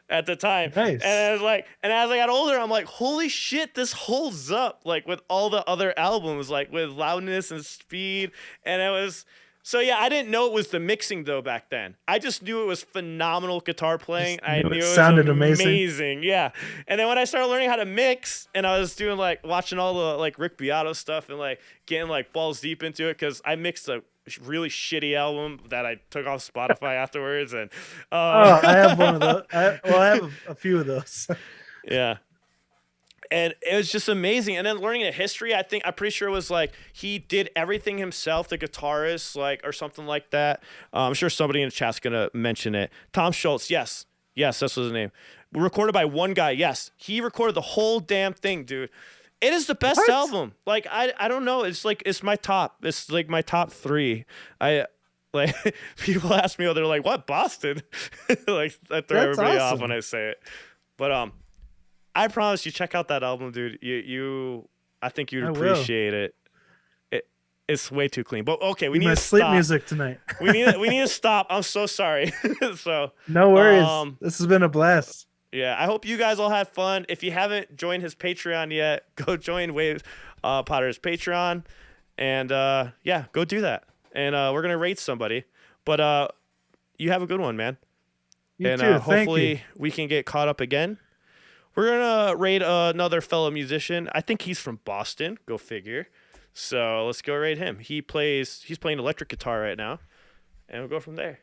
at the time. Nice. And as I got older, I'm like, holy shit, this holds up, like, with all the other albums, like, with loudness and speed. And it was... So, yeah, I didn't know it was the mixing, though, back then. I just knew it was phenomenal guitar playing. Just I knew knew it it was sounded amazing. amazing. Yeah. And then when I started learning how to mix, and I was doing, like, watching all the, like, Rick Beato stuff and, like, getting, like, balls deep into it, because I mixed a really shitty album that I took off Spotify afterwards. And Oh, I have one of those. I have a few of those. yeah. And it was just amazing. And then learning the history, I'm pretty sure it was like he did everything himself, the guitarist, like, or something like that. I'm sure somebody in the chat's going to mention it. Tom Schultz, yes. Yes, that's his name. Recorded by one guy, yes. He recorded the whole damn thing, dude. It is the best What? album. Like, I don't know. It's like, it's my top. It's like my top 3. Like, people ask me, they're like, what, Boston? Like, I throw That's everybody off awesome. when I say it. But, I promise you, check out that album, dude. I think you'd I will. appreciate it. It's way too clean. But okay, we Be need my to sleep stop. music tonight. we need to stop. I'm so sorry. So No worries. This has been a blast. yeah, I hope you guys all had fun. If you haven't joined his Patreon yet, go join Wave Potter's Patreon, and yeah, go do that. And we're gonna rate somebody. But you have a good one, man. You and too. Thank hopefully you. we can get caught up again. We're gonna raid another fellow musician. I think he's from Boston. Go figure. So let's go raid him. He's playing electric guitar right now, and we'll go from there.